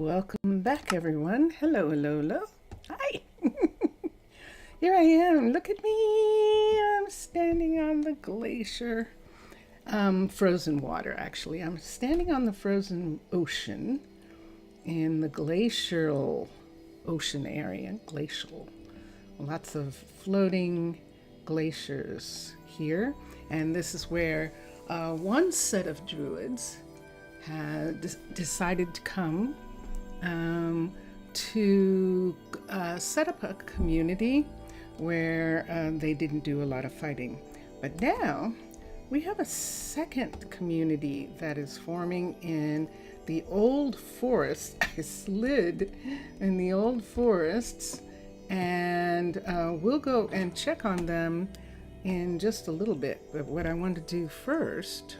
Welcome back, everyone. Hello, hello, hello. Hi. Here I am. Look at me. I'm standing on the glacier. Frozen water, actually. I'm standing on the frozen ocean in the glacial ocean area. Glacial. Lots of floating glaciers here. And this is where one set of druids had decided to come to set up a community where they didn't do a lot of fighting. But now we have a second community that is forming in the old forest. I slid in the old forests, and we'll go and check on them in just a little bit. But what I want to do first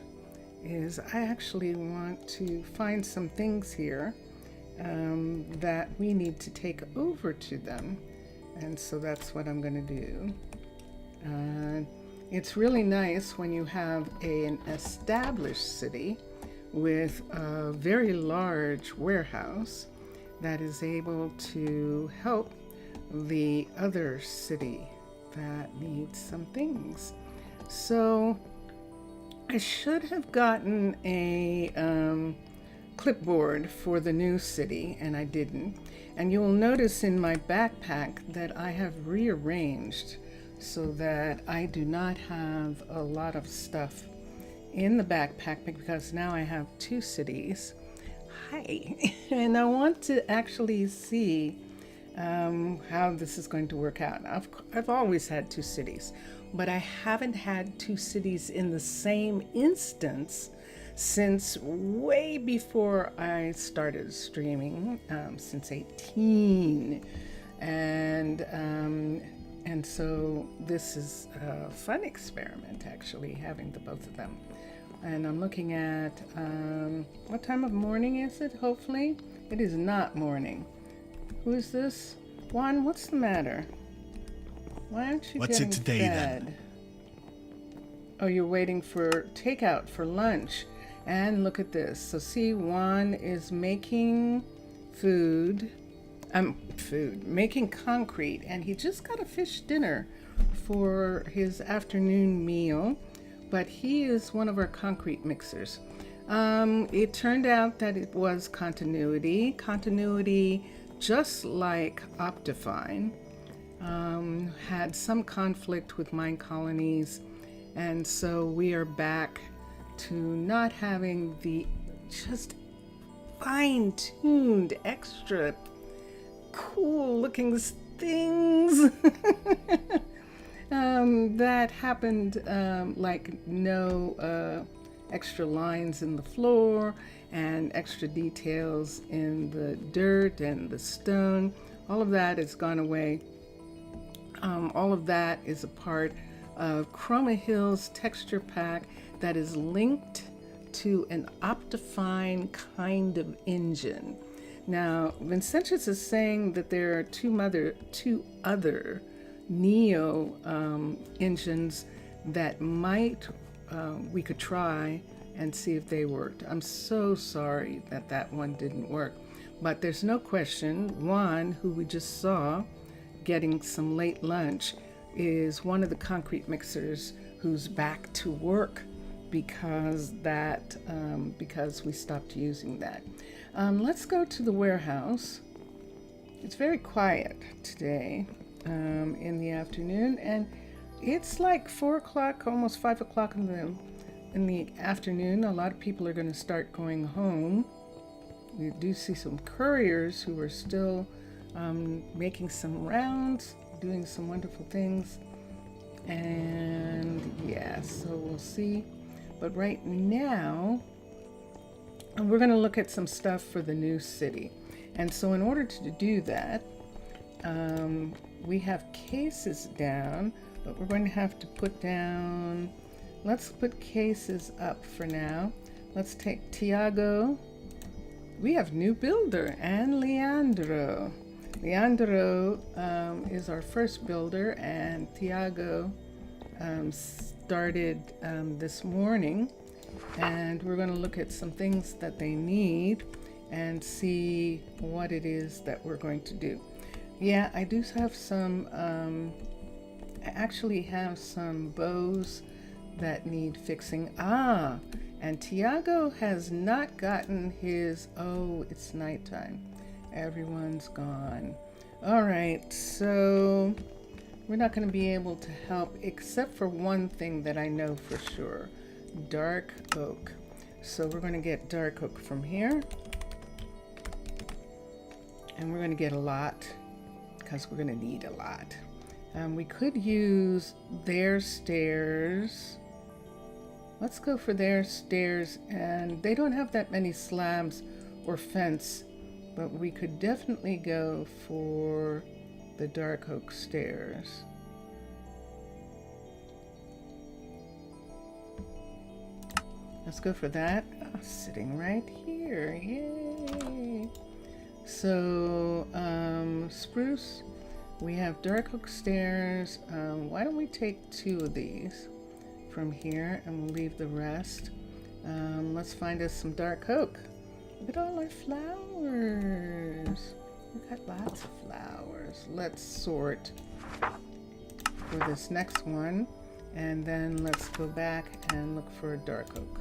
is I actually want to find some things here that we need to take over to them. And so that's what I'm going to do. It's really nice when you have an established city with a very large warehouse that is able to help the other city that needs some things. So I should have gotten a clipboard for the new city, and I didn't. And you will notice in my backpack that I have rearranged so that I do not have a lot of stuff in the backpack, because now I have two cities. Hi. And I want to actually see how this is going to work out. I've always had two cities, but I haven't had two cities in the same instance since way before I started streaming, since 18. And so this is a fun experiment, actually, having the both of them. And I'm looking at, what time of morning is it, hopefully? It is not morning. Who is this? Juan, what's the matter? Why aren't you What's getting it today, fed? then? Oh, you're waiting for takeout for lunch. And look at this. So see, Juan is making making concrete, and he just got a fish dinner for his afternoon meal, but he is one of our concrete mixers. It turned out that it was continuity. Continuity, just like Optifine, had some conflict with Minecolonies, and so we are back to not having the just fine-tuned, extra cool-looking things that happened, like no extra lines in the floor and extra details in the dirt and the stone. All of that has gone away. All of that is a part of Chroma Hill's texture pack that is linked to an Optifine kind of engine. Now, Vincentius is saying that there are two other Neo engines that we could try and see if they worked. I'm so sorry that one didn't work. But there's no question, Juan, who we just saw getting some late lunch, is one of the concrete mixers who's back to work because we stopped using that. Let's go to the warehouse. It's very quiet today in the afternoon, and it's like 4 o'clock, almost 5 o'clock in the afternoon. A lot of people are going to start going home. We do see some couriers who are still making some rounds, doing some wonderful things. And yeah, so we'll see. But right now, we're going to look at some stuff for the new city. And so in order to do that, we have cases down, but we're going to have to put down, let's put cases up for now. Let's take Tiago. We have new builder and Leandro. Leandro is our first builder, and Tiago started this morning, and we're going to look at some things that they need and see what it is that we're going to do. Yeah, I do have some, I actually have some bows that need fixing. Ah, and Tiago has not gotten his, oh, it's nighttime. Everyone's gone. All right, so we're not going to be able to help except for one thing that I know for sure, dark oak. So we're going to get dark oak from here. And we're going to get a lot because we're going to need a lot. We could use their stairs. Let's go for their stairs, and they don't have that many slabs or fence, but we could definitely go for the dark oak stairs. Let's go for that. Oh, sitting right here, yay! So, spruce, we have dark oak stairs. Why don't we take 2 of these from here and we'll leave the rest. Let's find us some dark oak. Look at all our flowers. We've got lots of flowers. Let's sort for this next one, and then let's go back and look for a dark oak.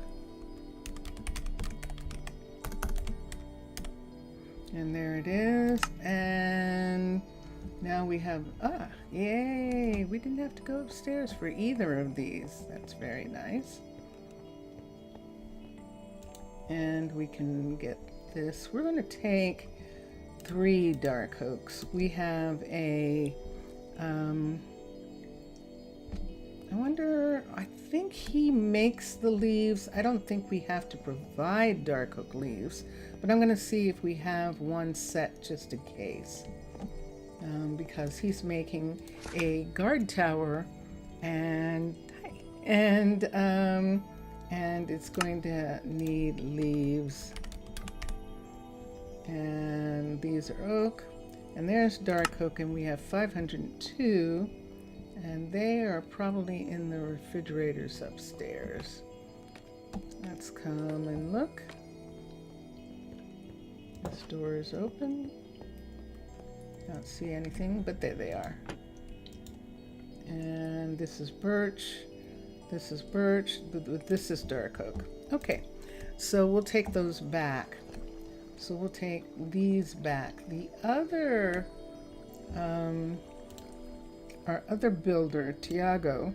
And there it is, and now we have, yay, we didn't have to go upstairs for either of these. That's very nice. And we can get this. We're going to take 3 dark oaks. We have a, I think he makes the leaves. I don't think we have to provide dark oak leaves, but I'm going to see if we have one set just in case. Because he's making a guard tower, and it's going to need leaves. And these are oak, and there's dark oak, and we have 502, and they are probably in the refrigerators upstairs. Let's come and look. This door is open. Don't see anything, but there they are. And this is birch. This is birch. This is dark oak. Okay, so we'll take those back. So we'll take these back. The other, our other builder, Tiago,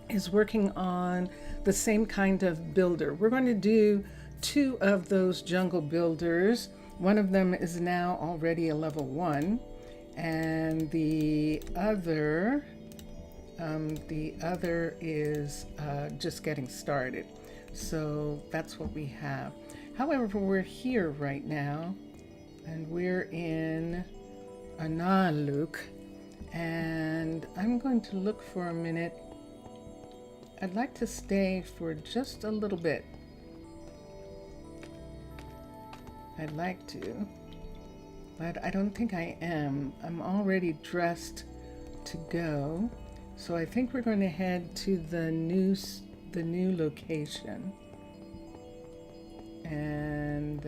is working on the same kind of builder. We're going to do 2 of those jungle builders. One of them is now already a level 1, and the other is just getting started. So that's what we have. However, we're here right now, and we're in Arnaaluk, and I'm going to look for a minute. I'd like to stay for just a little bit. I'd like to, but I don't think I am. I'm already dressed to go, so I think we're going to head to the new location, and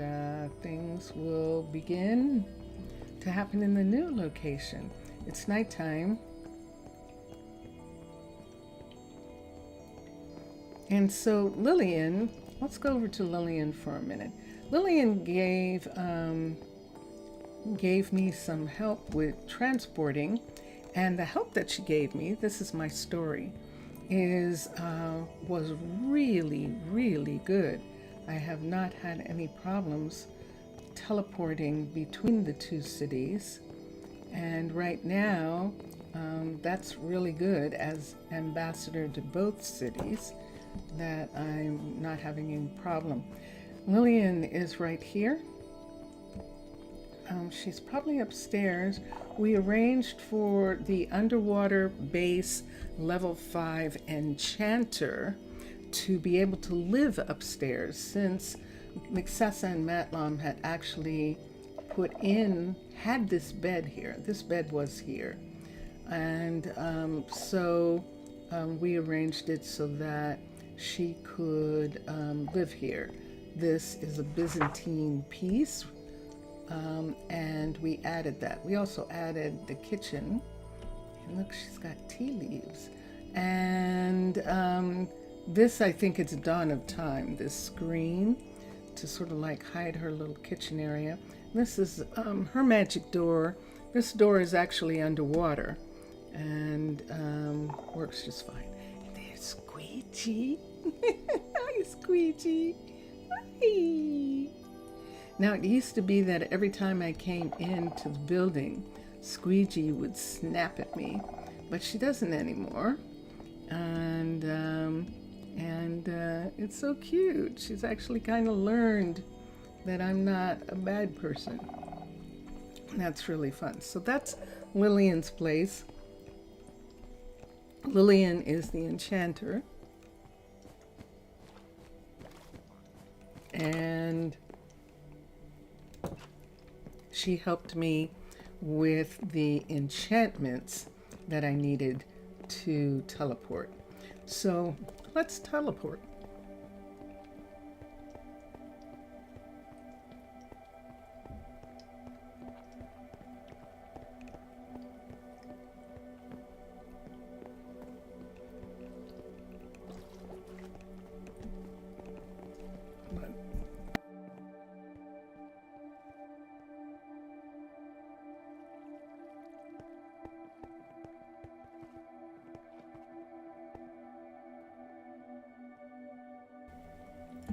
things will begin to happen in the new location. It's nighttime, and so Lillian, let's go over to Lillian for a minute. Lillian gave me some help with transporting, and the help that she gave me, this is my story, was really good. I have not had any problems teleporting between the 2 cities, and right now that's really good as ambassador to both cities, that I'm not having any problem. Lillian is right here. She's probably upstairs. We arranged for the underwater base level 5 enchanter to be able to live upstairs, since Mixessa and Matlam had actually had this bed here. This bed was here. And so we arranged it so that she could live here. This is a Byzantine piece, and we added that. We also added the kitchen. And look, she's got tea leaves. And this, I think it's Dawn of Time, this screen to sort of like hide her little kitchen area. This is her magic door. This door is actually underwater and works just fine. And there's Squeegee. Hi, Squeegee. Hi. Now, it used to be that every time I came into the building, Squeegee would snap at me, but she doesn't anymore. And it's so cute. She's actually kind of learned that I'm not a bad person. That's really fun. So that's Lillian's place. Lillian is the enchanter. And she helped me with the enchantments that I needed to teleport. So let's teleport.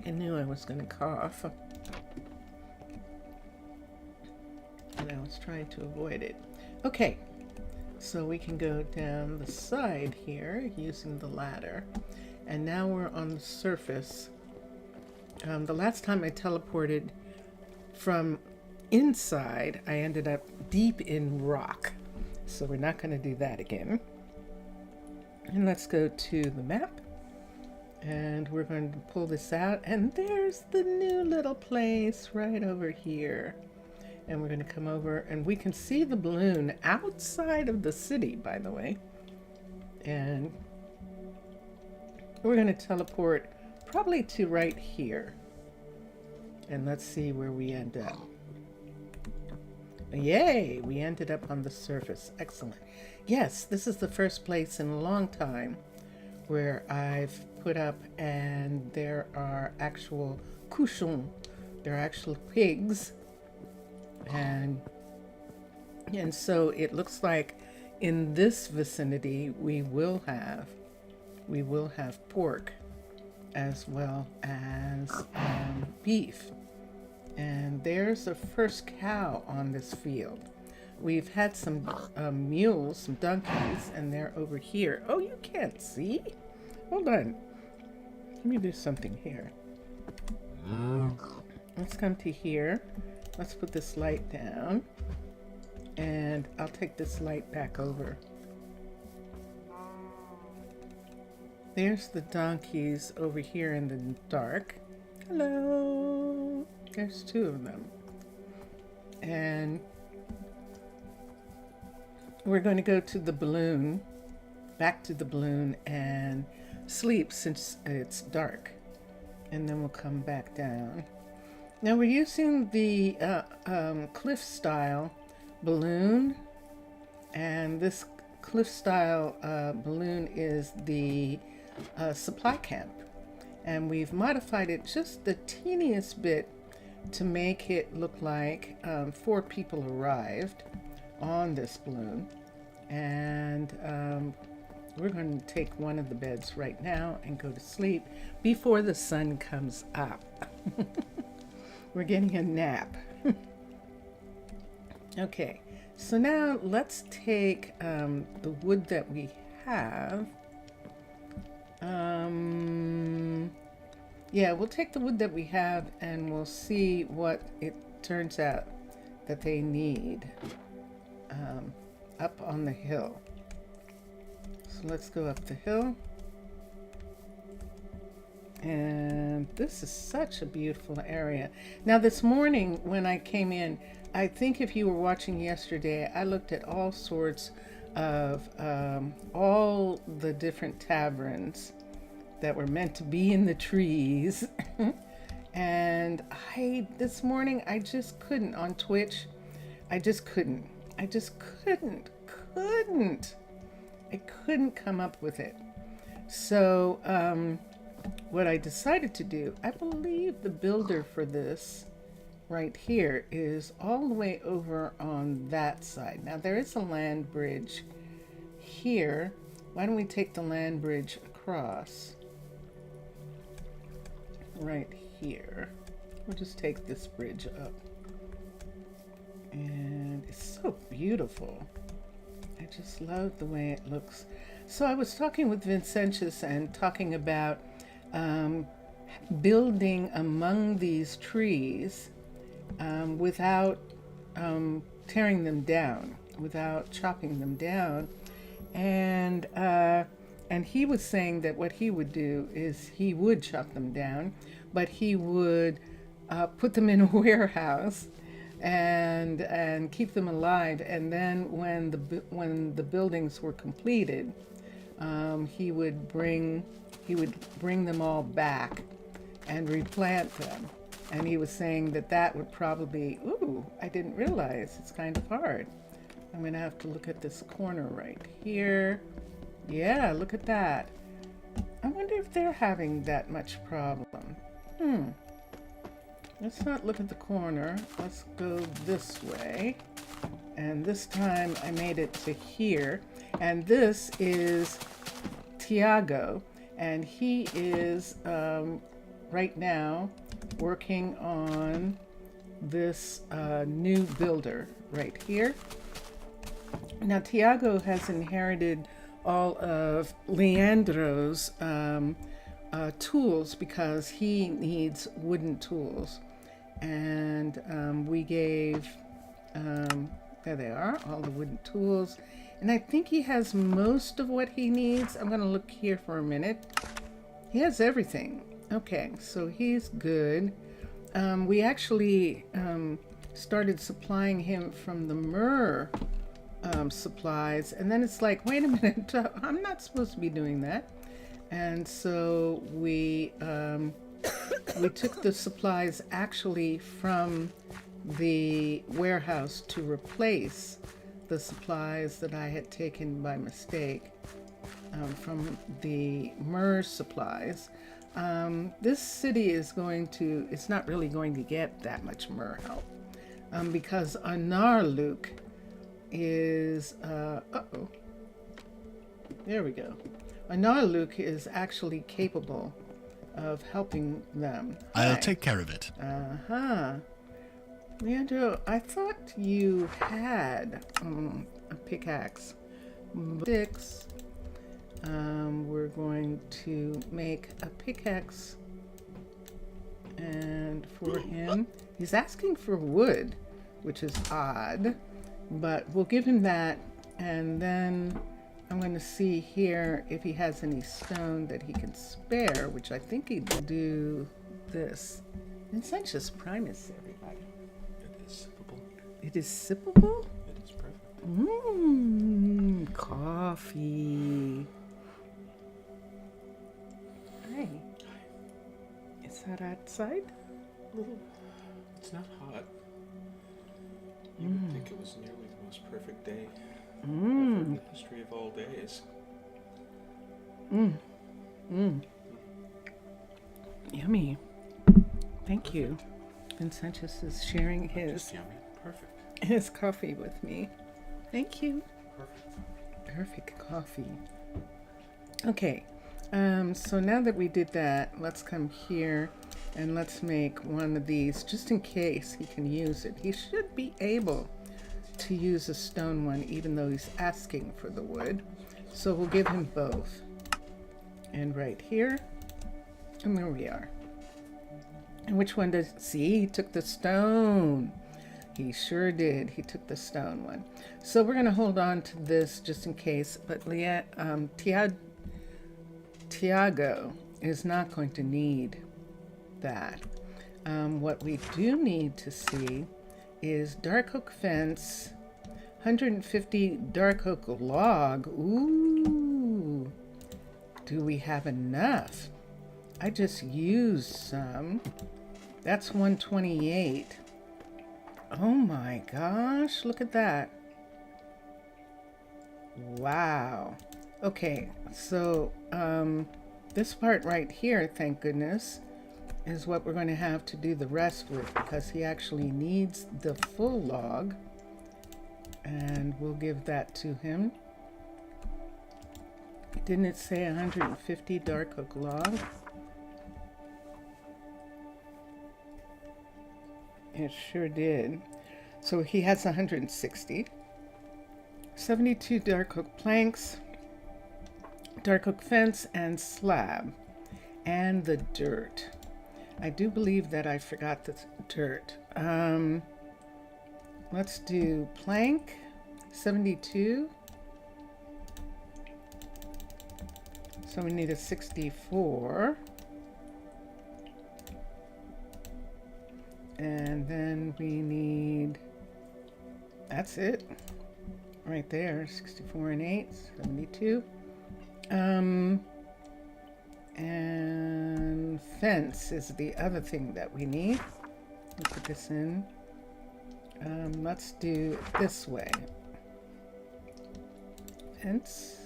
I knew I was going to cough, and I was trying to avoid it. Okay, so we can go down the side here using the ladder, and now we're on the surface. The last time I teleported from inside, I ended up deep in rock, so we're not going to do that again. And let's go to the map. And we're going to pull this out, and there's the new little place right over here. And we're going to come over, and we can see the balloon outside of the city, by the way. And we're going to teleport probably to right here. And let's see where we end up. Yay! We ended up on the surface. Excellent. Yes, this is the first place in a long time where I've put up, and there are actual cochons. They're actual pigs, and so it looks like in this vicinity we will have pork as well as beef. And there's the first cow on this field. We've had some mules, some donkeys, and they're over here. Oh, you can't see? Hold on. Let me do something here. Let's come to here. Let's put this light down. And I'll take this light back over. There's the donkeys over here in the dark. Hello. There's two of them. And we're going to go to the balloon, back to the balloon, and sleep since it's dark. And then we'll come back down. Now we're using the cliff style balloon, and this cliff style balloon is the supply camp. And we've modified it just the teeniest bit to make it look like 4 people arrived on this balloon. And we're going to take one of the beds right now and go to sleep before the sun comes up. We're getting a nap. Okay, so now let's take the wood that we have. Yeah, we'll take the wood that we have, and we'll see what it turns out that they need up on the hill. So let's go up the hill. And this is such a beautiful area. Now this morning when I came in, I think if you were watching yesterday, I looked at all sorts of all the different taverns that were meant to be in the trees. And this morning, I just couldn't on Twitch. I just couldn't. I just couldn't. I couldn't come up with it. So, what I decided to do, I believe the builder for this right here is all the way over on that side. Now, there is a land bridge here. Why don't we take the land bridge across? Right here. We'll just take this bridge up. And it's so beautiful. I just love the way it looks. So I was talking with Vincentius and talking about building among these trees without tearing them down, without chopping them down. And he was saying that what he would do is he would chop them down, but he would put them in a warehouse and keep them alive. And then when the buildings were completed, he would bring them all back and replant them. And he was saying that would probably, I didn't realize it's kind of hard. I'm going to have to look at this corner right here. Yeah, look at that. I wonder if they're having that much problem. Let's not look at the corner. Let's go this way. And this time I made it to here. And this is Tiago. And he is right now working on this new builder right here. Now, Tiago has inherited all of Leandro's tools because he needs wooden tools. And we gave, there they are, all the wooden tools. And I think he has most of what he needs. I'm going to look here for a minute. He has everything. Okay, so he's good. We actually started supplying him from the myrrh supplies, and then it's like, wait a minute, I'm not supposed to be doing that. And so we took the supplies actually from the warehouse to replace the supplies that I had taken by mistake from the myrrh supplies. This city is it's not really going to get that much myrrh help because Arnaaluk is, there we go. Arnaaluk is actually capable of helping them. I'll take care of it. Leandro, I thought you had a pickaxe. 6. We're going to make a pickaxe, and for him, he's asking for wood, which is odd, but we'll give him that. And then I'm going to see here if he has any stone that he can spare, which I think he'd do this. Vincentius Primus, everybody. It is sippable. It is sippable? It is perfect. Coffee. Hi. Is that outside? It's not hot. You would think it was nearly the most perfect day in the history of all days. Yummy. Thank you. Vincentius is sharing Just yummy. Perfect. his coffee with me. Thank you. Perfect. Perfect coffee. Okay. So now that we did that, let's come here and let's make one of these just in case he can use it. He should be able to use a stone one even though he's asking for the wood. So we'll give him both. And right here, and there we are. And which one does, see, he took the stone. He sure did. He took the stone one. So we're going to hold on to this just in case, but Tiago is not going to need that. What we do need to see is dark oak fence, 150 dark oak log. Ooh, do we have enough? I just used some. That's 128. Oh my gosh, look at that. Wow. Okay, so this part right here, thank goodness, is what we're going to have to do the rest with, because he actually needs the full log, and we'll give that to him. Didn't it say 150 dark oak log? It sure did. So he has 160. 72 dark oak planks, dark oak fence and slab, and the dirt. I do believe that I forgot the dirt. Let's do plank, 72. So we need a 64. And then we need, that's it. Right there, 64 and 8, 72. And fence is the other thing that we need. We'll put this in. Let's do it this way. Fence.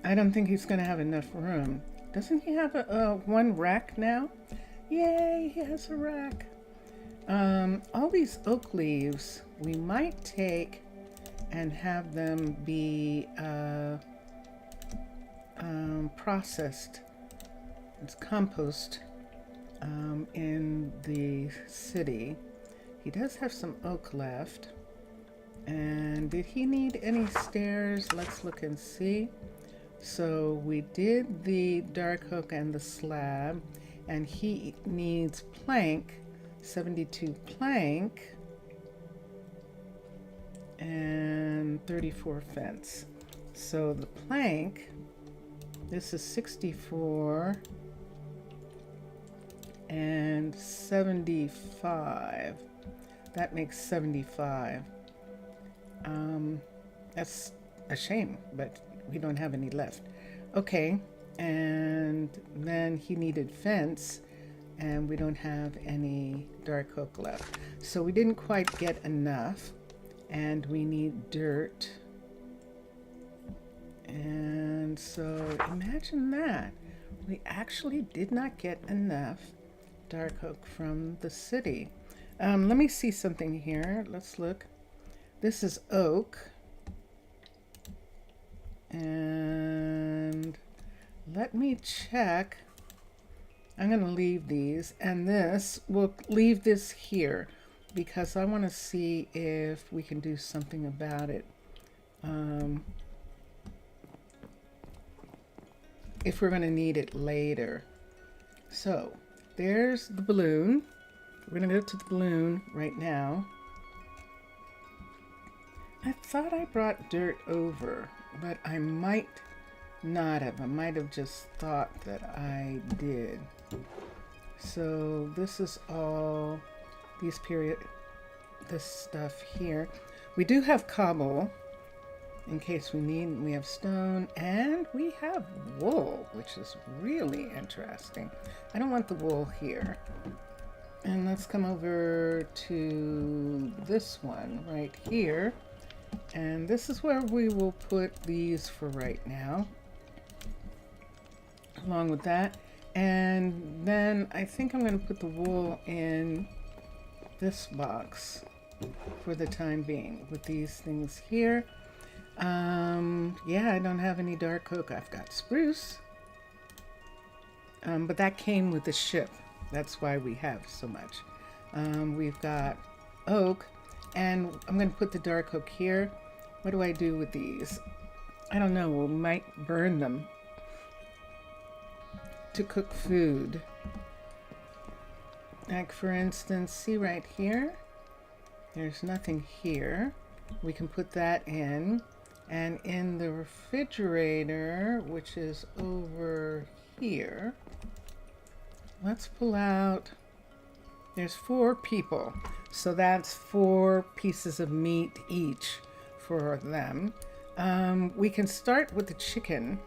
I don't think he's going to have enough room. Doesn't he have a one rack now? Yay, he has a rack. All these oak leaves, we might take and have them be processed. It's compost in the city. He does have some oak left. And did he need any stairs? Let's look and see. So we did the dark oak and the slab, and he needs plank, 72 plank, and 34 fence. So the plank, this is 64 and 75. That makes 75. That's a shame, but we don't have any left. Okay, and then he needed fence, and we don't have any dark oak left. So we didn't quite get enough, and we need dirt. And so imagine that. We actually did not get enough dark oak from the city. Let me see something here. Let's look. This is oak. And let me check. I'm going to leave these, and this, we'll leave this here because I want to see if we can do something about it. If we're going to need it later. So there's the balloon. We're going to go to the balloon right now. I thought I brought dirt over, but I might not have. I might have just thought that I did. So this is all this stuff here. We do have cobble in case we need. We have stone, and we have wool, which is really interesting. I don't want the wool here. And let's come over to this one right here. And this is where we will put these for right now, along with that. And then I think I'm going to put the wool in this box for the time being with these things here. Yeah, I don't have any dark oak. I've got spruce. But that came with the ship. That's why we have so much. We've got oak. And I'm going to put the dark oak here. What do I do with these? I don't know. We might burn them to cook food. Like, for instance, see right here? There's nothing here. We can put that in. And in the refrigerator, which is over here, let's pull out. There's 4 people, so that's 4 pieces of meat each for them. We can start with the chicken.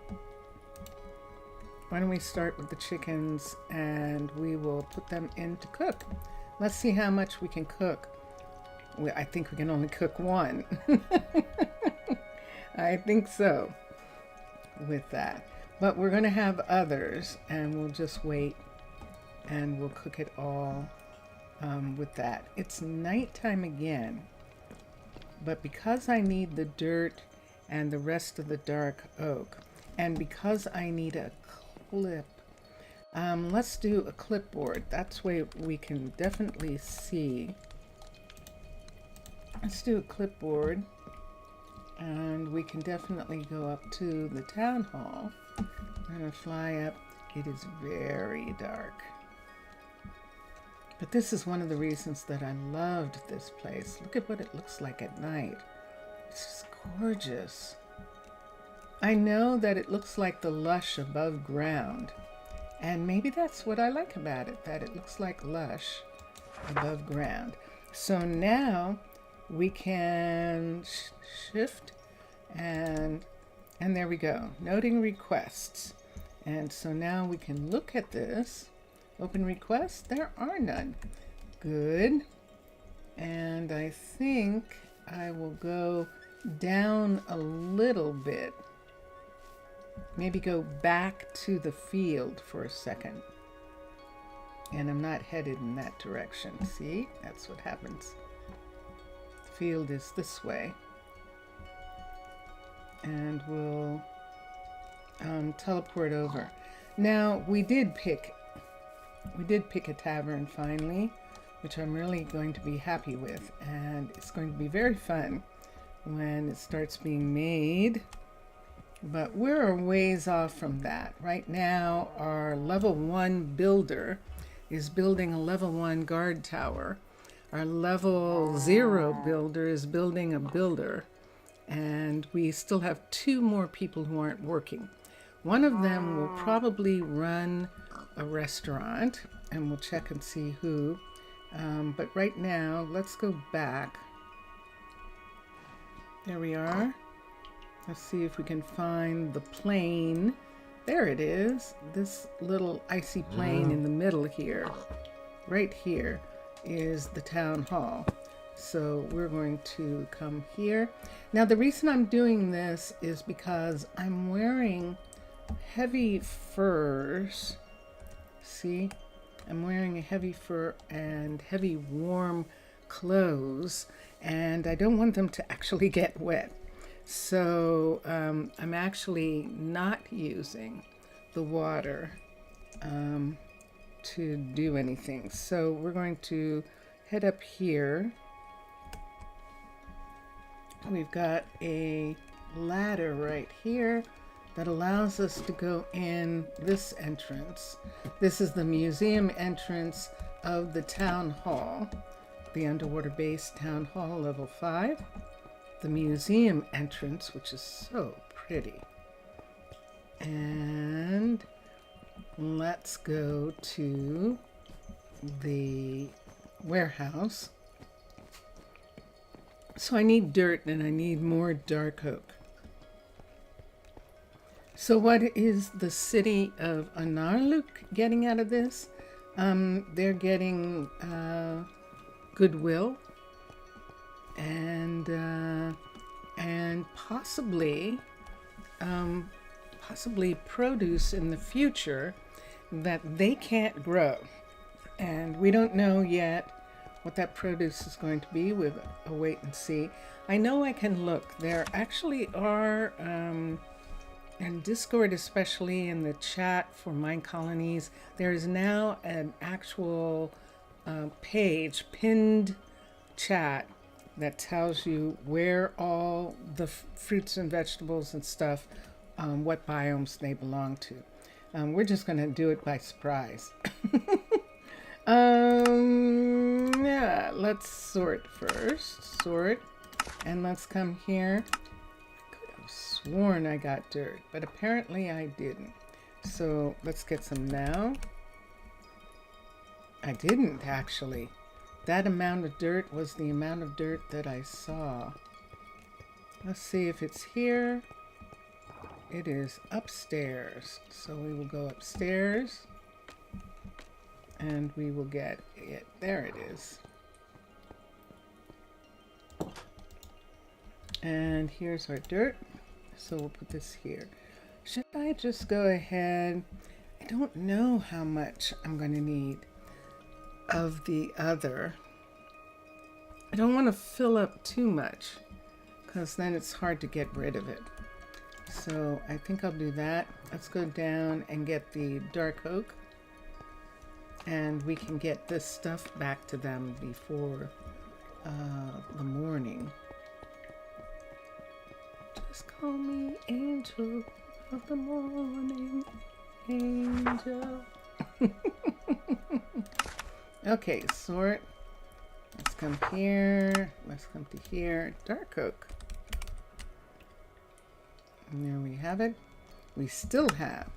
why don't we start with the chickens and we will put them in to cook. Let's see how much we can cook. I think we can only cook one. I think so with that. But we're going to have others, and we'll just wait and we'll cook it all with that. It's nighttime again, but because I need the dirt and the rest of the dark oak, and because I need a clip, let's do a clipboard. That's way we can definitely see. Let's do a clipboard, and we can definitely go up to the town hall. I'm gonna fly up. It is very dark. But this is one of the reasons that I loved this place. Look at what it looks like at night. It's just gorgeous. I know that it looks like the lush above ground, and maybe that's what I like about it, that it looks like lush above ground. So now we can shift and there we go, noting requests. And so now we can look at this. Open requests, there are none. Good. And I think I will go down a little bit. Maybe go back to the field for a second. And I'm not headed in that direction. See, that's what happens. The field is this way. And we'll teleport over. Now, we did pick a tavern finally, which I'm really going to be happy with, and it's going to be very fun when it starts being made. But we're a ways off from that. Right now, our level 1 builder is building a level 1 guard tower. Our level 0 builder is building a builder, and we still have 2 more people who aren't working. One of them will probably run a restaurant, and we'll check and see who. But right now, let's go back. There we are. Let's see if we can find the plane. There it is. This little icy plain in the middle here. Right here is the town hall. So we're going to come here. Now the reason I'm doing this is because I'm wearing heavy furs. See, I'm wearing a heavy fur and heavy warm clothes, and I don't want them to actually get wet. So I'm actually not using the water to do anything. So we're going to head up here. We've got a ladder right here that allows us to go in this entrance. This is the museum entrance of the town hall, the underwater base town hall, level 5. The museum entrance, which is so pretty. And let's go to the warehouse. So I need dirt and I need more dark oak. So what is the city of Arnaaluk getting out of this? They're getting goodwill and possibly produce in the future that they can't grow. And we don't know yet what that produce is going to be. We'll wait and see. I know I can look. There actually are in Discord, especially in the chat for Minecolonies, there is now an actual page, pinned chat, that tells you where all the fruits and vegetables and stuff, what biomes they belong to. We're just going to do it by surprise. Yeah, let's sort first. Sort. And let's come here. Sworn I got dirt, but apparently I didn't. So let's get some now. I didn't actually. That amount of dirt was the amount of dirt that I saw. Let's see if it's here. it is upstairs. So we will go upstairs and we will get it. There it is. And here's our dirt. So we'll put this here. Should I just go ahead? I don't know how much I'm going to need of the other. I don't want to fill up too much because then it's hard to get rid of it. So I think I'll do that. Let's go down and get the dark oak. And we can get this stuff back to them before the morning. Just call me Angel of the Morning. Angel. Okay, sort. Let's come here. Let's come to here. Dark oak. And there we have it. We still have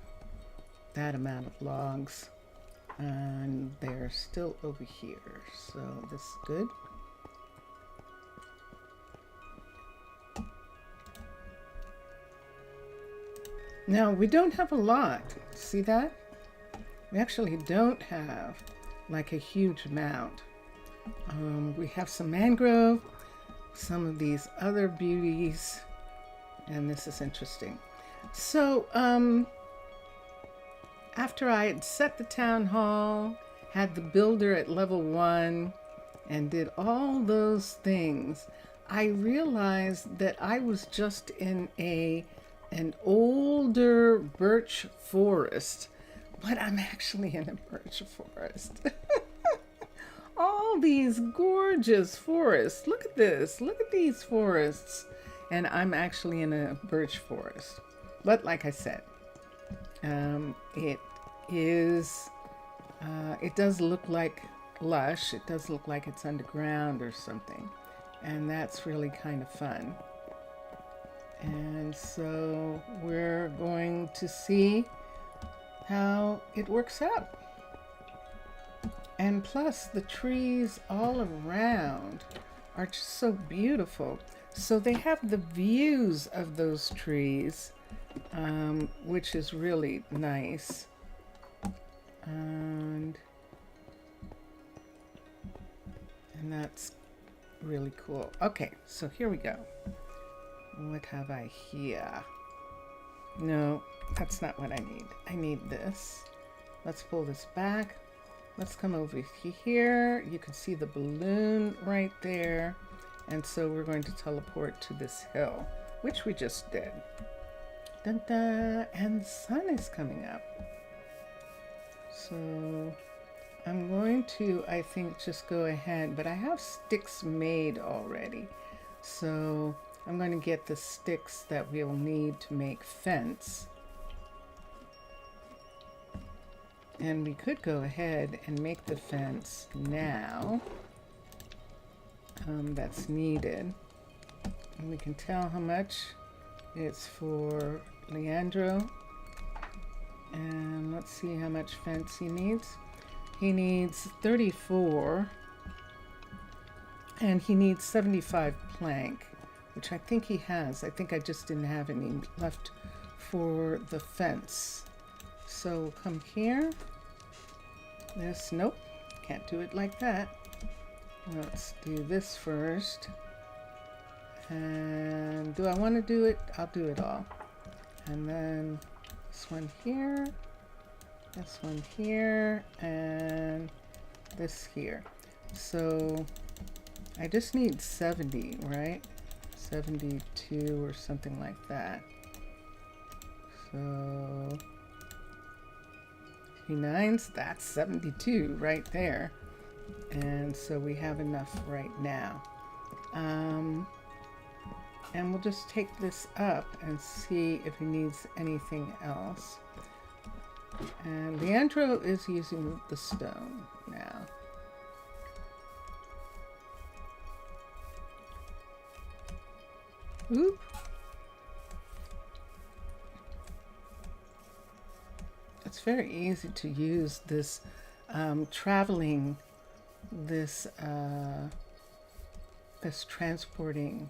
that amount of logs. And they're still over here. So this is good. Now, we don't have a lot. See that? We actually don't have like a huge amount. We have some mangrove, some of these other beauties, and this is interesting. So, after I had set the town hall, had the builder at level 1, and did all those things, I realized that I was just in an older birch forest, but I'm actually in a birch forest. All these gorgeous forests. Look at this. Look at these forests. And I'm actually in a birch forest. But like I said, it does look like lush. It does look like it's underground or something. And that's really kind of fun. And so we're going to see how it works out. And plus the trees all around are just so beautiful. So they have the views of those trees, which is really nice. And that's really cool. Okay, so here we go. What have I here? No, that's not what I need. I need this. Let's pull this back. Let's come over here. You can see the balloon right there. And so we're going to teleport to this hill, which we just did. Dun dun, and the sun is coming up. So I'm going to, I think, just go ahead, but I have sticks made already. So I'm going to get the sticks that we'll need to make fence. And we could go ahead and make the fence now. That's needed. And we can tell how much it's for Leandro. And let's see how much fence he needs. He needs 34. And he needs 75 plank, which I think he has. I think I just didn't have any left for the fence. So we'll come here. This, nope, can't do it like that. Let's do this first. And do I want to do it? I'll do it all. And then this one here, this one here, and this here. So I just need 70, right? 72 or something like that. So 9s, that's 72 right there. And so we have enough right now. And we'll just take this up and see if he needs anything else. And Leandro is using the stone now. Oop. It's very easy to use this this transporting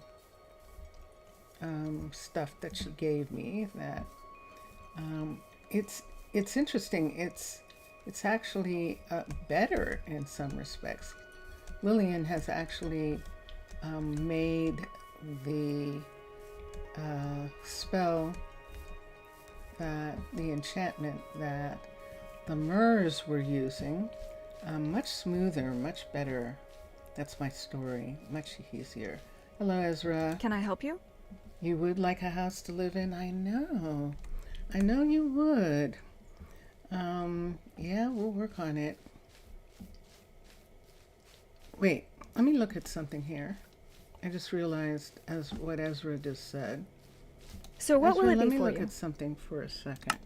stuff that she gave me that It's interesting. It's actually better in some respects. Lillian has actually made the spell, that the enchantment that the Murs were using much smoother, much better. That's my story, much easier. Hello, Ezra. Can I help you? You would like a house to live in? I know you would. Yeah, we'll work on it. Wait, let me look at something here. I just realized as what Ezra just said. So what Ezra, will it let be me for look you? at something for a second.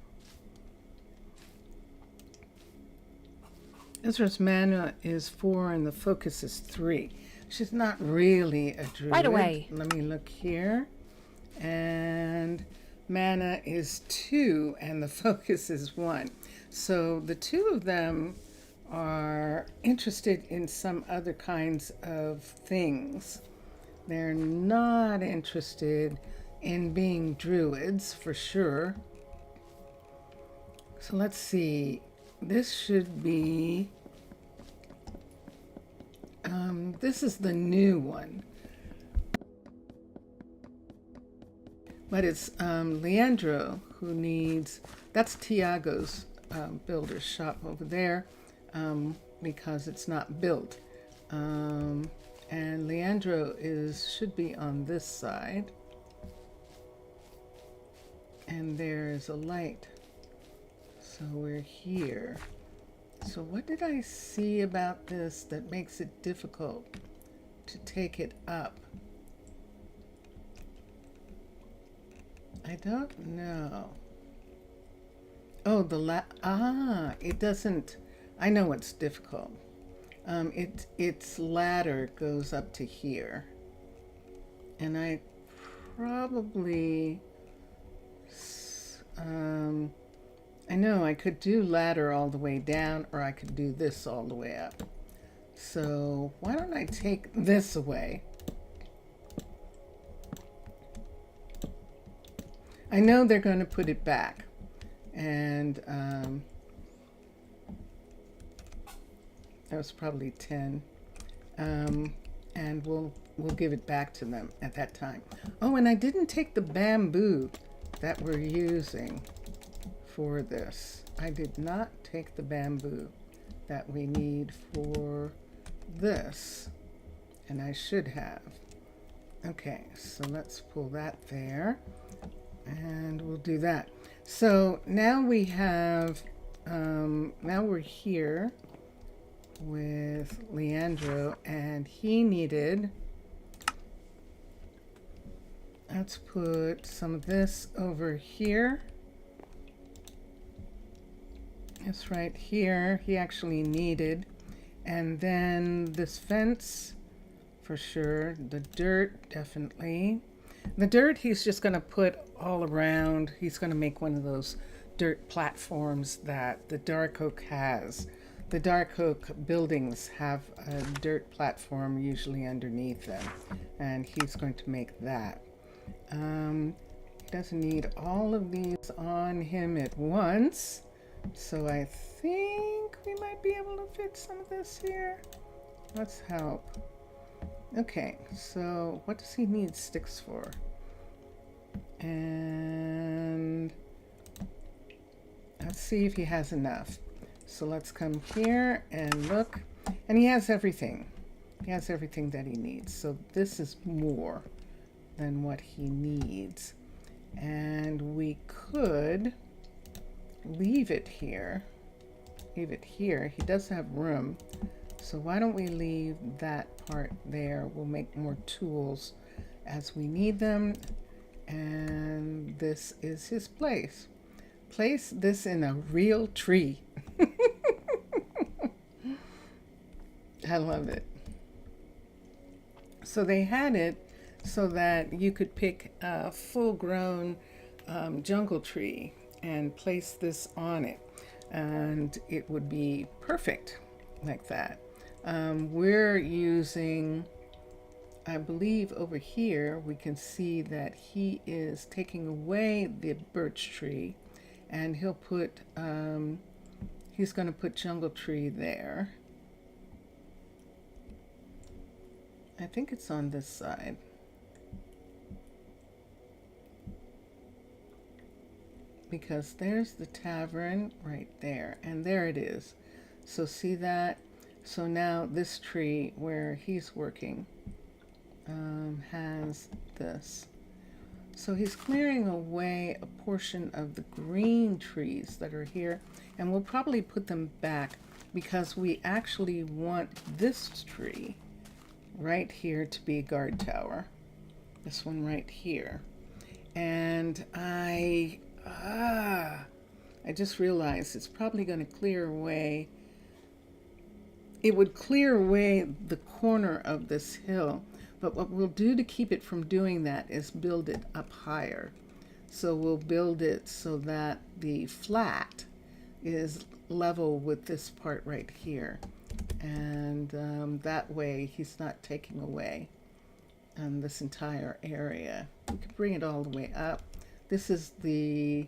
Ezra's mana is 4 and the focus is 3. She's not really a druid. Right away. Let me look here. And mana is 2 and the focus is 1. So the two of them are interested in some other kinds of things. They're not interested in being druids for sure. So let's see. This should be, this is the new one. But it's Leandro who needs, that's Tiago's builder's shop over there, because it's not built. And Leandro should be on this side. And there's a light. So we're here. So what did I see about this that makes it difficult to take it up? I don't know. Oh, it doesn't, I know what's difficult. Its ladder goes up to here. And I probably, I know I could do ladder all the way down, or I could do this all the way up. So why don't I take this away? I know they're going to put it back, and that was probably 10, and we'll give it back to them at that time. Oh, and I didn't take the bamboo that we're using for this. I did not take the bamboo that we need for this, and I should have. Okay, so let's pull that there, and we'll do that. So now we have, now we're here with Leandro, and he needed, let's put some of this over here. It's right here. He actually needed. And then this fence, for sure. The dirt, definitely. The dirt he's just going to put all around. He's going to make one of those dirt platforms that the Dark Oak has. The Dark Oak buildings have a dirt platform usually underneath them. And he's going to make that. He doesn't need all of these on him at once. So I think we might be able to fit some of this here. Let's help. Okay, so what does he need sticks for? And let's see if he has enough. So let's come here and look. And he has everything. He has everything that he needs. So this is more than what he needs. And we could leave it here. Leave it here. He does have room. So why don't we leave that part there? We'll make more tools as we need them. And this is his place. Place this in a real tree. I love it. So they had it so that you could pick a full-grown jungle tree and place this on it, and it would be perfect like that. We're using, I believe over here we can see that he is taking away the birch tree and he'll put, he's going to put jungle tree there. I think it's on this side. Because there's the tavern right there, and there it is. So see that? So now this tree where he's working has this. So he's clearing away a portion of the green trees that are here, and we'll probably put them back because we actually want this tree right here to be a guard tower. This one right here. And I just realized it's probably going to clear away. It would clear away the corner of this hill, but what we'll do to keep it from doing that is build it up higher. So we'll build it so that the flat is level with this part right here. And that way he's not taking away this entire area. We could bring it all the way up. This is the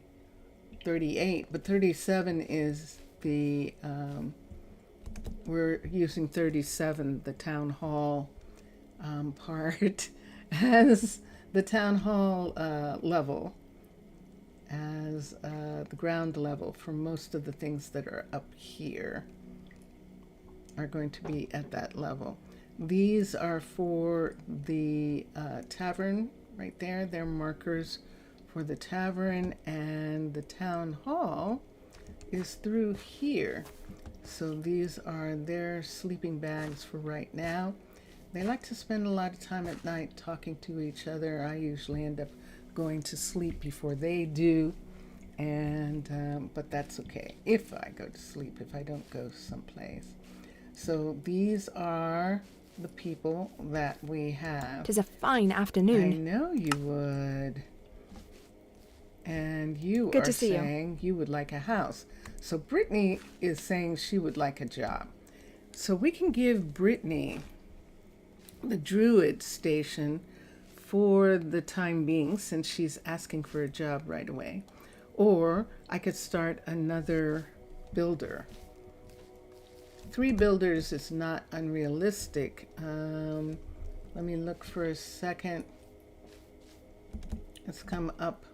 38, but 37 is the, we're using 37, the town hall part, as the town hall level, as the ground level for most of the things that are up here are going to be at that level. These are for the tavern right there. They're markers for the tavern, and the town hall is through here. So these are their sleeping bags for right now. They like to spend a lot of time at night talking to each other. I usually end up going to sleep before they do, and but that's okay if I go to sleep, if I don't go someplace. So these are the people that we have. 'Tis a fine afternoon. I know you would. And you Good are to see you. saying you would like a house. So Brittany is saying she would like a job. So we can give Brittany the Druid station for the time being, since she's asking for a job right away. Or I could start another builder. 3 builders is not unrealistic. Let me look for a second. Let's come up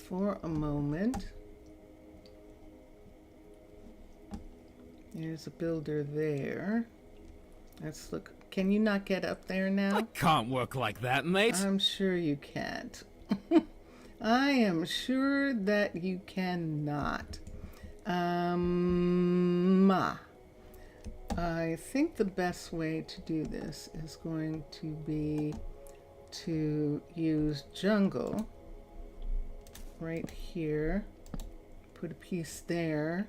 for a moment. There's a builder there. Let's look. Can you not get up there now? I can't work like that, mate. I'm sure you can't. I am sure that you cannot. I think the best way to do this is going to be to use jungle right here. Put a piece there.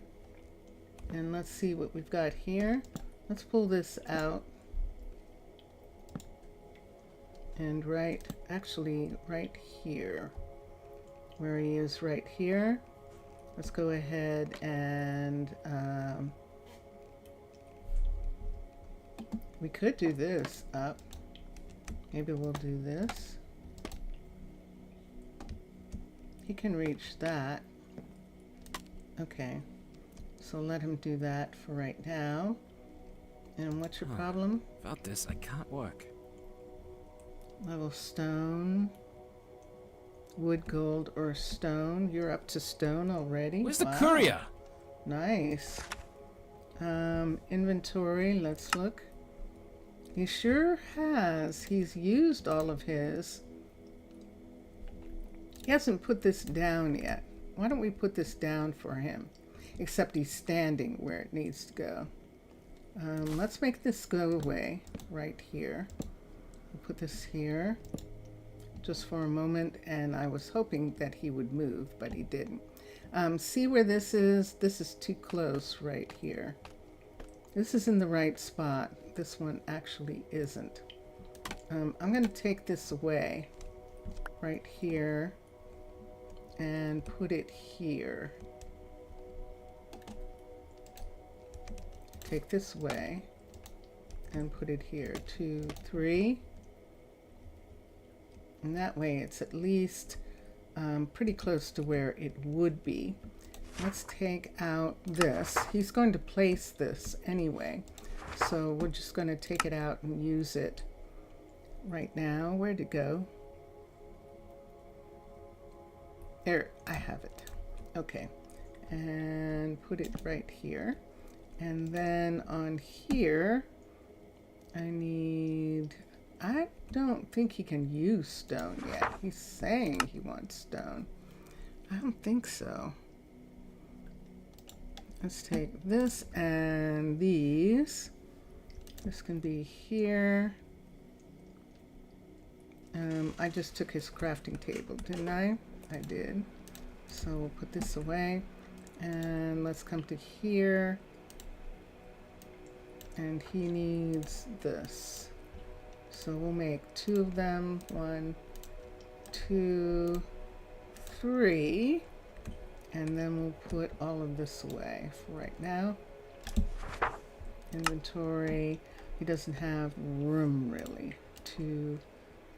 And let's see what we've got here. Let's pull this out. And actually right here, where he is right here. Let's go ahead and we could do this up. Maybe we'll do this. He can reach that. Okay, so let him do that for right now. And what's your problem? Without this, I can't work. Level stone, wood, gold, or stone. You're up to stone already. Where's the Wow. courier? Nice. Inventory, let's look. He sure has. He's used all of his. He hasn't put this down yet. Why don't we put this down for him? Except he's standing where it needs to go. Let's make this go away right here. We'll put this here just for a moment, and I was hoping that he would move, but he didn't. See where this is? This is too close right here. This is in the right spot. This one actually isn't. I'm going to take this away right here and put it here. Take this away and put it here. 2, 3. And that way it's at least pretty close to where it would be. Let's take out this. He's going to place this anyway. So we're just going to take it out and use it right now. Where'd it go? There, I have it. Okay. And put it right here. And then on here, I don't think he can use stone yet. He's saying he wants stone. I don't think so. Let's take this and these. This can be here. I just took his crafting table, didn't I? I did. So we'll put this away. And let's come to here. And he needs this. So we'll make 2 of them. 1, 2, 3. And then we'll put all of this away for right now. Inventory. He doesn't have room really. 2,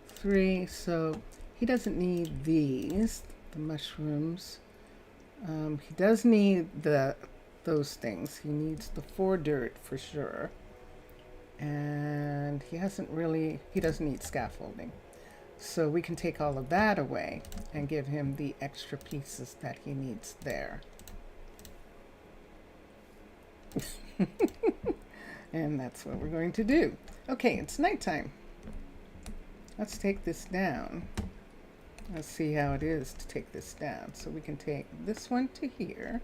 3. So he doesn't need these, the mushrooms. He does need those things. He needs the 4 dirt for sure. And he doesn't need scaffolding. So we can take all of that away and give him the extra pieces that he needs there. And that's what we're going to do. Okay, it's nighttime. Let's take this down. Let's see how it is to take this down. So we can take this one to here,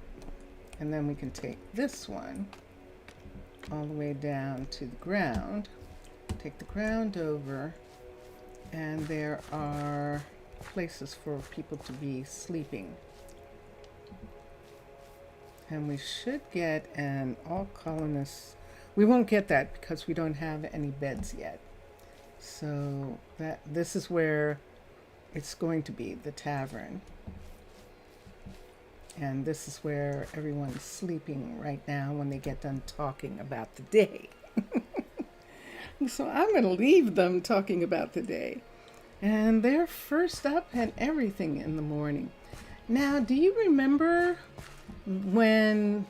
and then we can take this one all the way down to the ground. Take the ground over, and there are places for people to be sleeping. And we should get an all colonists. We won't get that because we don't have any beds yet. So this is where it's going to be, the tavern. And this is where everyone's sleeping right now when they get done talking about the day. So I'm going to leave them talking about the day. And they're first up and everything in the morning. Now, do you remember when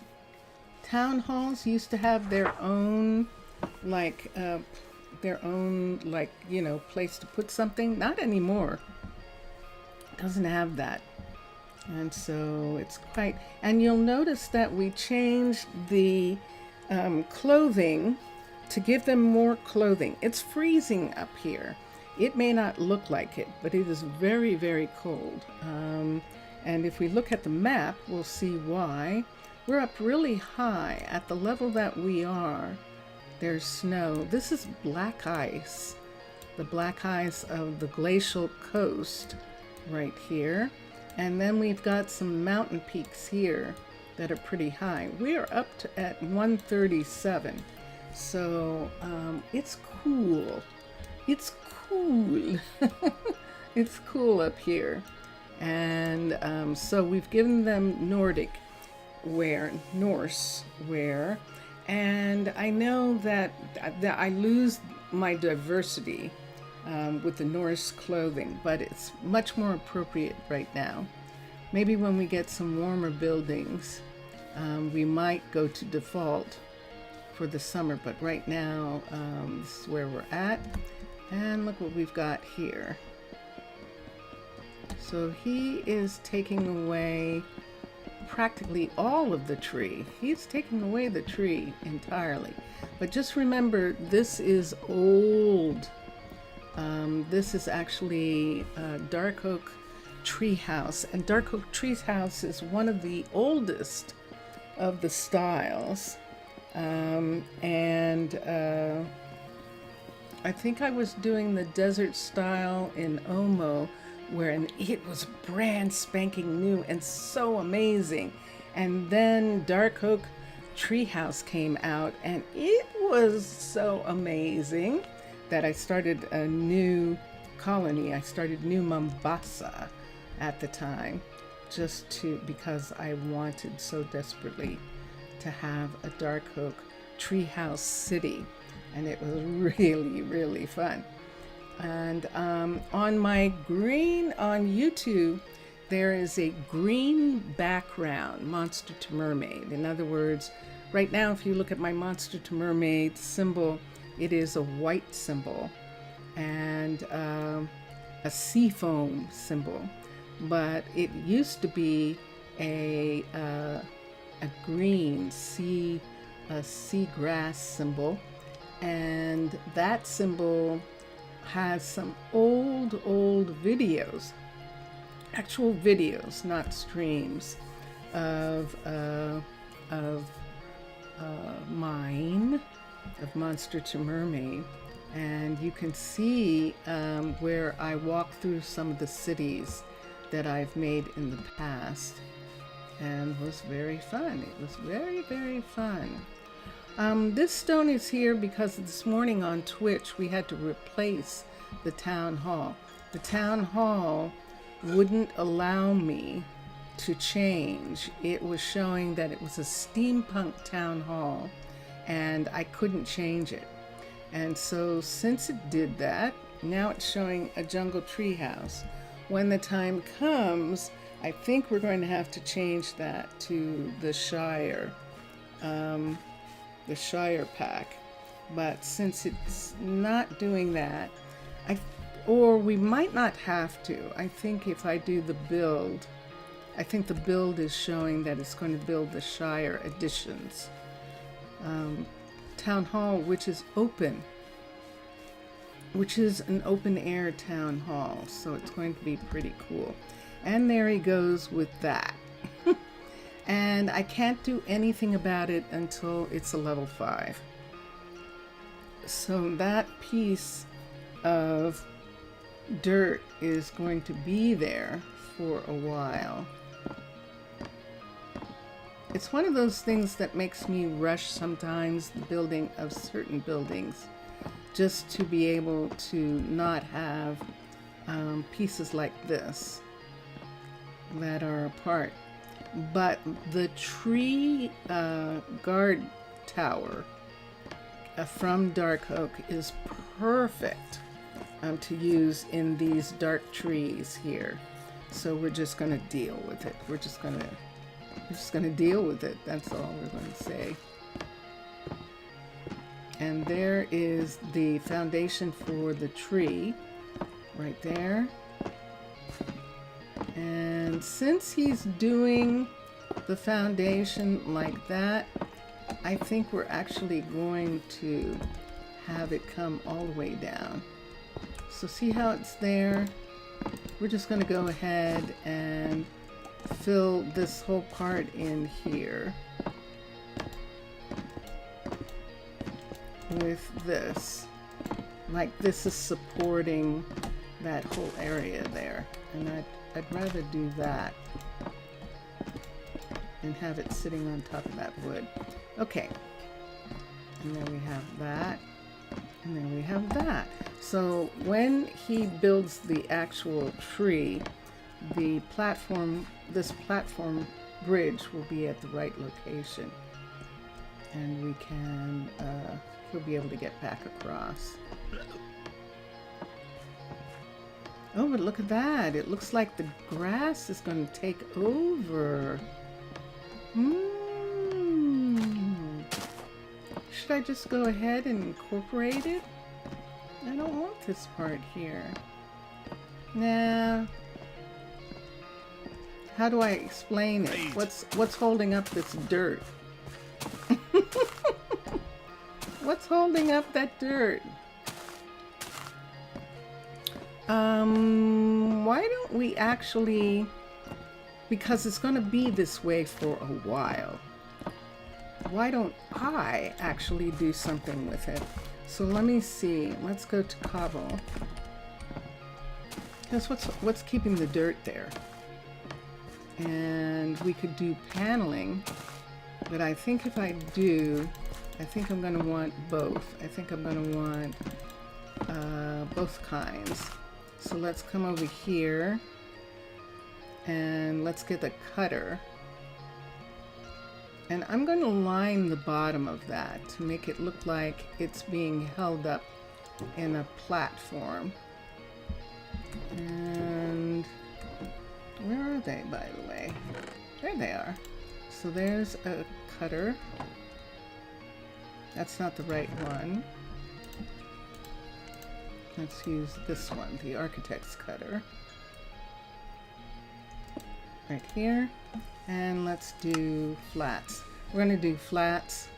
town halls used to have their own, place to put something? Not anymore. It doesn't have that. And so it's quite, and you'll notice that we changed the clothing to give them more clothing. It's freezing up here. It may not look like it, but it is very, very cold. And if we look at the map, we'll see why. We're up really high at the level that we are. There's snow. This is black ice, the black ice of the glacial coast right here. And then we've got some mountain peaks here that are pretty high. We are up at 137. So it's cool. It's cool. It's cool up here. And so we've given them Nordic wear, Norse wear. And I know that I lose my diversity with the Norse clothing, but it's much more appropriate right now. Maybe when we get some warmer buildings, we might go to default for the summer, but right now this is where we're at. And look what we've got here. So he is taking away practically all of the tree. He's taking away the tree entirely. But just remember, this is old. This is actually Dark Oak Treehouse, and Dark Oak Treehouse is one of the oldest of the styles. I think I was doing the desert style in Omo, where it was brand spanking new and so amazing. And then Dark Oak Treehouse came out, and it was so amazing that I started a new colony. I started New Mombasa at the time, because I wanted so desperately to have a Dark Oak Treehouse city, and it was really, really fun. And on my green on YouTube, there is a green background monster to mermaid. In other words, right now, if you look at my monster to mermaid symbol, it is a white symbol and a sea foam symbol. But it used to be a green seagrass symbol, and that symbol has some old videos, actual videos, not streams, of mine, of Monster to Mermaid. And you can see where I walk through some of the cities that I've made in the past, and it was very fun. It was very, very fun. This stone is here because this morning on Twitch we had to replace the town hall. The town hall wouldn't allow me to change. It was showing that it was a steampunk town hall and I couldn't change it. And so since it did that, now it's showing a jungle treehouse. When the time comes, I think we're going to have to change that to the Shire pack. But since it's not doing that, or we might not have to. I think if I do the build, I think the build is showing that it's going to build the Shire editions. Town hall, which is open, which is an open air town hall. So it's going to be pretty cool. And there he goes with that. And I can't do anything about it until it's a level 5. So that piece of dirt is going to be there for a while. It's one of those things that makes me rush sometimes the building of certain buildings, just to be able to not have pieces like this that are apart. But the tree guard tower from Dark Oak is perfect to use in these dark trees here. So we're just going to deal with it. We're just going to deal with it. That's all we're going to say. And there is the foundation for the tree right there. And since he's doing the foundation like that, I think we're actually going to have it come all the way down. So see how it's there? We're just going to go ahead and fill this whole part in here with this. Like this is supporting that whole area there. And I'd rather do that and have it sitting on top of that wood. Okay. And then we have that. And then we have that. So when he builds the actual tree, the platform, this platform bridge will be at the right location. And we can, he'll be able to get back across. Oh, but look at that. It looks like the grass is going to take over. Should I just go ahead and incorporate it? I don't want this part here. Nah. How do I explain it? What's holding up this dirt? What's holding up that dirt? Why don't we actually, because it's going to be this way for a while, why don't I actually do something with it? So let me see. Let's go to cobble. That's what's keeping the dirt there. And we could do paneling, but I think if I do, I think I'm going to want both. I think I'm going to want both kinds. So let's come over here and let's get the cutter. And I'm going to line the bottom of that to make it look like it's being held up in a platform. And Where are they, by the way? There they are. So there's a cutter. That's not the right one. Let's use this one, the architect's cutter. Right here. And let's do flats. We're going to do flats,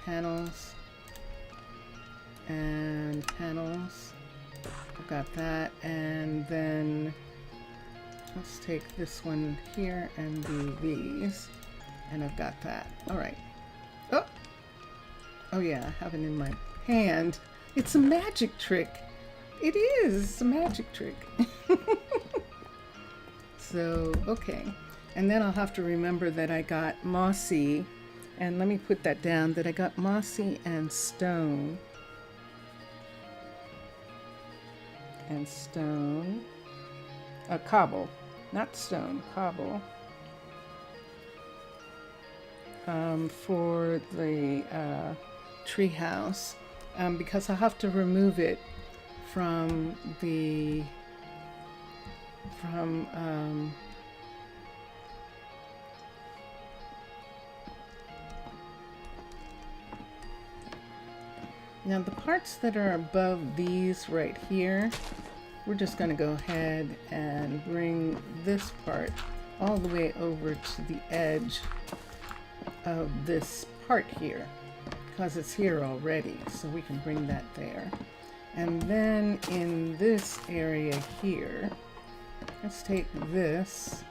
panels, and panels. I've got that. And then let's take this one here and do these. And I've got that. All right. Oh! Oh yeah, I have it in my hand. It's a magic trick. It is. It's a magic trick. So, okay. And then I'll have to remember that I got mossy. And let me put that down, that I got mossy and stone. And stone. Cobble. Not stone, cobble. For the treehouse, because I have to remove it from the now the parts that are above these right here, we're just going to go ahead and bring this part all the way over to the edge of this part here, because it's here already, so we can bring that there. And then in this area here, let's take this.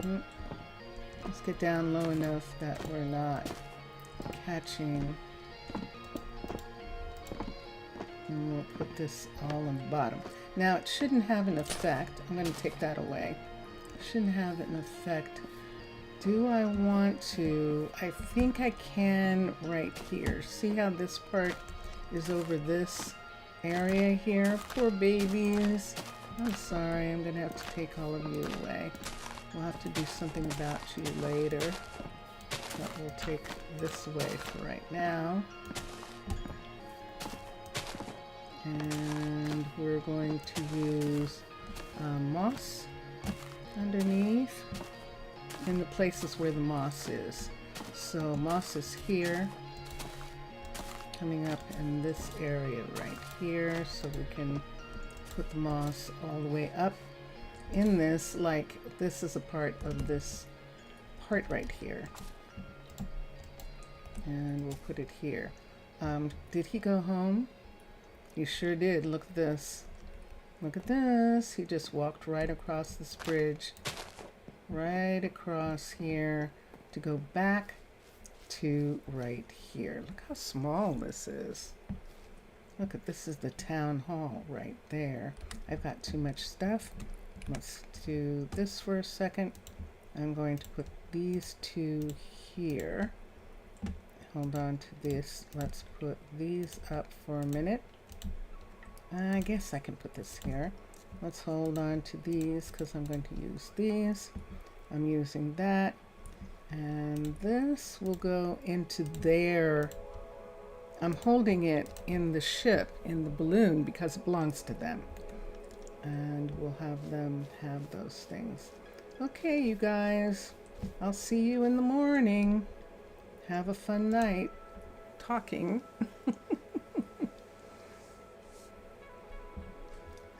Let's get down low enough that we're not catching. And we'll put this all on the bottom. Now it shouldn't have an effect. I'm going to take that away. It shouldn't have an effect. Do I want to? I think I can right here. See how this part is over this area here? Poor babies. I'm sorry, I'm gonna have to take all of you away. We'll have to do something about you later. But we'll take this away for right now. And we're going to use moss underneath in the places where the moss is. So moss is here, coming up in this area right here, so we can put the moss all the way up in this, like this is a part of this part right here. And we'll put it here. Did he go home? He sure did. Look at this. Look at this. He just walked right across this bridge, right across here to go back to right here. Look how small this is. Look at this is the town hall right there. I've got too much stuff. Let's do this for a second. I'm going to put these two here. Hold on to this. Let's put these up for a minute. I guess I can put this here. Let's hold on to these because I'm going to use these. I'm using that. And this will go into there. I'm holding it in the ship, in the balloon, because it belongs to them. And we'll have them have those things. Okay, you guys. I'll see you in the morning. Have a fun night talking.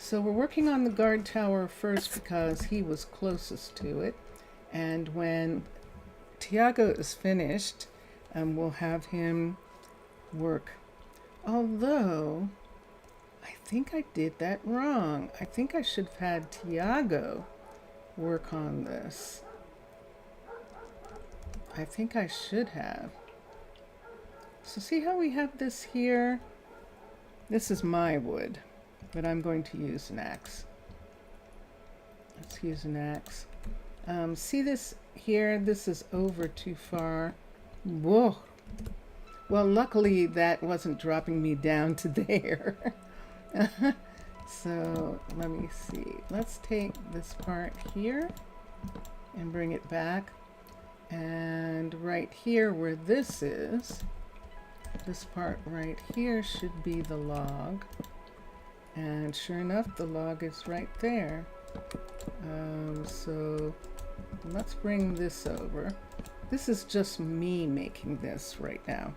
So we're working on the guard tower first because he was closest to it. And when Tiago is finished, we'll have him work. Although, I think I did that wrong. I think I should have had Tiago work on this. I think I should have. So see how we have this here? This is my wood, but I'm going to use an axe. Let's use an axe. See this here? This is over too far. Whoa. Well, luckily that wasn't dropping me down to there. So let me see. Let's take this part here and bring it back. And right here where this is, this part right here should be the log. And sure enough, the log is right there. So let's bring this over. This is just me making this right now,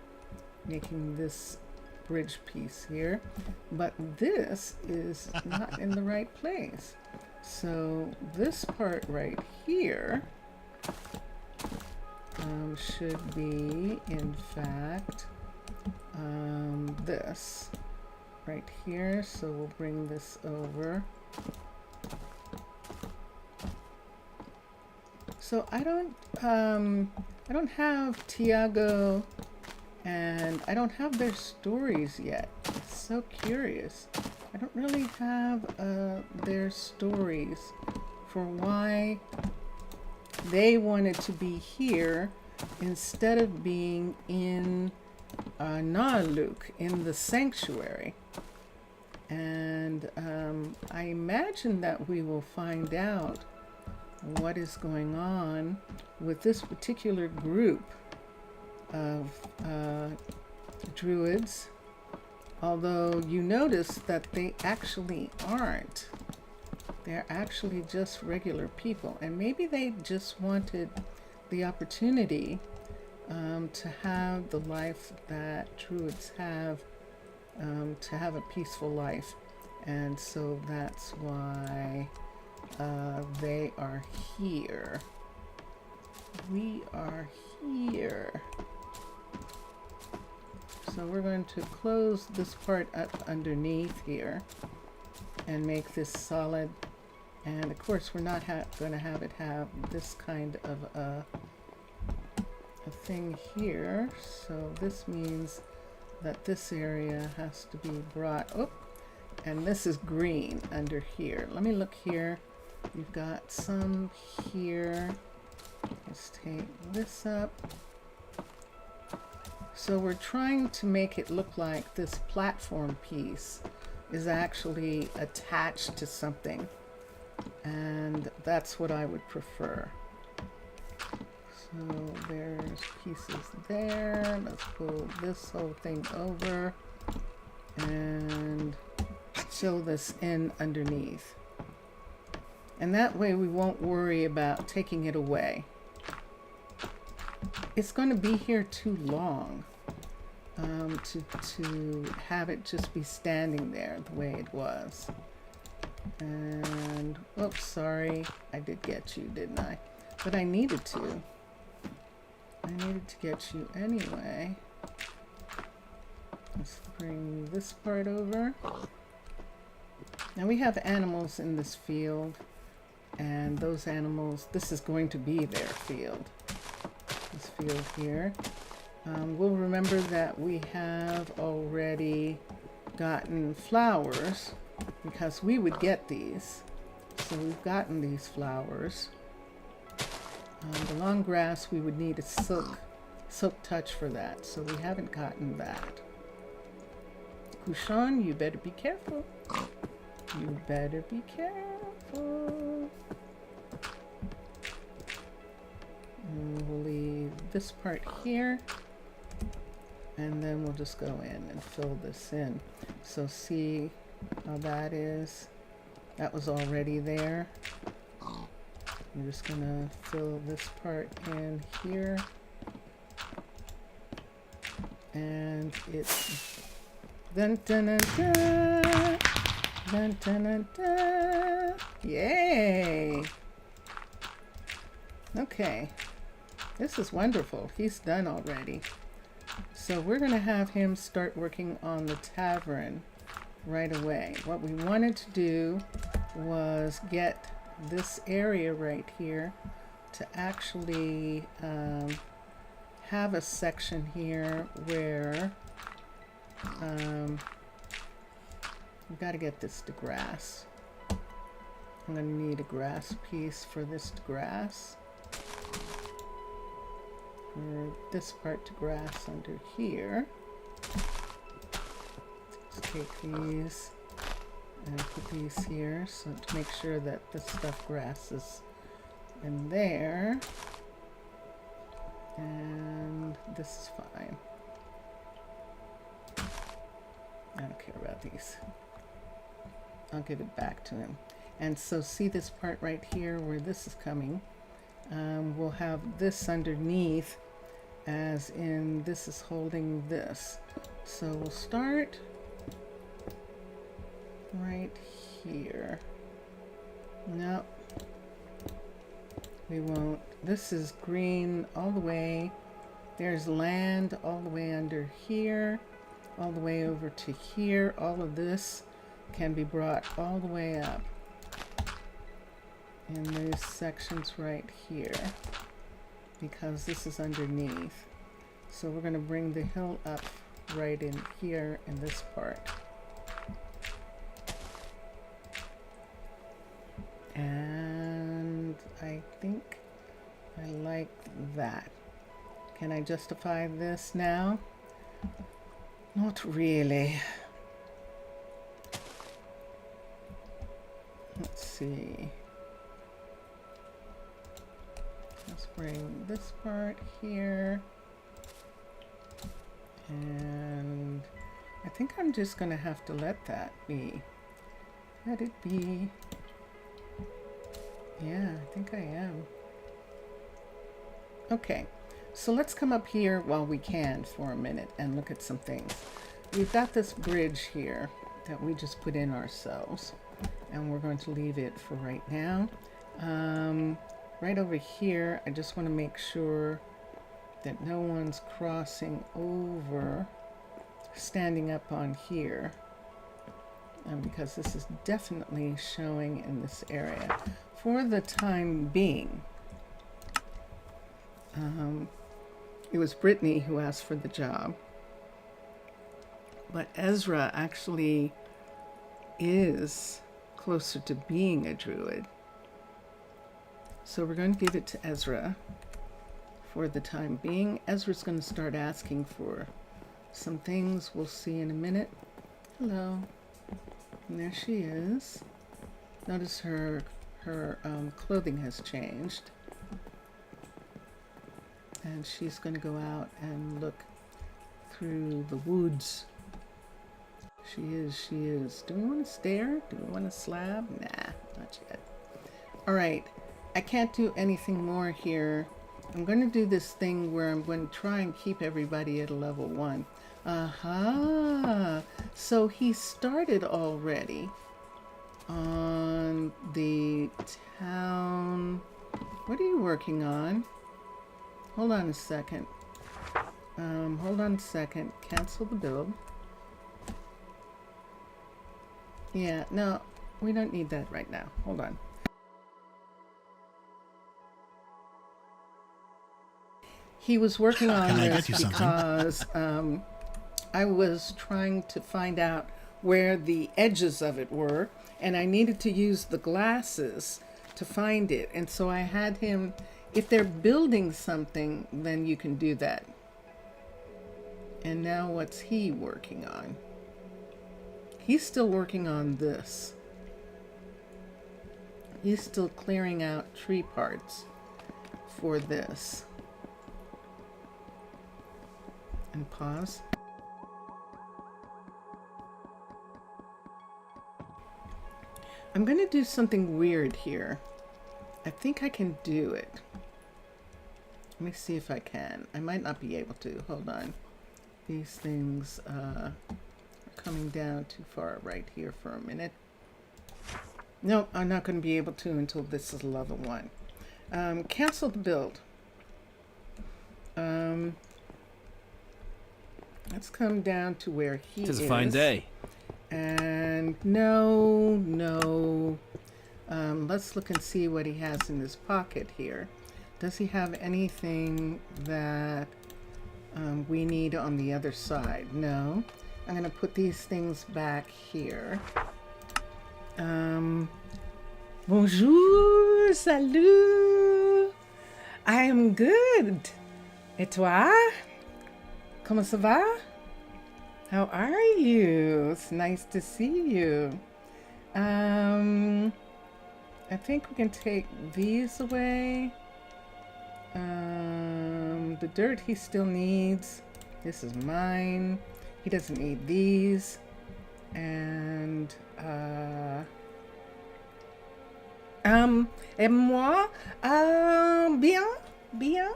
making this bridge piece here, but this is not in the right place. So this part right here should be, in fact, this right here. So we'll bring this over. So I don't have Tiago, and I don't have their stories yet. It's so curious. I don't really have their stories for why they wanted to be here instead of being in Arnaaluk, in the sanctuary. And I imagine that we will find out what is going on with this particular group of druids, although you notice that they actually aren't. They're actually just regular people, and maybe they just wanted the opportunity to have the life that druids have, to have a peaceful life, and so that's why they are here. We are here. So we're going to close this part up underneath here and make this solid. And of course, we're not going to have it have this kind of a thing here. So this means that this area has to be brought up. And this is green under here. Let me look here. You've got some here. Let's take this up. So we're trying to make it look like this platform piece is actually attached to something. And that's what I would prefer. So there's pieces there. Let's pull this whole thing over and fill this in underneath. And that way we won't worry about taking it away. It's going to be here too long to have it just be standing there the way it was. And, oops, sorry, I did get you, didn't I? But I needed to. I needed to get you anyway. Let's bring this part over. Now we have animals in this field, and those animals, this is going to be their field. This field here. We'll remember that we have already gotten flowers because we would get these. So we've gotten these flowers. The long grass, we would need a silk touch for that. So we haven't gotten that. Kushan, you better be careful. You better be careful. And we'll leave this part here. And then we'll just go in and fill this in. So see how that is? That was already there. I'm just gonna fill this part in here. And it's dun dun dun dun dun dun dun dun. Yay! Okay. This is wonderful. He's done already. So we're going to have him start working on the tavern right away. What we wanted to do was get this area right here to actually have a section here where we've got to get this to grass. I'm going to need a grass piece for this to grass. For this part to grass under here. Let's take these and put these here so to make sure that this stuff grasses in there. And this is fine. I don't care about these. I'll give it back to him. And so see this part right here where this is coming. We'll have this underneath, as in this is holding this. So we'll start right here. No, we won't. This is green all the way. There's land all the way under here, all the way over to here. All of this can be brought all the way up in these sections right here, because this is underneath. So we're going to bring the hill up right in here in this part. And I think I like that. Can I justify this now? Not really. Let's see. Let's bring this part here. And I think I'm just going to have to let that be. Let it be. Yeah, I think I am. Okay, so let's come up here while we can for a minute and look at some things. We've got this bridge here that we just put in ourselves, and we're going to leave it for right now. Right over here, I just want to make sure that no one's crossing over, standing up on here, and because this is definitely showing in this area for the time being. It was Brittany who asked for the job, but Ezra actually is closer to being a druid. So we're going to give it to Ezra for the time being. Ezra's going to start asking for some things. We'll see in a minute. Hello. And there she is. Notice her clothing has changed. And she's going to go out and look through the woods. She is. Do we want to stare? Do we want to slab? Nah, not yet. All right. I can't do anything more here. I'm going to do this thing where I'm going to try and keep everybody at a level 1. Aha! So he started already on the town. What are you working on? Hold on a second. Hold on a second. Cancel the build. Yeah, no, we don't need that right now. Hold on. He was working on this because I was trying to find out where the edges of it were, and I needed to use the glasses to find it. And so I had him, if they're building something, then you can do that. And now what's he working on? He's still working on this. He's still clearing out tree parts for this. And pause. I'm going to do something weird here. I think I can do it. Let me see if I can. I might not be able to. Hold on. These things are coming down too far right here for a minute. No, I'm not going to be able to until this is level 1. Cancel the build. Let's come down to where he is. It's a fine day. And no. Let's look and see what he has in his pocket here. Does he have anything that we need on the other side? No. I'm going to put these things back here. Bonjour, salut. I am good. Et toi? Comment ça va? How are you? It's nice to see you. I think we can take these away. The dirt he still needs. This is mine. He doesn't need these. And et moi, bien, bien,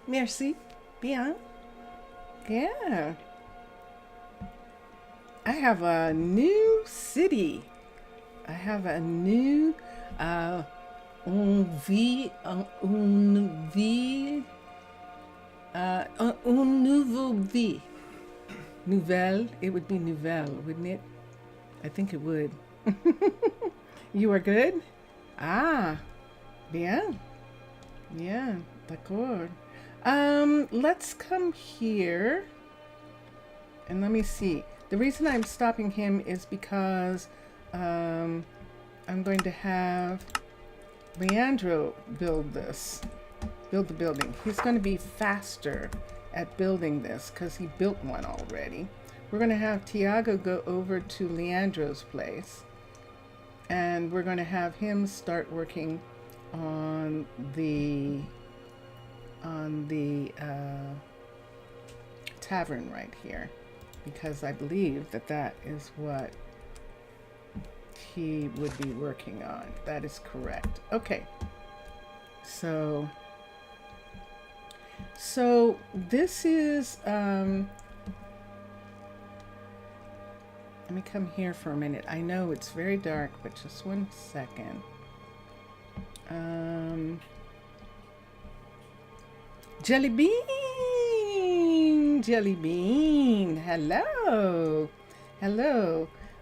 merci, bien, yeah. I have a new city. I have a new, une vie, une nouvelle vie. Nouvelle, it would be nouvelle, wouldn't it? I think it would. You are good? Ah, bien. Yeah, d'accord. Let's come here. And let me see. The reason I'm stopping him is because I'm going to have Leandro build the building. He's going to be faster at building this because he built one already. We're going to have Tiago go over to Leandro's place, and we're going to have him start working on the tavern right here, because I believe that is what he would be working on. That is correct. Okay. So this is, let me come here for a minute. I know it's very dark, but just one second. Jelly Bean, hello.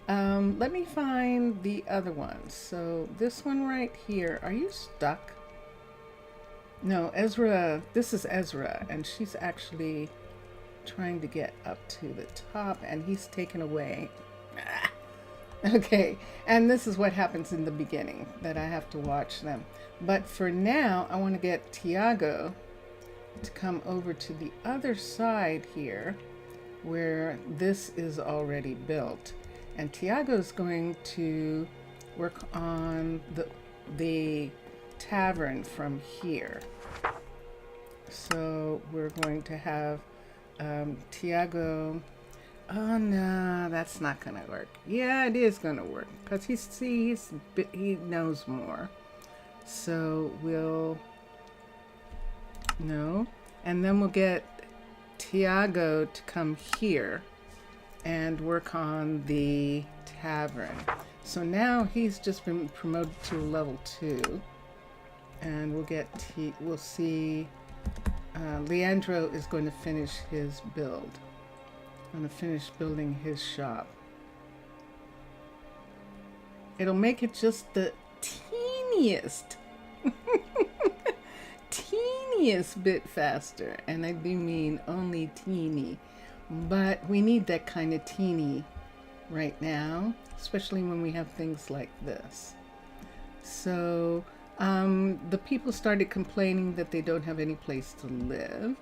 Let me find the other ones. So this one right here, are you stuck? No, Ezra, this is Ezra, and she's actually trying to get up to the top, and he's taken away. Okay, and this is what happens in the beginning, that I have to watch them. But for now, I want to get Tiago to come over to the other side here, where this is already built. And Tiago's going to work on the tavern from here. So we're going to have Tiago. Oh no, that's not gonna work. Yeah, it is gonna work because he knows more. So and then we'll get Tiago to come here and work on the tavern. So now he's just been promoted to level 2, and we'll see. Leandro is going to finish his build. I'm going to finish building his shop. It'll make it just the teeniest bit faster, and I do mean only teeny, but we need that kind of teeny right now, especially when we have things like this. So the people started complaining that they don't have any place to live,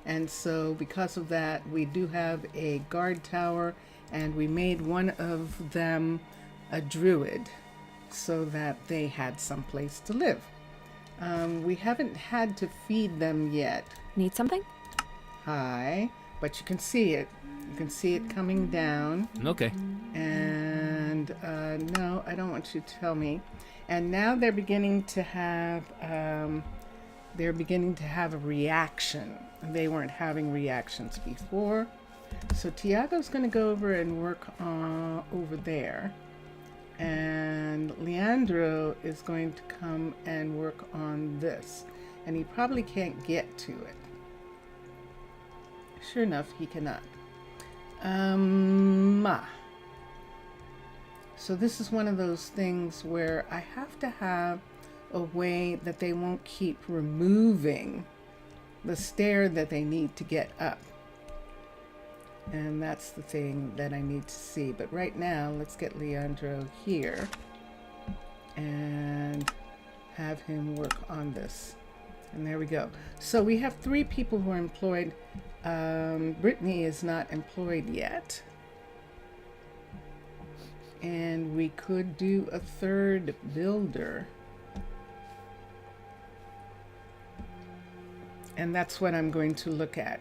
and so because of that, we do have a guard tower, and we made one of them a druid so that they had some place to live. We haven't had to feed them yet. Need something? Hi, but you can see it. You can see it coming down. Okay. And no, I don't want you to tell me. And now they're beginning to have a reaction. They weren't having reactions before. So Tiago's going to go over and work over there. And Leandro is going to come and work on this. And he probably can't get to it. Sure enough, he cannot. So this is one of those things where I have to have a way that they won't keep removing the stair that they need to get up. And that's the thing that I need to see. But right now, let's get Leandro here and have him work on this. And there we go. So we have 3 people who are employed. Brittany is not employed yet. And we could do a 3rd builder. And that's what I'm going to look at.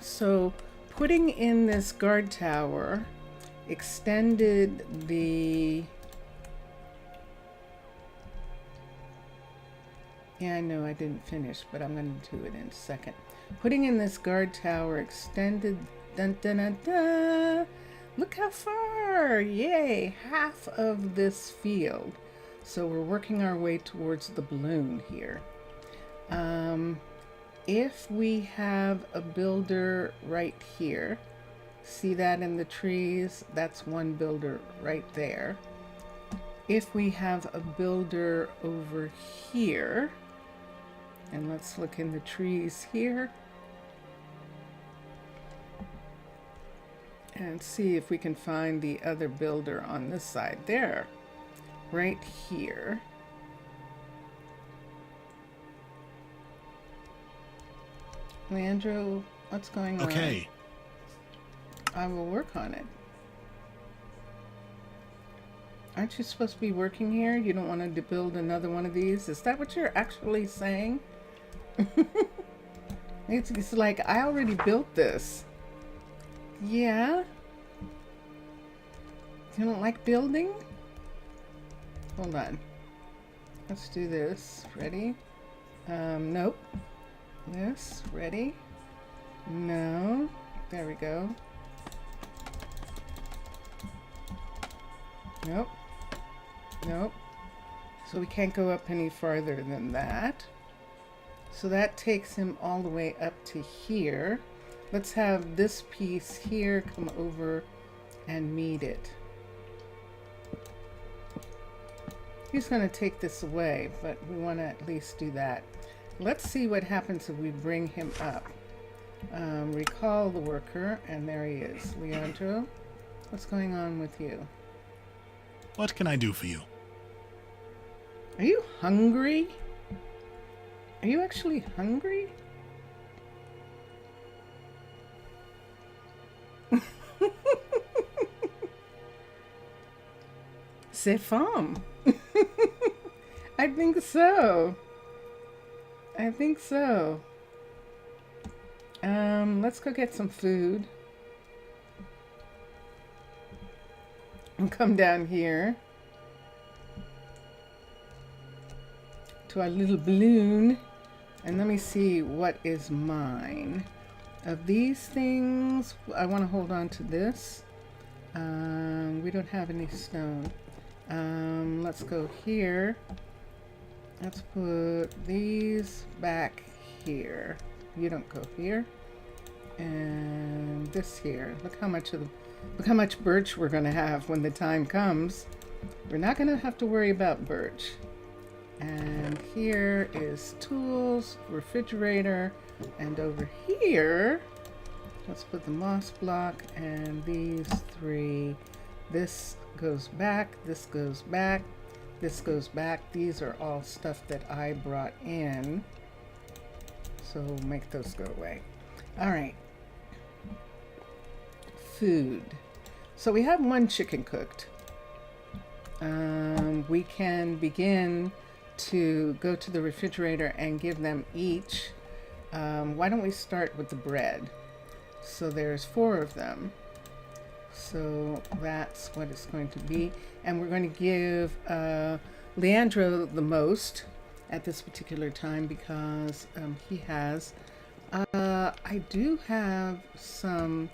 So putting in this guard tower extended the... Yeah, I know I didn't finish, but I'm going to do it in a second. Putting in this guard tower, extended... Dun, dun, dun, dun. Look how far! Yay! Half of this field. So we're working our way towards the balloon here. If we have a builder right here, see that in the trees? That's one builder right there. If we have a builder over here, and let's look in the trees here and see if we can find the other builder on this side there, right here. Leandro, what's going on? Okay. I will work on it. Aren't you supposed to be working here? You don't want to build another one of these? Is that what you're actually saying? It's like, I already built this. Yeah? You don't like building? Hold on. Let's do this. Ready? Nope. This. Ready? No. There we go. Nope. Nope. So we can't go up any farther than that. So that takes him all the way up to here. Let's have this piece here come over and meet it. He's going to take this away, but we want to at least do that. Let's see what happens if we bring him up. Recall the worker, and there he is. Leandro, what's going on with you? What can I do for you? Are you hungry? Are you actually hungry? C'est femme. I think so. I think so. Let's go get some food. And come down here to our little balloon. And let me see what is mine. Of these things, I want to hold on to this. We don't have any stone. Let's go here. Let's put these back here. You don't go here. And this here. Look how much birch we're going to have when the time comes. We're not going to have to worry about birch. And here is tools, refrigerator, and over here, let's put the moss block and these three. This goes back, this goes back, this goes back. These are all stuff that I brought in. So we'll make those go away. All right. Food. So we have one chicken cooked. We can begin to go to the refrigerator and give them each. Why don't we start with the bread? So there's 4 of them. So that's what it's going to be. And we're going to give Leandro the most at this particular time because he has. I do have some.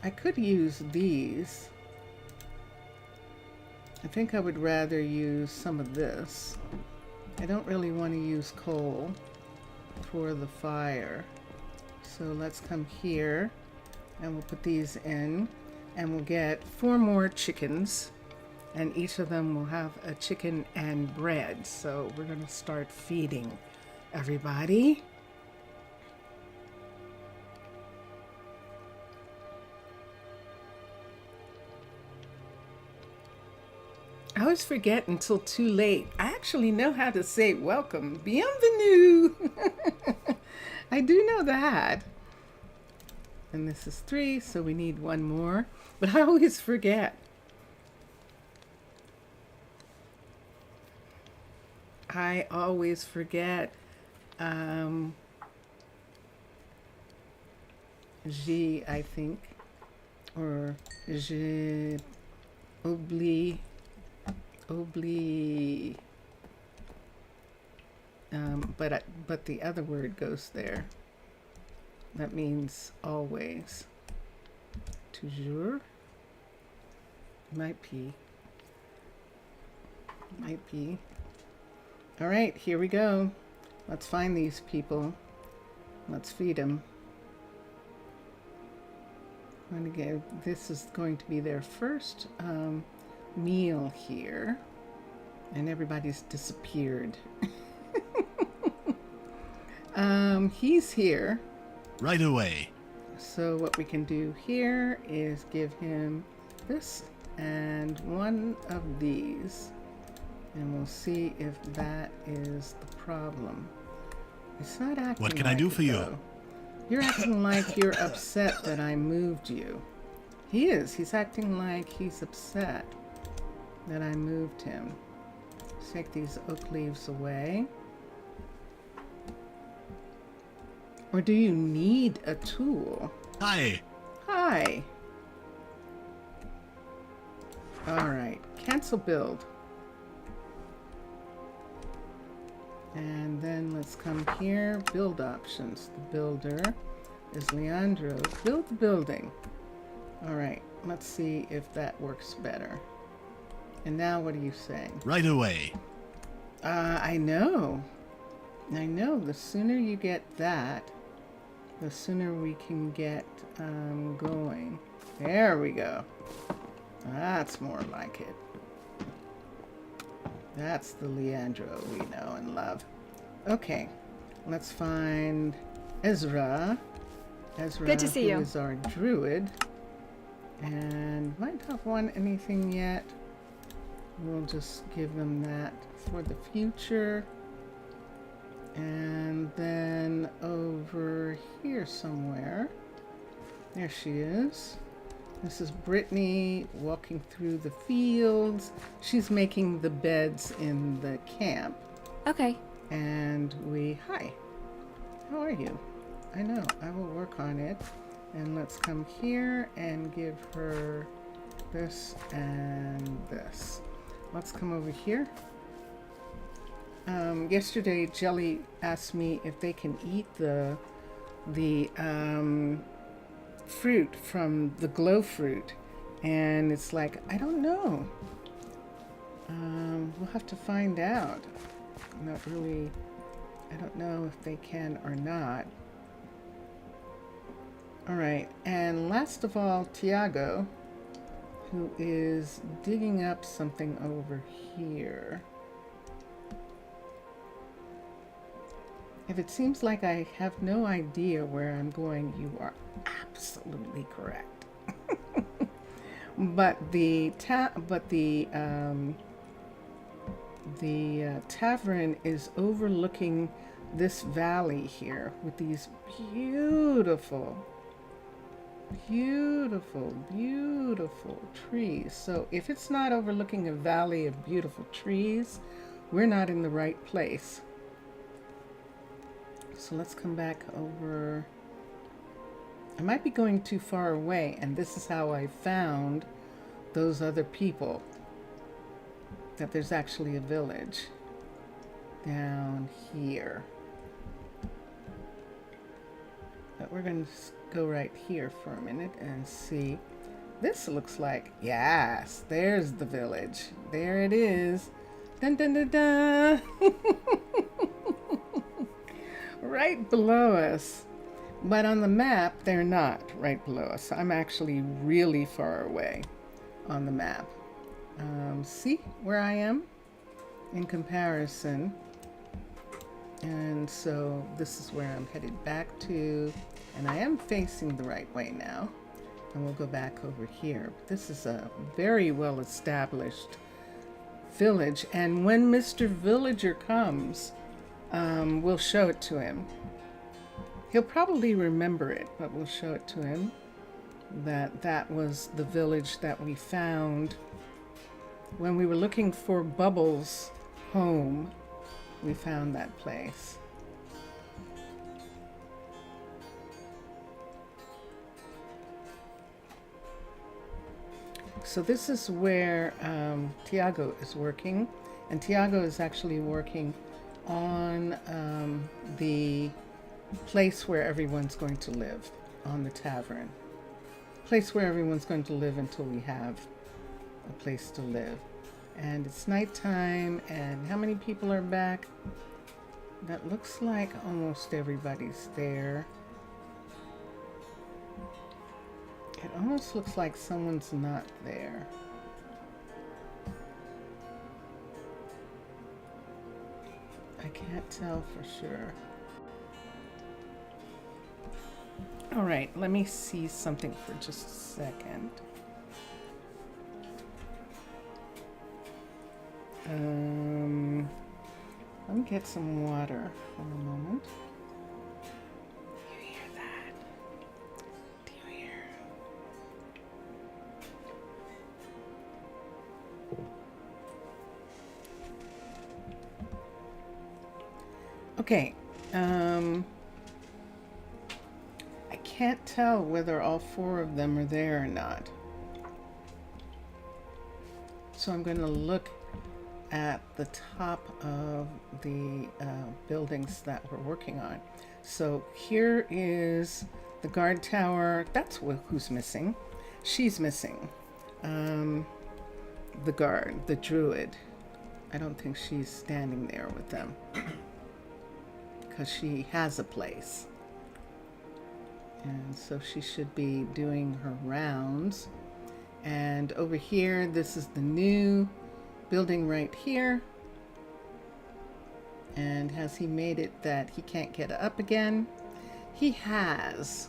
I could use these. I think I would rather use some of this. I don't really want to use coal for the fire. So let's come here and we'll put these in and we'll get 4 more chickens and each of them will have a chicken and bread. So we're going to start feeding everybody. I always forget until too late. I actually know how to say welcome. Bienvenue. I do know that. And this is 3, so we need 1 more. But I always forget. I always forget. J, I think, or je oublie, but the other word goes there. That means always. Toujours. Might be. All right, here we go. Let's find these people. Let's feed them. This is going to be their first meal here. And everybody's disappeared. He's here. Right away. So what we can do here is give him this and one of these. And we'll see if that is the problem. It's not acting What can like I do it, for you? though. You're acting like you're upset that I moved you. He is. He's acting like he's upset that I moved him. Let's take these oak leaves away. Or do you need a tool? Hi. Hi. All right. Cancel build. And then let's come here. Build options. The builder is Leandro. Build the building. All right. Let's see if that works better. And now what are you saying? Right away. I know. The sooner you get that, the sooner we can get going. There we go. That's more like it. That's the Leandro we know and love. Okay, let's find Ezra. Good to see you. Who is our druid. And might not want anything yet. We'll just give them that for the future. And then over here somewhere, there she is. This is Brittany walking through the fields. She's making the beds in the camp. Okay. And hi, how are you? I know, I will work on it. And let's come here and give her this and this. Let's come over here. Yesterday, Jelly asked me if they can eat the fruit from the glow fruit, and it's like, I don't know. We'll have to find out. I don't know if they can or not. All right, and last of all, Tiago, who is digging up something over here. If it seems like I have no idea where I'm going, you are absolutely correct. But the tavern is overlooking this valley here with these beautiful trees. So if it's not overlooking a valley of beautiful trees, we're not in the right place. So let's come back over. I might be going too far away, and this is how I found those other people, that there's actually a village down here. But we're going to go right here for a minute and see. This looks like, yes, there's the village. There it is. Dun dun dun dun. Right below us. But on the map, they're not right below us. I'm actually really far away on the map. See where I am in comparison. And so this is where I'm headed back to. And I am facing the right way now. And we'll go back over here. This is a very well established village. And when Mr. Villager comes, we'll show it to him. He'll probably remember it, but we'll show it to him that was the village that we found when we were looking for Bubbles' home. We found that place. So this is where Tiago is working, and Tiago is actually working on the place where everyone's going to live, on the tavern. Place where everyone's going to live until we have a place to live. And it's nighttime, and how many people are back? That looks like almost everybody's there. It almost looks like someone's not there. I can't tell for sure. All right, let me see something for just a second. Let me get some water for a moment. Do you hear that? Do you hear? Okay. I can't tell whether all 4 of them are there or not. So I'm going to look at the top of the buildings that we're working on. So here is the guard tower. That's who's missing. She's missing. The guard, the druid. I don't think she's standing there with them because she has a place. And so she should be doing her rounds. And over here, this is the new building right here. And has he made it that he can't get up again? He has.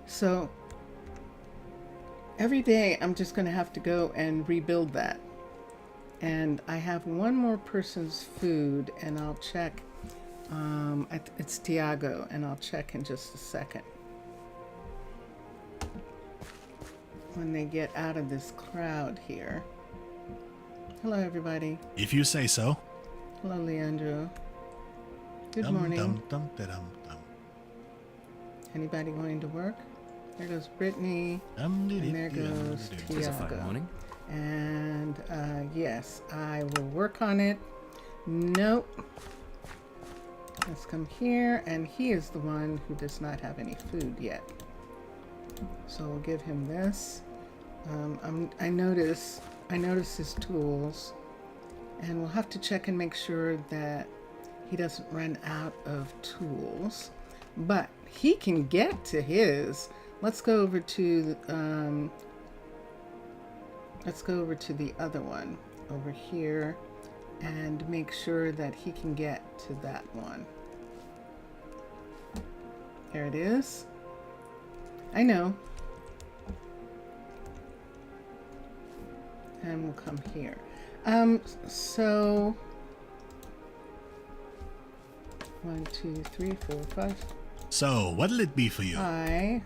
So every day I'm just going to have to go and rebuild that. And I have one more person's food, and I'll check. It's Tiago, and I'll check in just a second when they get out of this crowd here. Hello, everybody. If you say so. Hello, Leandro. Good morning. Anybody going to work? There goes Brittany, and there goes It's a fine Tiago. morning. And yes, I will work on it. Nope. Let's come here, and he is the one who does not have any food yet. So we'll give him this. I notice his tools, and we'll have to check and make sure that he doesn't run out of tools. But he can get to his. Let's go over to the other one over here and make sure that he can get to that one. There it is. I know. And we'll come here. So 1, 2, 3, 4, 5. So, what'll it be for you? Hi,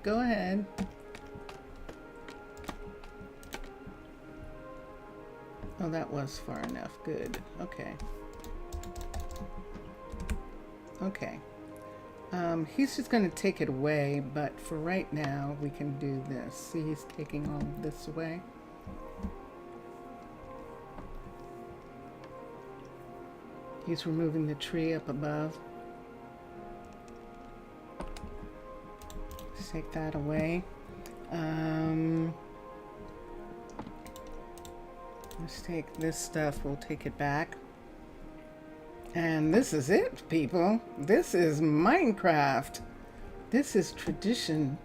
go ahead. Oh, that was far enough. Good. Okay. Okay. He's just going to take it away, but for right now, we can do this. See, he's taking all of this away. He's removing the tree up above. Let's take that away. Let's take this stuff. We'll take it back. And this is it, people. This is Minecraft. This is tradition.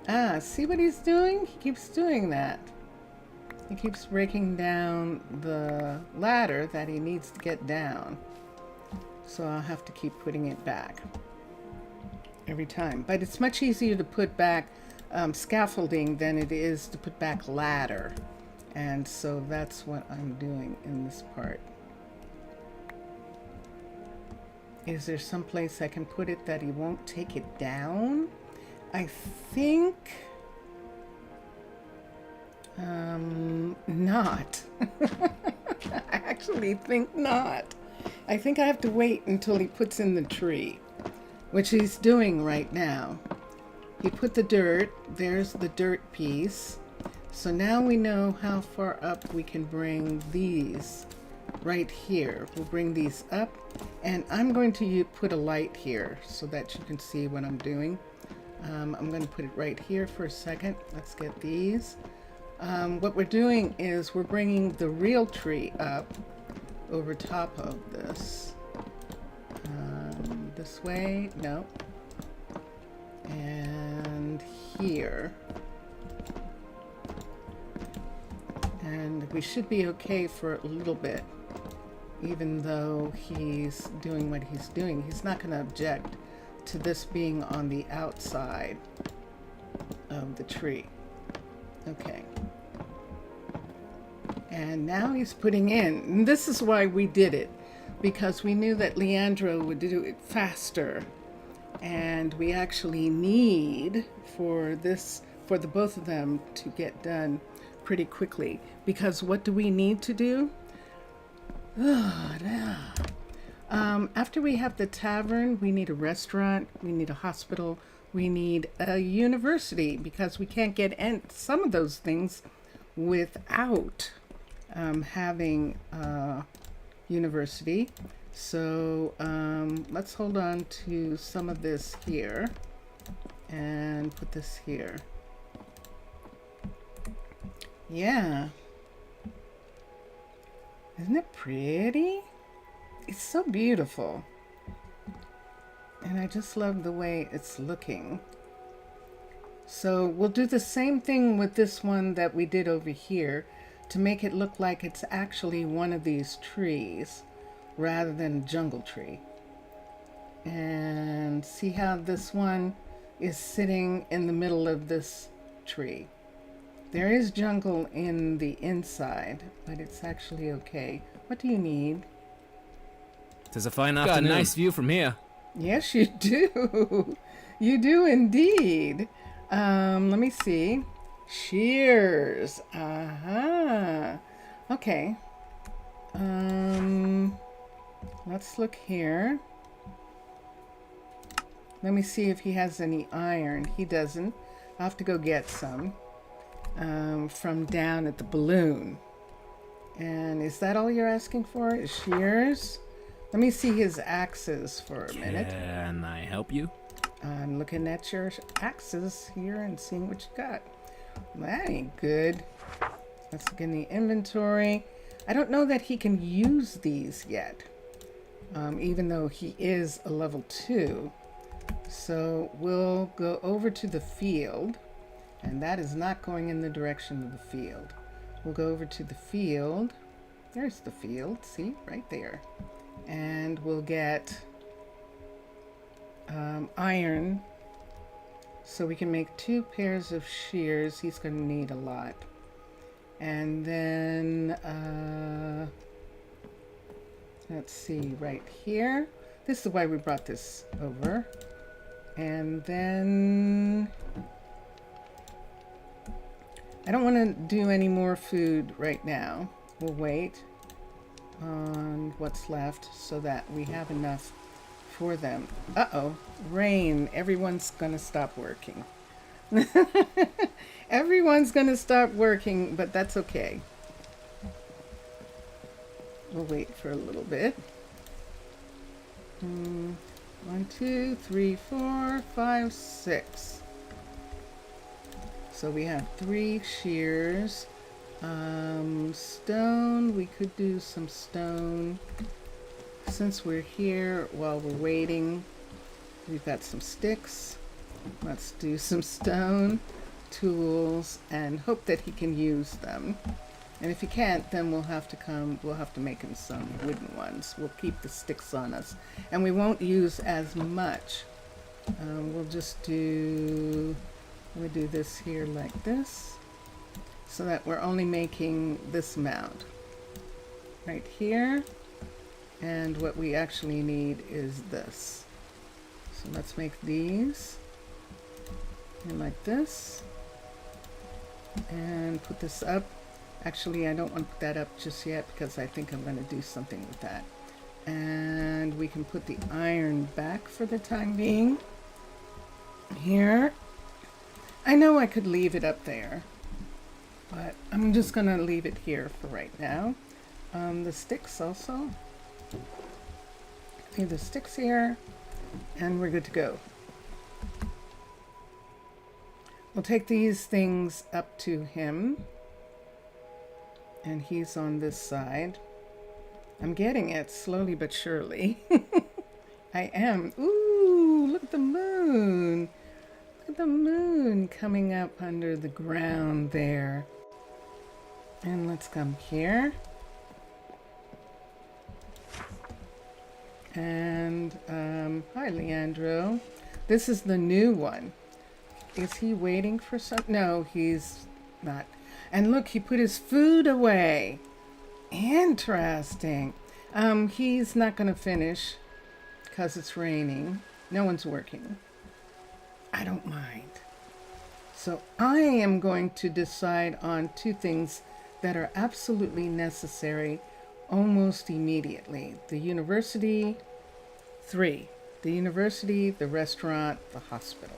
Ah, see what he's doing? He keeps doing that. He keeps breaking down the ladder that he needs to get down. So I'll have to keep putting it back every time. But it's much easier to put back scaffolding than it is to put back ladder. And so that's what I'm doing in this part. Is there some place I can put it that he won't take it down? I think not. I actually think not. I think I have to wait until he puts in the tree, which he's doing right now. he put the dirt. There's the dirt piece. So now we know how far up we can bring these. Right here. We'll bring these up, and I'm going to put a light here so that you can see what I'm doing. I'm going to put it right here for a second. Let's get these. What we're doing is we're bringing the real tree up over top of this. This way, no. And here. And we should be okay for a little bit. Even though he's doing what he's doing, he's not going to object to this being on the outside of the tree. Okay. And now he's putting in, and this is why we did it, because we knew that Leandro would do it faster. And we actually need for the both of them to get done pretty quickly. Because what do we need to do? After we have the tavern, we need a restaurant, we need a hospital, we need a university, because we can't get some of those things without having a university. So let's hold on to some of this here and put this here. Yeah. Isn't it pretty? It's so beautiful. And I just love the way it's looking. So we'll do the same thing with this one that we did over here to make it look like it's actually one of these trees rather than a jungle tree. And see how this one is sitting in the middle of this tree. There is jungle in the inside, but it's actually okay. What do you need? There's a fine afternoon. Got a nice view from here. Yes, you do. You do indeed. Let me see. Shears. Okay. Let's look here. Let me see if he has any iron. He doesn't. I'll have to go get some. From down at the balloon. And is that all you're asking for? Is shears? Let me see his axes for a minute. Can I help you? I'm looking at your axes here and seeing what you got. That ain't good. Let's look in the inventory. I don't know that he can use these yet. Even though he is a level 2. So we'll go over to the field. And that is not going in the direction of the field. We'll go over to the field. There's the field. See? Right there. And we'll get iron. So we can make 2 pairs of shears. He's going to need a lot. And then, let's see, right here. This is why we brought this over. And then I don't want to do any more food right now. We'll wait on what's left so that we have enough for them. Uh-oh, rain. Everyone's going to stop working. Everyone's going to stop working, but that's okay. We'll wait for a little bit. 1, 2, 3, 4, 5, 6. So we have 3 shears. Stone, we could do some stone. Since we're here while we're waiting, we've got some sticks. Let's do some stone tools and hope that he can use them. And if he can't, then we'll have to make him some wooden ones. We'll keep the sticks on us. And we won't use as much. We'll just do this here like this, so that we're only making this amount right here. And what we actually need is this. So let's make these. And like this. And put this up. Actually, I don't want to put that up just yet because I think I'm going to do something with that. And we can put the iron back for the time being. Here. I know I could leave it up there, but I'm just gonna leave it here for right now. The sticks also. Leave the sticks here, and we're good to go. We'll take these things up to him, and he's on this side. I'm getting it slowly but surely. I am. Ooh, look at the moon. Look at the moon coming up under the ground there. And let's come here. And, hi, Leandro. This is the new one. Is he waiting for some? No, he's not. And look, he put his food away. Interesting. He's not going to finish because it's raining. No one's working. I don't mind. So I am going to decide on two things that are absolutely necessary almost immediately. The university, 3. The university, the restaurant, the hospital.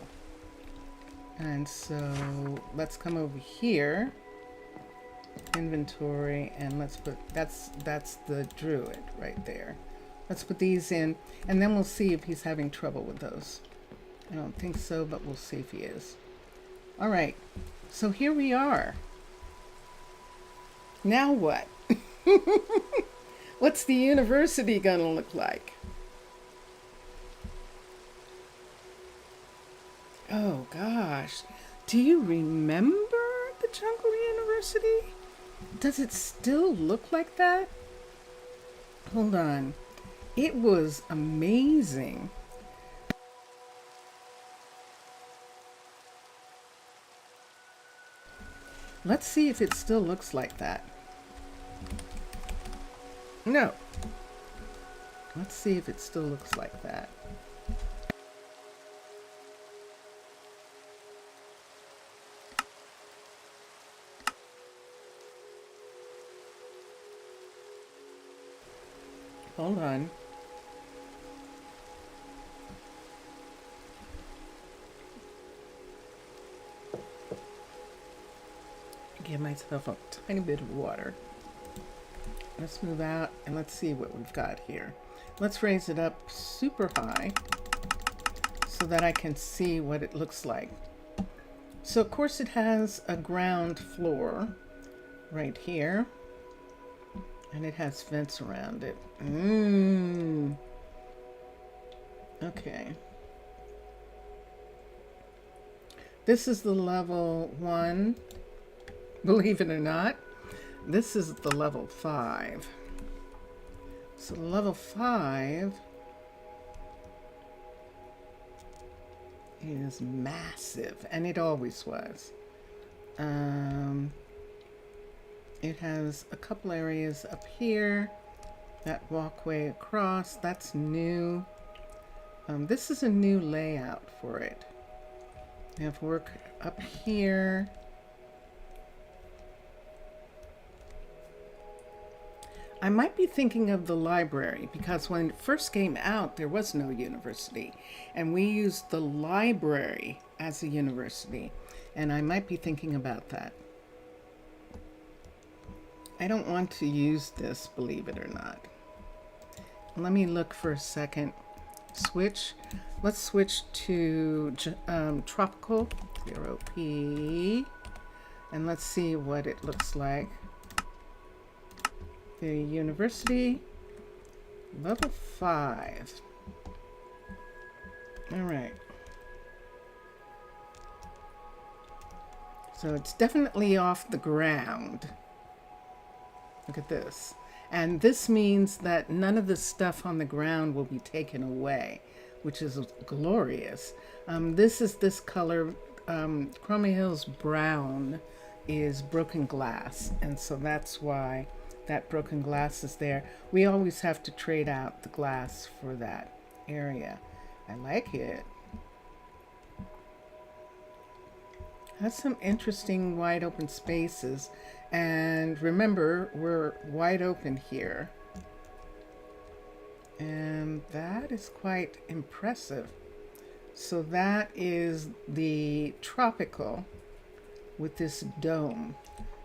And so let's come over here, inventory, and let's put, that's the druid right there. Let's put these in, and then we'll see if he's having trouble with those. I don't think so, but we'll see if he is. All right, so here we are. Now what? What's the university gonna look like? Oh gosh, do you remember the Jungle University? Does it still look like that? Hold on, it was amazing. Let's see if it still looks like that. No. Let's see if it still looks like that. Hold on. Give myself a tiny bit of water. Let's move out and let's see what we've got here. Let's raise it up super high so that I can see what it looks like. So of course it has a ground floor right here, and it has vents around it. Okay. This is the level 1. Believe it or not, this is the level 5. So level 5 is massive, and it always was. It has a couple areas up here, that walkway across, that's new. This is a new layout for it. We have work up here. I might be thinking of the library because when it first came out, there was no university, and we used the library as a university, and I might be thinking about that. I don't want to use this, believe it or not. Let me look for a second. Switch. Let's switch to tropical, 0p, and let's see what it looks like. The university, level 5. All right. So it's definitely off the ground. Look at this. And this means that none of the stuff on the ground will be taken away, which is glorious. This color, Chroma Hills brown, is broken glass, and so that's why that broken glass is there. We always have to trade out the glass for that area. I like it. Has some interesting wide open spaces. And remember, we're wide open here. And that is quite impressive. So that is the tropical with this dome.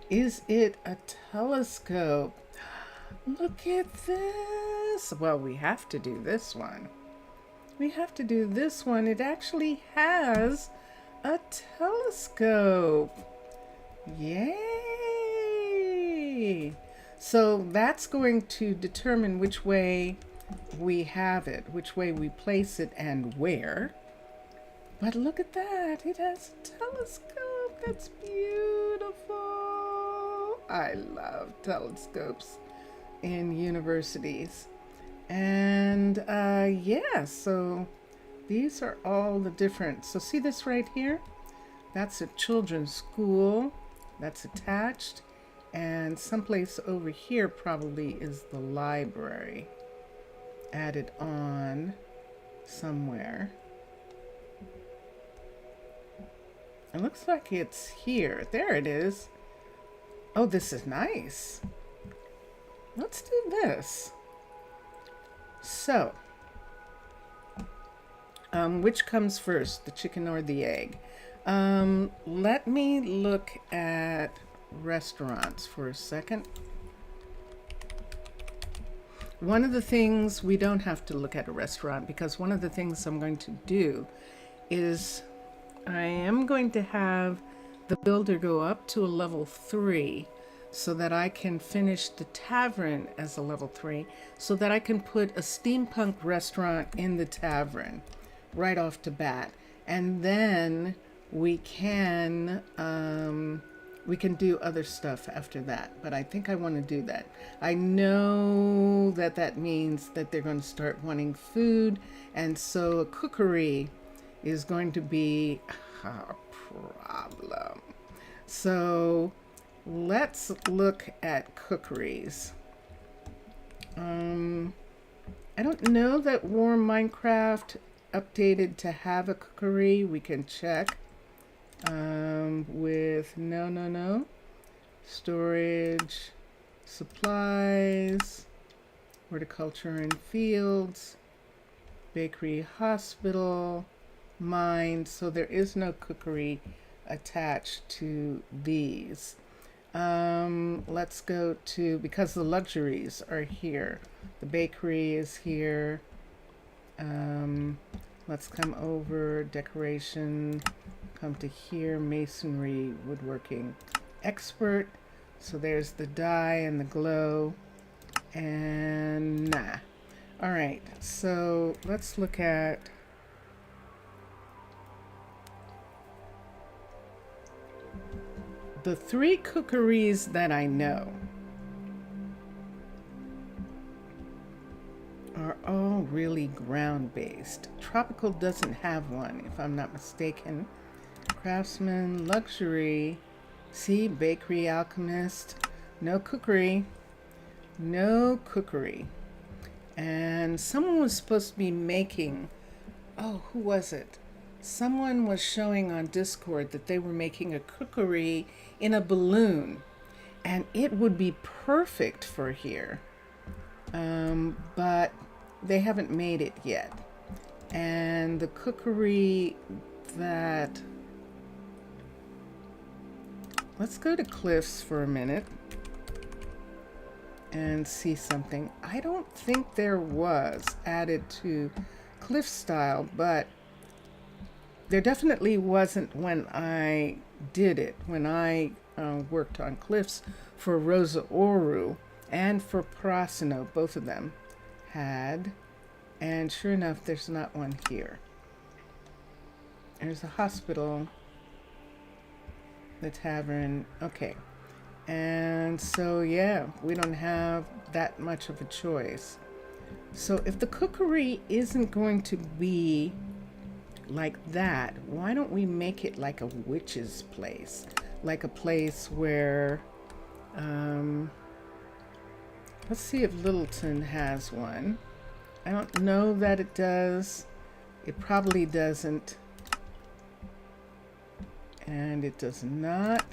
Is it a telescope? Look at this. Well, we have to do this one. We have to do this one. It actually has a telescope. Yay! So that's going to determine which way we have it, which way we place it and where. But look at that. It has a telescope. That's beautiful. I love telescopes in universities. And yeah, so these are all the different. So see this right here? That's a children's school. That's attached. And someplace over here probably is the library. Added on somewhere. It looks like it's here. There it is. Oh, this is nice. Let's do this. So, which comes first, the chicken or the egg? Let me look at restaurants for a second. One of the things, we don't have to look at a restaurant, because one of the things I'm going to do is I am going to have the builder go up to a level 3 so that I can finish the tavern as a level 3, so that I can put a steampunk restaurant in the tavern right off the bat. And then we can do other stuff after that. But I think I want to do that. I know that that means that they're going to start wanting food, and so a cookery is going to be a problem. So let's look at cookeries. I don't know that War Minecraft updated to have a cookery. We can check with no storage, supplies, horticulture and fields, bakery, hospital, mine. So there is no cookery attached to these. Let's go to, because the luxuries are here. The bakery is here. Let's come over, decoration, come to here, masonry, woodworking, expert. So there's the dye and the glow, and nah. All right, so let's look at the 3 cookeries that I know are all really ground-based. Tropical doesn't have one, if I'm not mistaken. Craftsman, luxury, see, bakery, alchemist, no cookery, no cookery. And someone was supposed to be making, oh, who was it? Someone was showing on Discord that they were making a cookery in a balloon, and it would be perfect for here. But they haven't made it yet. And the cookery that, let's go to Cliffs for a minute and see something. I don't think there was added to Cliff style, but there definitely wasn't when I did it, when I worked on Cliffs for Rosa Oru and for Prasino. Both of them had, and sure enough, there's not one here. There's a hospital, the tavern, okay. And so, yeah, we don't have that much of a choice. So if the cookery isn't going to be like that, why don't we make it like a witch's place? Like a place where, let's see if Littleton has one. I don't know that it does. It probably doesn't. And it does not.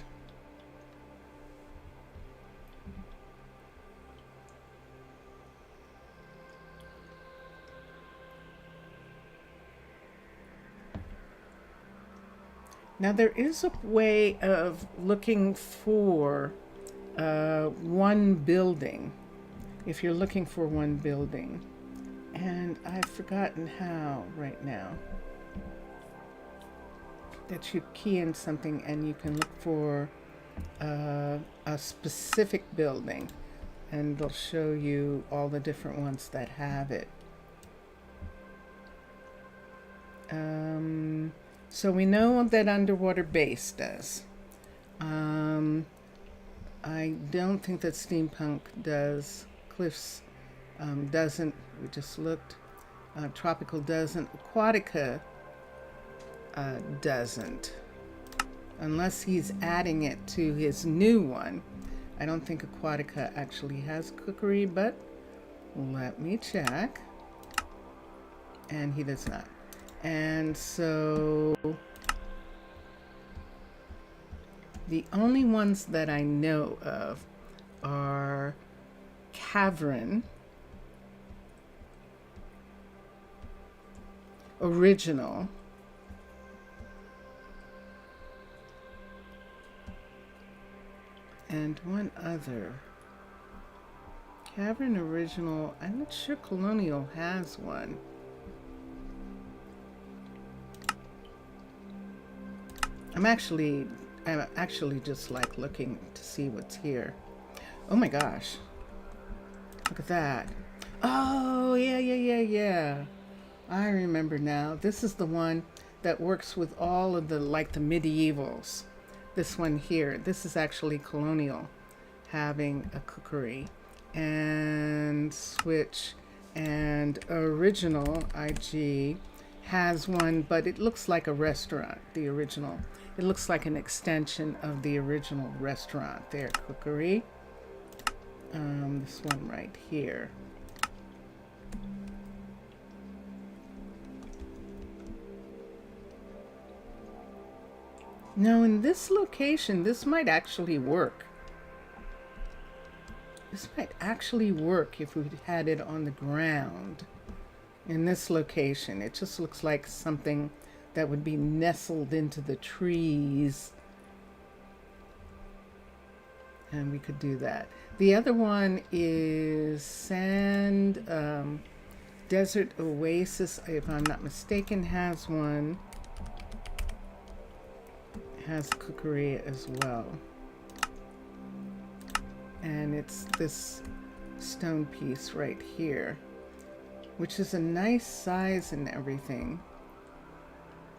Now there is a way of looking for one building, if you're looking for one building, and I've forgotten how right now. That you key in something and you can look for a specific building, and they'll show you all the different ones that have it. So we know that Underwater Base does. I don't think that Steampunk does. Cliffs doesn't. We just looked. Tropical doesn't. Aquatica doesn't. Unless he's adding it to his new one. I don't think Aquatica actually has cookery, but let me check. And he does not. And so the only ones that I know of are Cavern, Original, and one other. Cavern, Original. I'm not sure Colonial has one. I'm actually just like looking to see what's here. Oh my gosh. Look at that. Oh, yeah. I remember now. This is the one that works with all of the, like the medievals. This one here. This is actually Colonial having a cookery. And Switch and Original, IG, has one, but it looks like a restaurant, the Original. It looks like an extension of the original restaurant there, cookery. This one right here. Now in this location, this might actually work. This might actually work if we had it on the ground. In this location, it just looks like something that would be nestled into the trees. And we could do that. The other one is Sand Desert Oasis, if I'm not mistaken, has one. Has cookery as well. And it's this stone piece right here, which is a nice size and everything.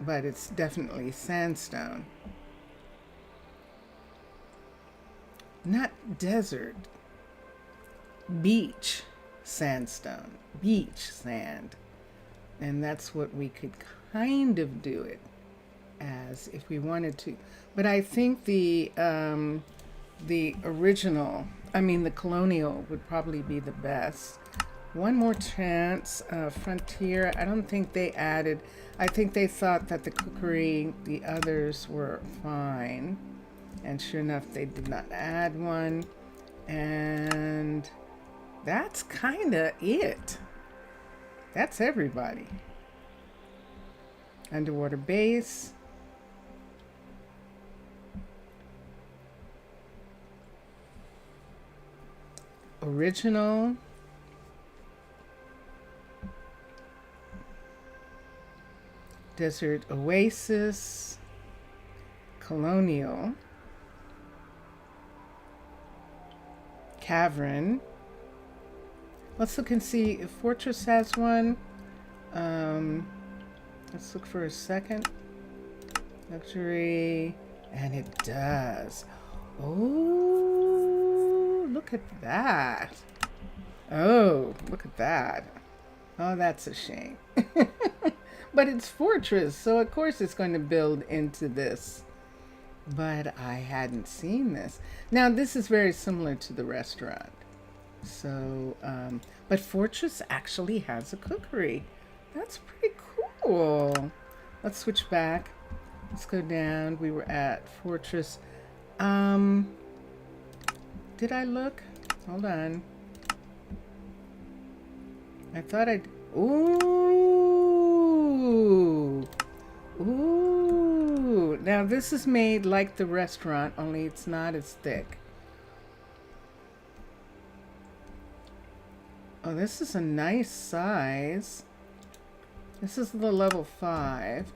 But it's definitely sandstone. Not desert. Beach sandstone. Beach sand. And that's what we could kind of do it as if we wanted to. But I think the original, the Colonial would probably be the best. One More Chance, Frontier, I don't think they added. I think they thought that the cookery, the others were fine. And sure enough, they did not add one. And that's kind of it. That's everybody. Underwater Base. Original. Desert Oasis, Colonial, Cavern. Let's look and see if Fortress has one. Let's look for a second. Luxury, and it does. Oh, look at that. Oh, look at that. Oh, that's a shame. But it's Fortress, so of course it's going to build into this. But I hadn't seen this. Now, this is very similar to the restaurant. So, but Fortress actually has a cookery. That's pretty cool. Let's switch back. Let's go down. We were at Fortress. Did I look? Hold on. I thought I'd... Ooh. Now this is made like the restaurant, only it's not as thick. Oh, this is a nice size. This is the level 5.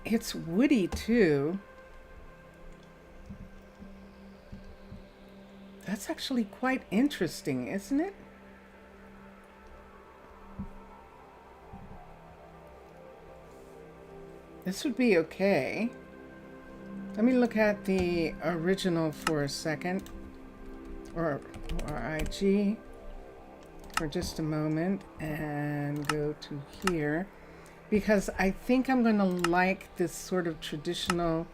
It's woody too. That's actually quite interesting, isn't it? This would be okay. Let me look at the original for a second. Or IG. For just a moment and go to here, because I think I'm going to like this sort of traditional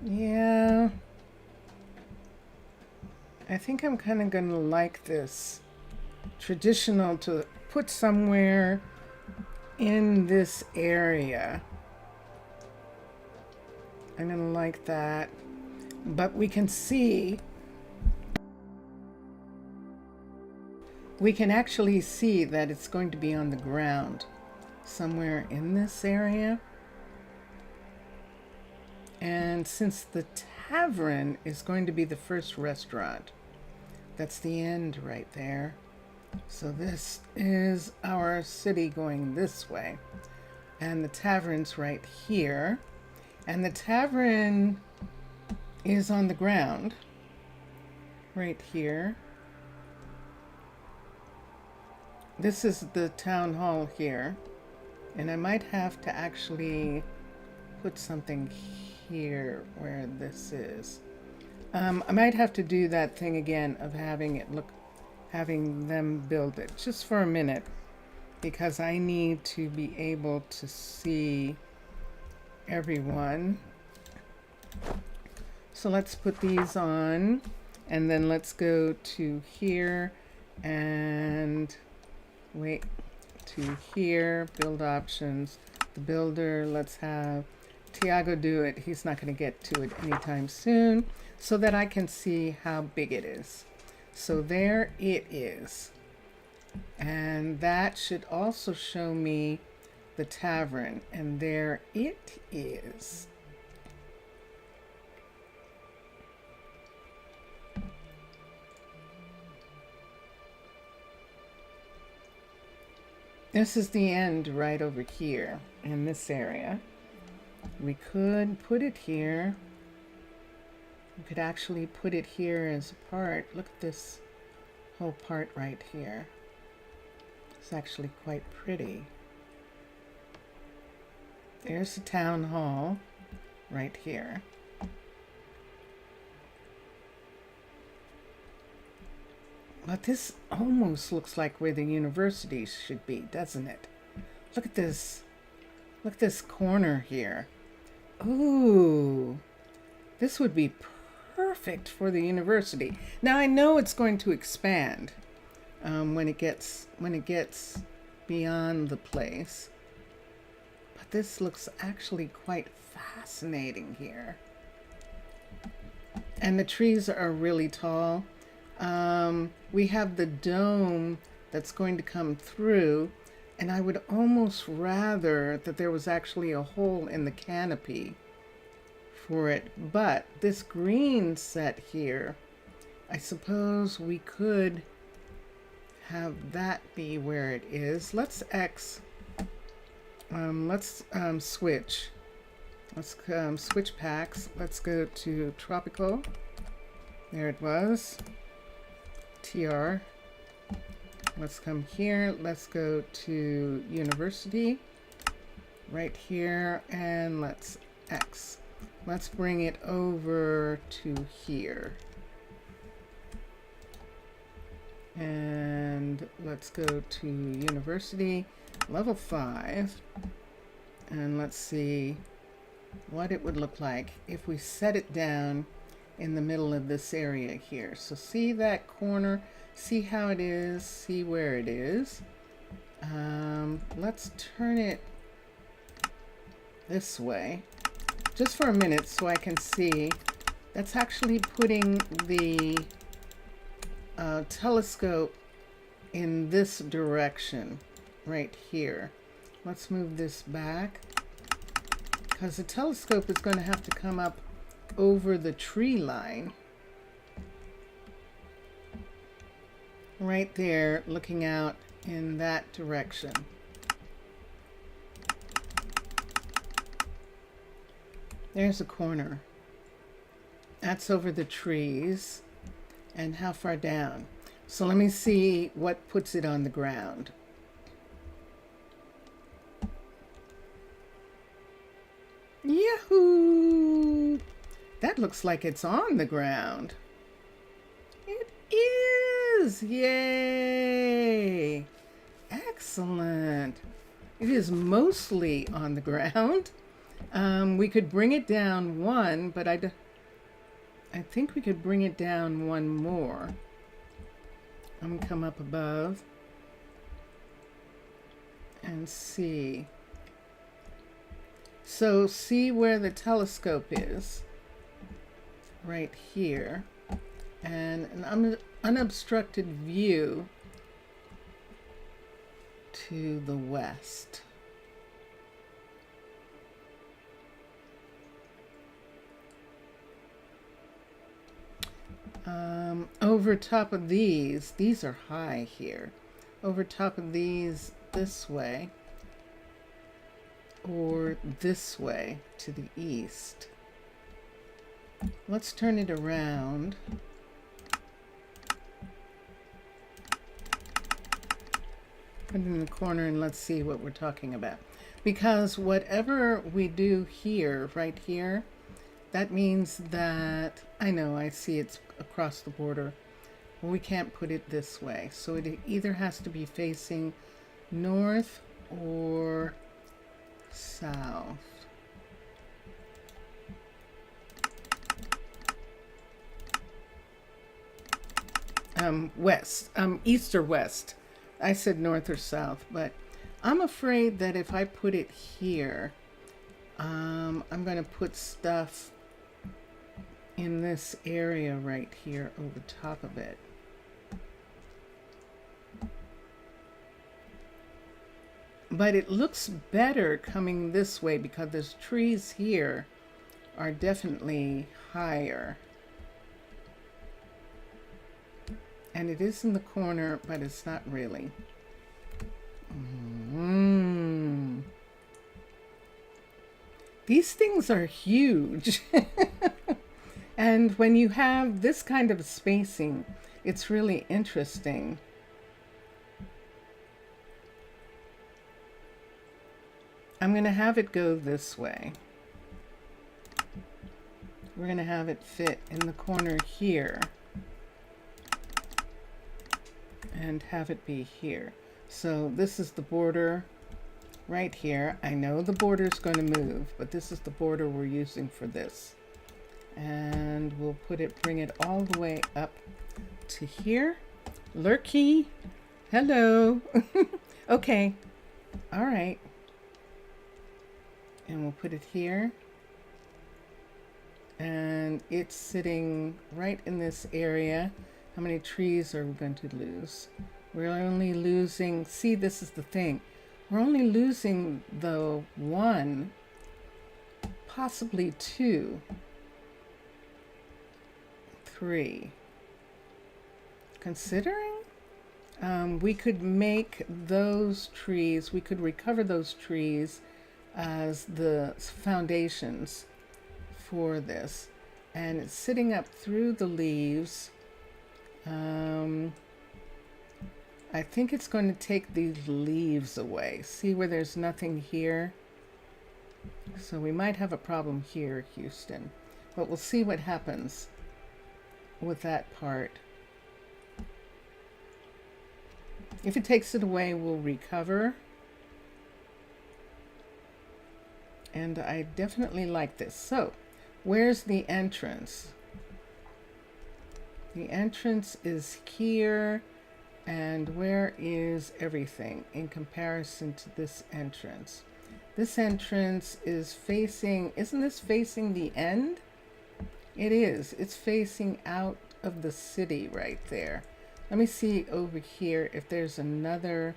yeah, I think I'm kind of going to like this traditional to put somewhere in this area. I'm going to like that. But we can see, we can actually see that it's going to be on the ground somewhere in this area. And since the tavern is going to be the first restaurant, that's the end right there. So this is our city going this way. And the tavern's right here. And the tavern is on the ground, right here. This is the town hall here. And I might have to actually put something here where this is. I might have to do that thing again of having them build it just for a minute, because I need to be able to see everyone. So let's put these on, and then let's go to here and wait to here, build options, the builder. Let's have Tiago do it. He's not going to get to it anytime soon, so that I can see how big it is. So there it is, and that should also show me the tavern, and there it is. This is the end right over here in this area. We could put it here. We could actually put it here as a part. Look at this whole part right here. It's actually quite pretty. There's the town hall right here. But this almost looks like where the university should be, doesn't it? Look at this. Look at this corner here. Ooh, this would be perfect for the university. Now I know it's going to expand when it gets beyond the place. But this looks actually quite fascinating here. And the trees are really tall. We have the dome that's going to come through, and I would almost rather that there was actually a hole in the canopy for it. But this green set here, I suppose we could have that be where it is. Let's switch. Let's switch packs. Let's go to tropical. There it was. TR. Let's come here. Let's go to university right here, and let's X. Let's bring it over to here. And let's go to university, level 5. And let's see what it would look like if we set it down in the middle of this area here. So see that corner, see how it is, see where it is. Let's turn it this way just for a minute so I can see. That's actually putting the telescope in this direction right here. Let's move this back because the telescope is going to have to come up over the tree line. Right there, looking out in that direction. There's a corner. That's over the trees. And how far down? So let me see what puts it on the ground. Yahoo! That looks like it's on the ground. It is! Yay! Excellent. It is mostly on the ground. We could bring it down one, but I think we could bring it down one more. I'm going to come up above and see. So see where the telescope is? Right here. And an unobstructed view to the west. Over top of these are high here. Over top of these this way, or this way to the east. Let's turn it around. Put it in the corner and let's see what we're talking about. Because whatever we do here, right here, that means that, I know, I see it's across the border. Well, we can't put it this way. So it either has to be facing north or south. West, east or west. I said north or south, but I'm afraid that if I put it here, I'm going to put stuff in this area right here over top of it. But it looks better coming this way because those trees here are definitely higher. And it is in the corner, but it's not really. These things are huge. And when you have this kind of spacing, it's really interesting. I'm going to have it go this way. We're going to have it fit in the corner here. And have it be here. So this is the border right here. I know the border is going to move, but this is the border we're using for this. And we'll bring it all the way up to here. Lurky, hello. Okay, all right. And we'll put it here. And it's sitting right in this area. How many trees are we going to lose? We're only losing, see, this is the thing. We're only losing the 1, possibly 2, 3. Considering we could make those trees, we could recover those trees as the foundations for this. And it's sitting up through the leaves. I think it's going to take these leaves away. See where there's nothing here? So we might have a problem here, Houston. But we'll see what happens with that part. If it takes it away, we'll recover. And I definitely like this. So, where's the entrance? The entrance is here. And where is everything in comparison to this entrance? This entrance is facing, isn't this facing the end? It is. It's facing out of the city right there. Let me see over here if there's another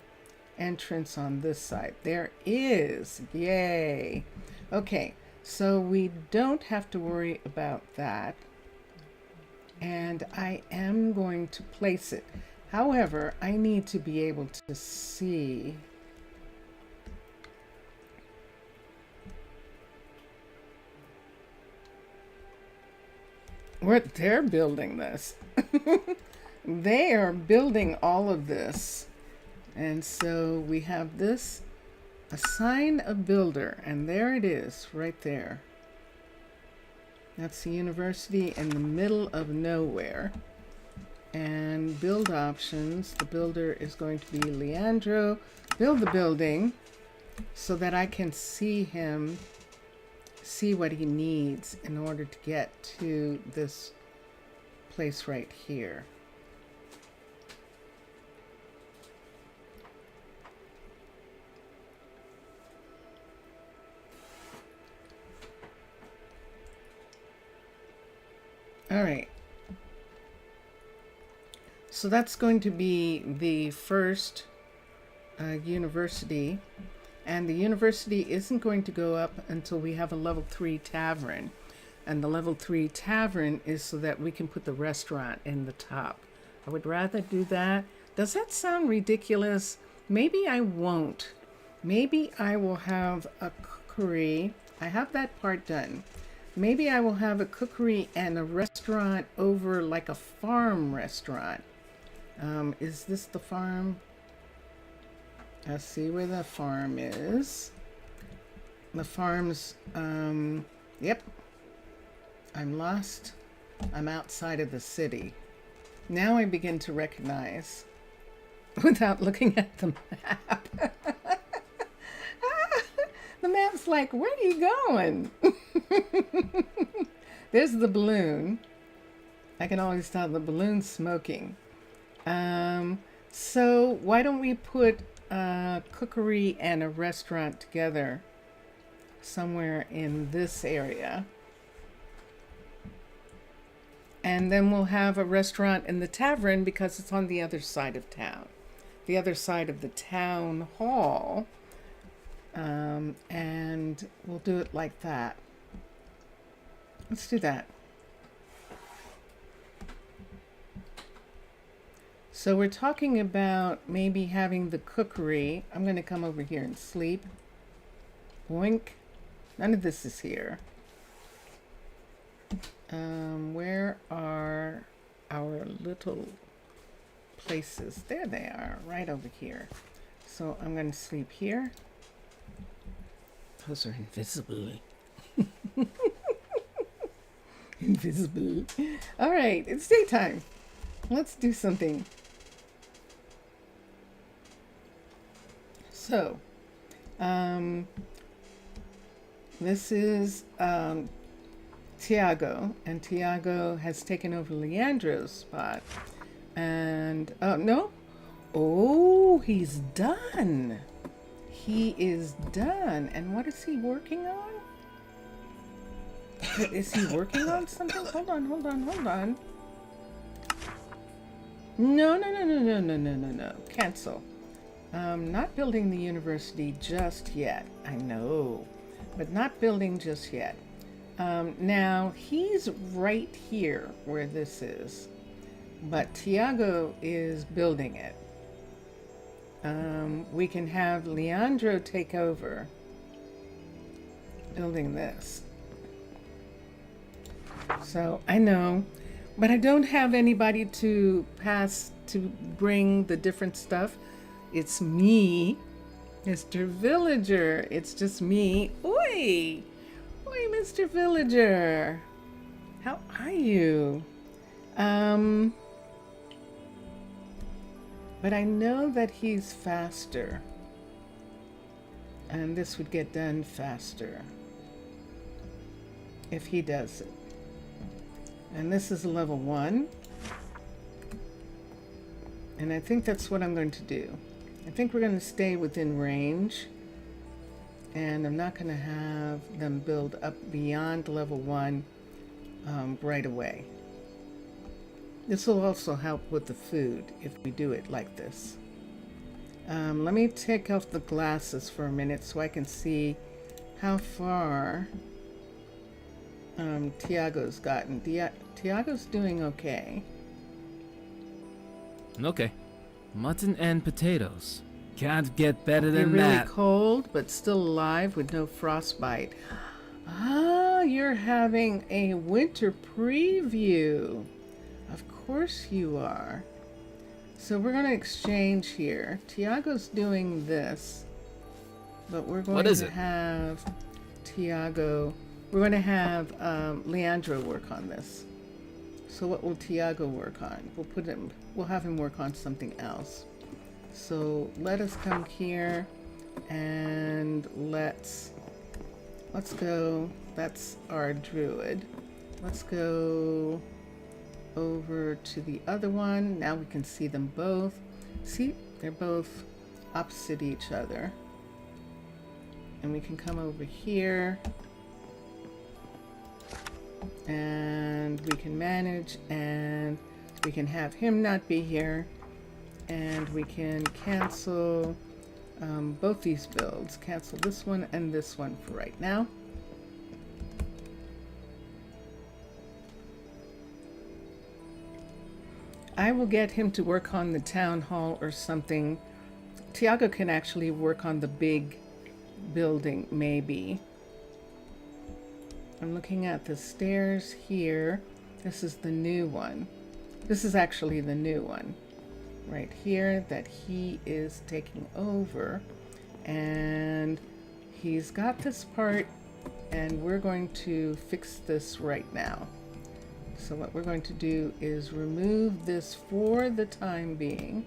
entrance on this side. There is. Yay. Okay, so we don't have to worry about that. And I am going to place it. However, I need to be able to see where they're building this. They are building all of this. And so we have this, assign a builder, and there it is, right there. That's the university in the middle of nowhere. And build options, the builder is going to be Leandro. Build the building so that I can see him, see what he needs in order to get to this place right here. All right. So that's going to be the first university. And the university isn't going to go up until we have a level 3 tavern. And the level 3 tavern is so that we can put the restaurant in the top. I would rather do that. Does that sound ridiculous? Maybe I won't. Maybe I will have a cookery. I have that part done. Maybe I will have a cookery and a restaurant over, like a farm restaurant. Is this the farm? Let's see where the farm is. The farm's, yep. I'm lost. I'm outside of the city. Now I begin to recognize without looking at the map. The map's like, where are you going? There's the balloon. I can always tell the balloon's smoking. So why don't we put a cookery and a restaurant together somewhere in this area? And then we'll have a restaurant in the tavern because it's on the other side of town. The other side of the town hall. And we'll do it like that. Let's do that. So we're talking about maybe having the cookery. I'm going to come over here and sleep. Boink. None of this is here. Where are our little places? There they are, right over here. So I'm going to sleep here. Those are invisible. Invisible. All right, it's daytime. Let's do something. So, this is Tiago, and Tiago has taken over Leandro's spot. And, oh, no. Oh, he's done. He is done. And what is he working on? Is he working on something? Hold on. No. Cancel. Not building the university just yet. I know. But not building just yet. Now, he's right here where this is. But Tiago is building it. We can have Leandro take over building this. So I know, but I don't have anybody to pass to bring the different stuff. It's me, Mr. Villager. It's just me. Oi, Mr. Villager. How are you? But I know that he's faster. And this would get done faster if he does it. And this is level 1. And I think that's what I'm going to do. I think we're going to stay within range. And I'm not going to have them build up beyond level 1 right away. This will also help with the food if we do it like this. Let me take off the glasses for a minute so I can see how far Tiago's gotten. Tiago's doing okay. Okay. Mutton and potatoes. Can't get better You're than really that. cold, but still alive with no frostbite. Ah, you're having a winter preview. Of course you are. So we're going to exchange here. Tiago's doing this, but we're going to have Tiago. We're going to have Leandro work on this. So what will Tiago work on? We'll have him work on something else. So let us come here and let's go. That's our druid. Let's go over to the other one. Now we can see them both. See, they're both opposite each other. And we can come over here and we can manage, and we can have him not be here, and we can cancel both these builds. Cancel this one and this one for right now. I will get him to work on the town hall or something. Tiago can actually work on the big building, maybe. I'm looking at the stairs here. This is the new one. This is actually the new one right here that he is taking over. And he's got this part, and we're going to fix this right now. So what we're going to do is remove this for the time being.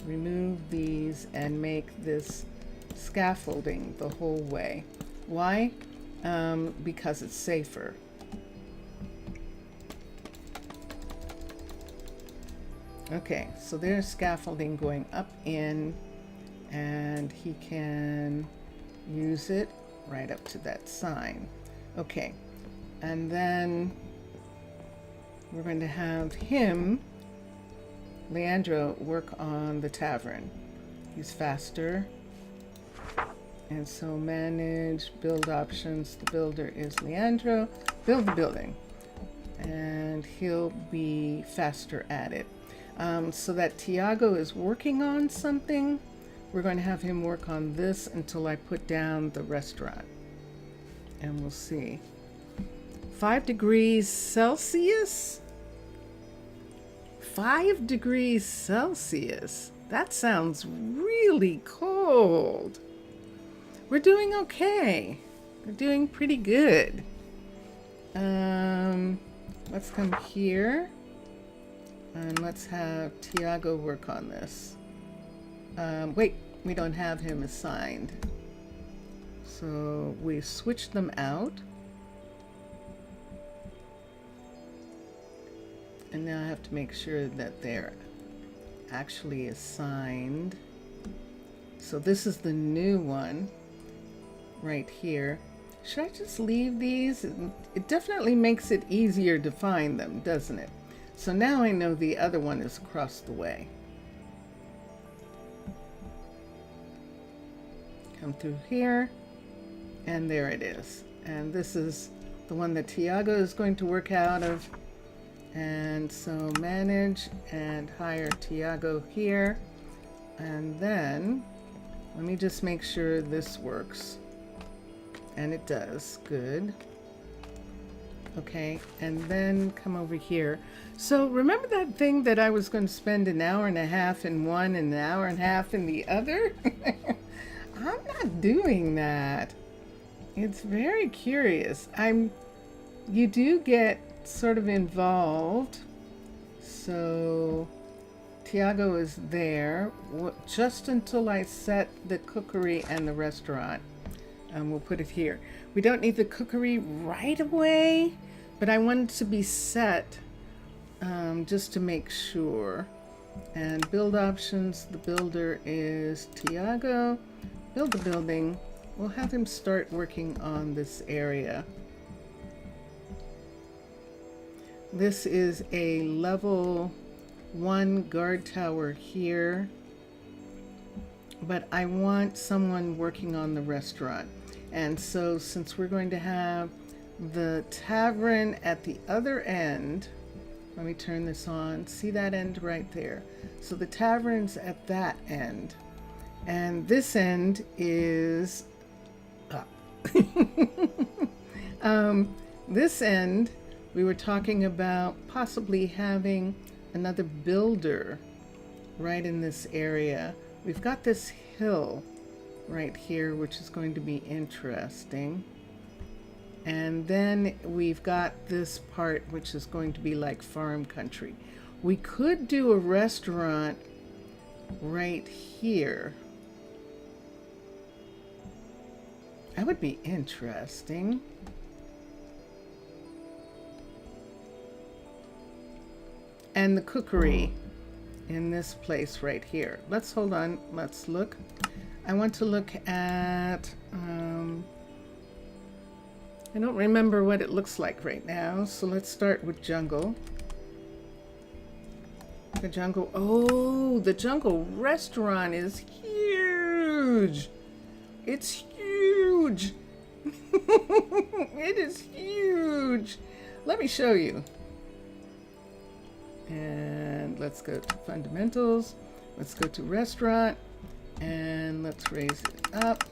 Remove these and make this scaffolding the whole way. Why? Because it's safer. Okay, so there's scaffolding going up in, and he can use it right up to that sign. Okay, and then we're going to have him, Leandro, work on the tavern. He's faster. And so manage, build options. The builder is Leandro. Build the building. And he'll be faster at it. So that Tiago is working on something. We're going to have him work on this until I put down the restaurant. And we'll see. 5 degrees Celsius? 5 degrees Celsius? That sounds really cold. We're doing okay. We're doing pretty good. Let's come here. And let's have Tiago work on this. Wait, we don't have him assigned. So we switched them out. And now I have to make sure that they're actually assigned. So this is the new one right here. Should I just leave these? It definitely makes it easier to find them, doesn't it? So now I know the other one is across the way. Come through here, and there it is. And this is the one that Tiago is going to work out of. And so manage and hire Tiago here. And then let me just make sure this works. And it does. Good. Okay, and then come over here. So remember that thing that I was going to spend an hour and a half in one and an hour and a half in the other? I'm not doing that. It's very curious. You do get sort of involved. So Tiago is there just until I set the cookery and the restaurant. We'll put it here. We don't need the cookery right away, but I want it to be set just to make sure. And build options, the builder is Tiago. Build the building. We'll have him start working on this area. This is a level 1 guard tower here, but I want someone working on the restaurant. And so since we're going to have the tavern at the other end, let me turn this on. See that end right there? So the tavern's at that end, and this end is up. This end, we were talking about possibly having another builder right in this area. We've got this hill right here, which is going to be interesting. And then we've got this part, which is going to be like farm country. We could do a restaurant right here. That would be interesting. And the cookery in this place right here. Let's hold on. Let's look. I want to look at, I don't remember what it looks like right now. So let's start with jungle. The jungle. Oh, the jungle restaurant is huge. It's huge. It is huge. Let me show you. And let's go to fundamentals. Let's go to restaurant. And let's raise it up.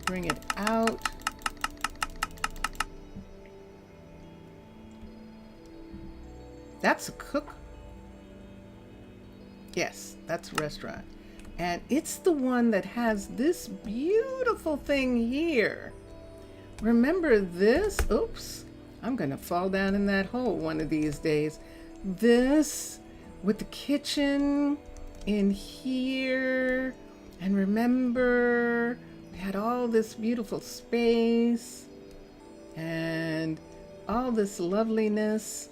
Bring it out. That's a cook. Yes, that's a restaurant. And it's the one that has this beautiful thing here. Remember this? Oops. I'm going to fall down in that hole one of these days. This with the kitchen in here. And remember, we had all this beautiful space and all this loveliness.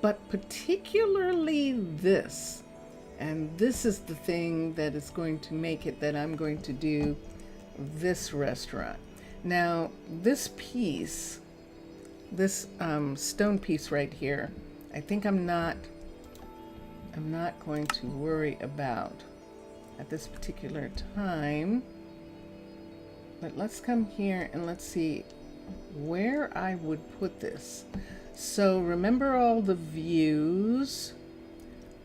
But particularly this. And this is the thing that is going to make it that I'm going to do this restaurant. Now, this piece, this stone piece right here, I think I'm not going to worry about at this particular time. But let's come here and let's see where I would put this. So remember all the views.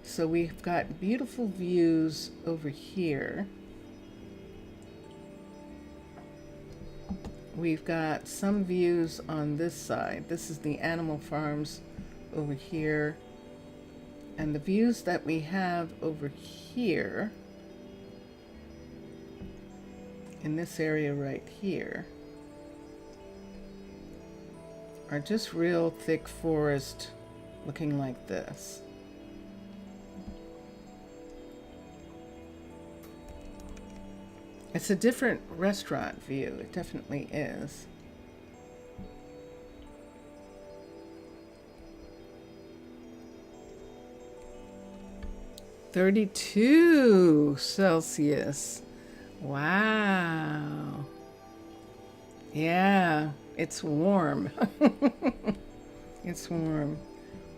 So we've got beautiful views over here. We've got some views on this side. This is the animal farms over here. And the views that we have over here, in this area right here, are just real thick forest looking like this. It's a different restaurant view. It definitely is. (32°C). Wow. Yeah, it's warm. It's warm.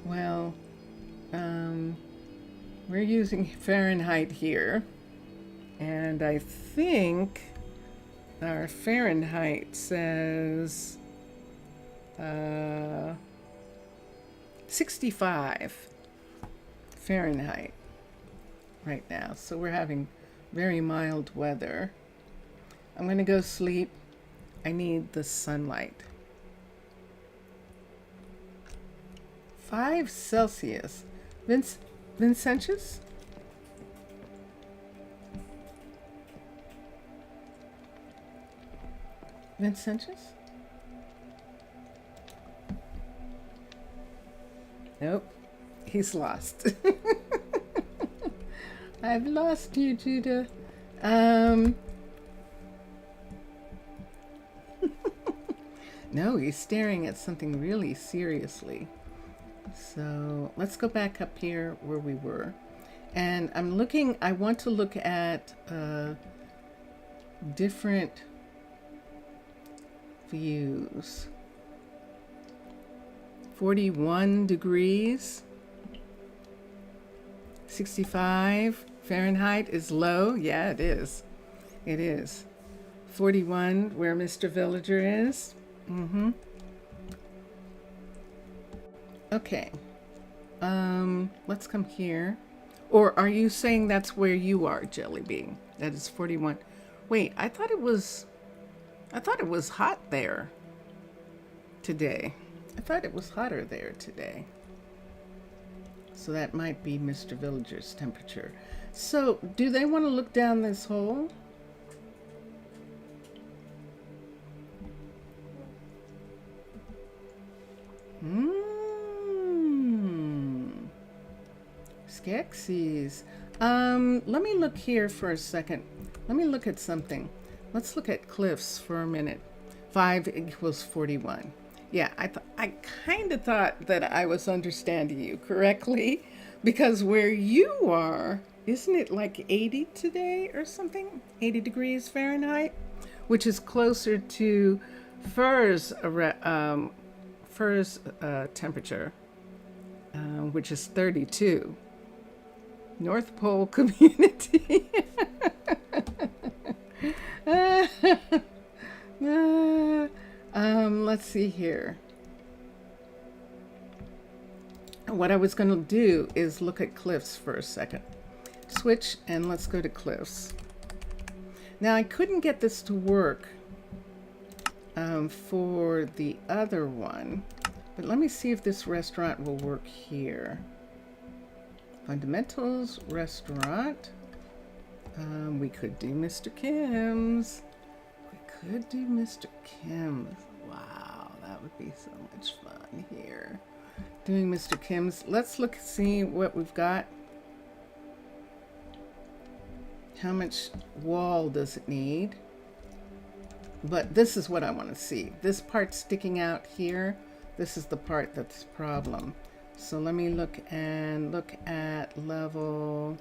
Well, we're using Fahrenheit here. And I think our Fahrenheit says 65 Fahrenheit right now. So we're having very mild weather. I'm going to go sleep. I need the sunlight. 5°C. Vincentius? Vincentius? Nope. He's lost. I've lost you, Judah. No, he's staring at something really seriously. So let's go back up here where we were. And I want to look at different views 41 degrees. 65 Fahrenheit is low. Yeah, it is. It is. 41 where Mr. Villager is. Okay. Let's come here. Or are you saying that's where you are, Jelly Bean? That is 41. Wait, I thought it was hot there today. I thought it was hotter there today. So that might be Mr. Villager's temperature. So, do they want to look down this hole? Skeksis. Let me look here for a second. Let me look at something. Let's look at cliffs for a minute. 5 equals 41. Yeah, I kind of thought that I was understanding you correctly, because where you are, isn't it like 80 today or something? 80 degrees Fahrenheit, which is closer to Fur's temperature, which is 32. North Pole community. Let's see here. What I was going to do is look at cliffs for a second. Switch and let's go to cliffs. Now I couldn't get this to work for the other one, but let me see if this restaurant will work here. Fundamentals, restaurant. We could do Mr. Kim's. We could do Mr. Kim's. Wow, that would be so much fun here. Doing Mr. Kim's. Let's look, see what we've got. How much wall does it need? But this is what I want to see. This part sticking out here, this is the part that's the problem. So let me look at level,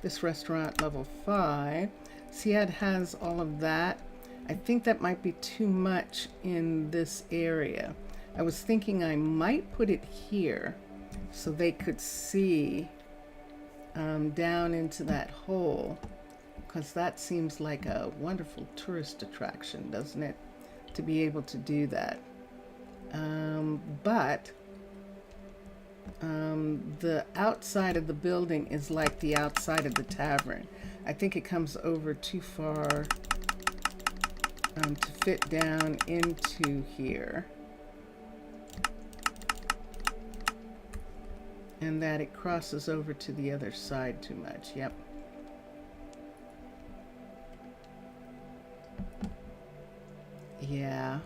this restaurant, level 5. See how it has all of that? I think that might be too much in this area. I was thinking I might put it here so they could see down into that hole, because that seems like a wonderful tourist attraction, doesn't it? To be able to do that. But the outside of the building is like the outside of the tavern. I think it comes over too far to fit down into here. And that it crosses over to the other side too much. Yep. Yeah.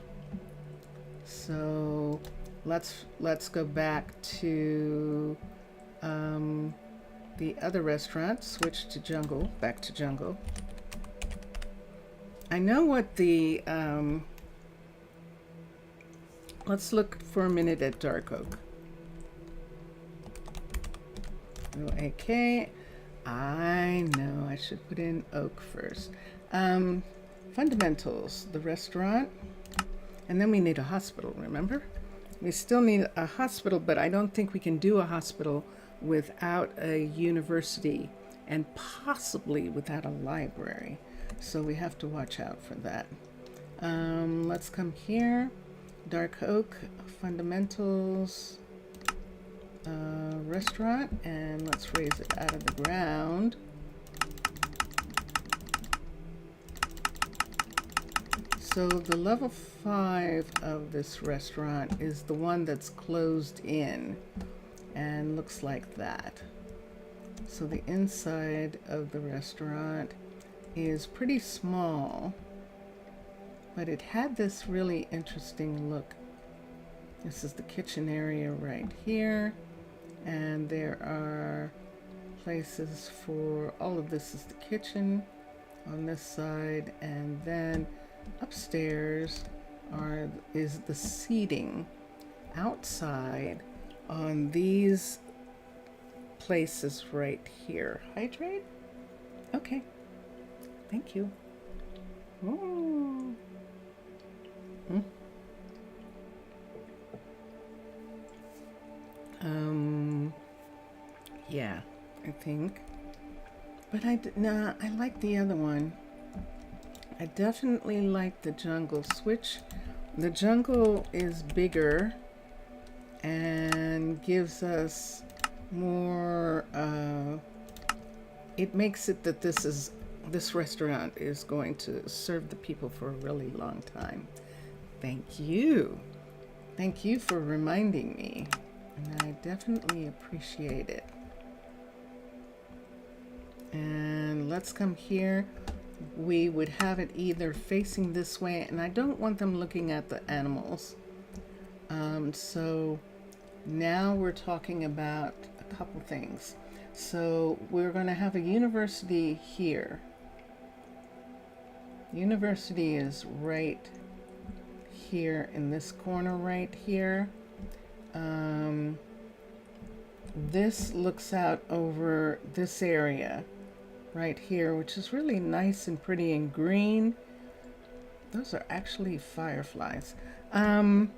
So let's go back to the other restaurant. Switch to jungle. Back to jungle. I know what the let's look for a minute at Dark Oak. Okay, I know I should put in oak first. Fundamentals, the restaurant, and then we need a hospital, remember? We still need a hospital, but I don't think we can do a hospital without a university and possibly without a library. So we have to watch out for that. Let's come here. Dark Oak, fundamentals, restaurant, and let's raise it out of the ground. So the level 5 of this restaurant is the one that's closed in and looks like that. So the inside of the restaurant is pretty small, but it had this really interesting look. This is the kitchen area right here, and there are places for all of this is the kitchen on this side, and then upstairs is the seating outside on these places right here. Hydrate? Okay. Thank you. Yeah, I think. But nah, I like the other one. I definitely like the jungle switch. The jungle is bigger and gives us more, it makes it that this restaurant is going to serve the people for a really long time. Thank you. Thank you for reminding me. And I definitely appreciate it. And let's come here. We would have it either facing this way, and I don't want them looking at the animals. So now we're talking about a couple things. So we're going to have a university here. University is right here in this corner right here. This looks out over this area right here, which is really nice and pretty and green. Those are actually fireflies. And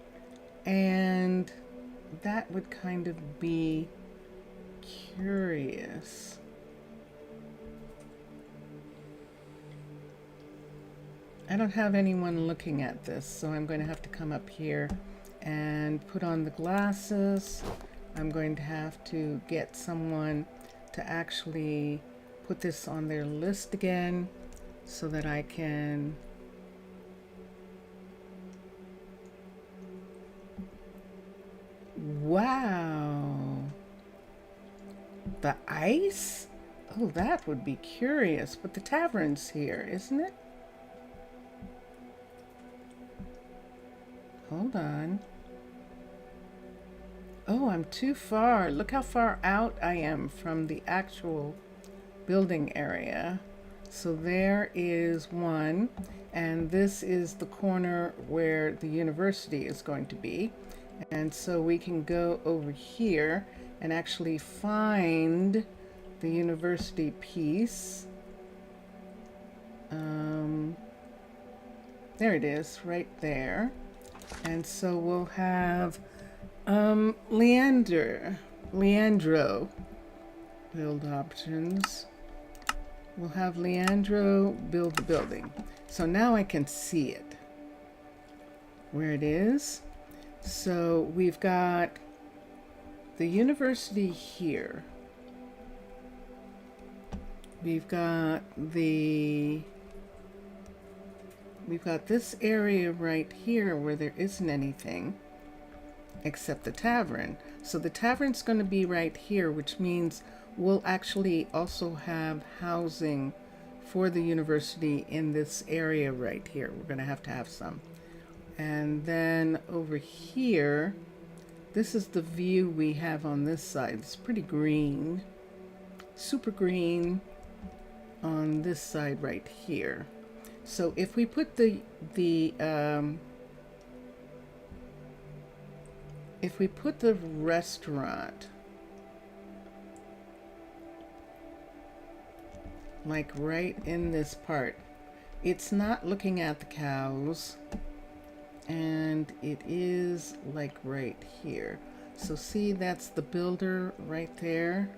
that would kind of be curious. I don't have anyone looking at this, so I'm going to have to come up here and put on the glasses. I'm going to have to get someone to actually put this on their list again so that I can wow, the ice? Oh, that would be curious, but the tavern's here, isn't it? Hold on. Oh, I'm too far. Look how far out I am from the actual building area. So there is one, and this is the corner where the university is going to be. And so we can go over here and actually find the university piece. There it is, right there. And so we'll have Leandro, build options. We'll have Leandro build the building. So now I can see it, where it is. So we've got the university here. We've got this area right here where there isn't anything except the tavern. So the tavern's going to be right here, which means we'll actually also have housing for the university in this area right here. We're going to have some. And then over here, this is the view we have on this side. It's pretty green, super green on this side right here. So if we put the restaurant like right in this part, it's not looking at the cows, and it is like right here. So see, that's the builder right there.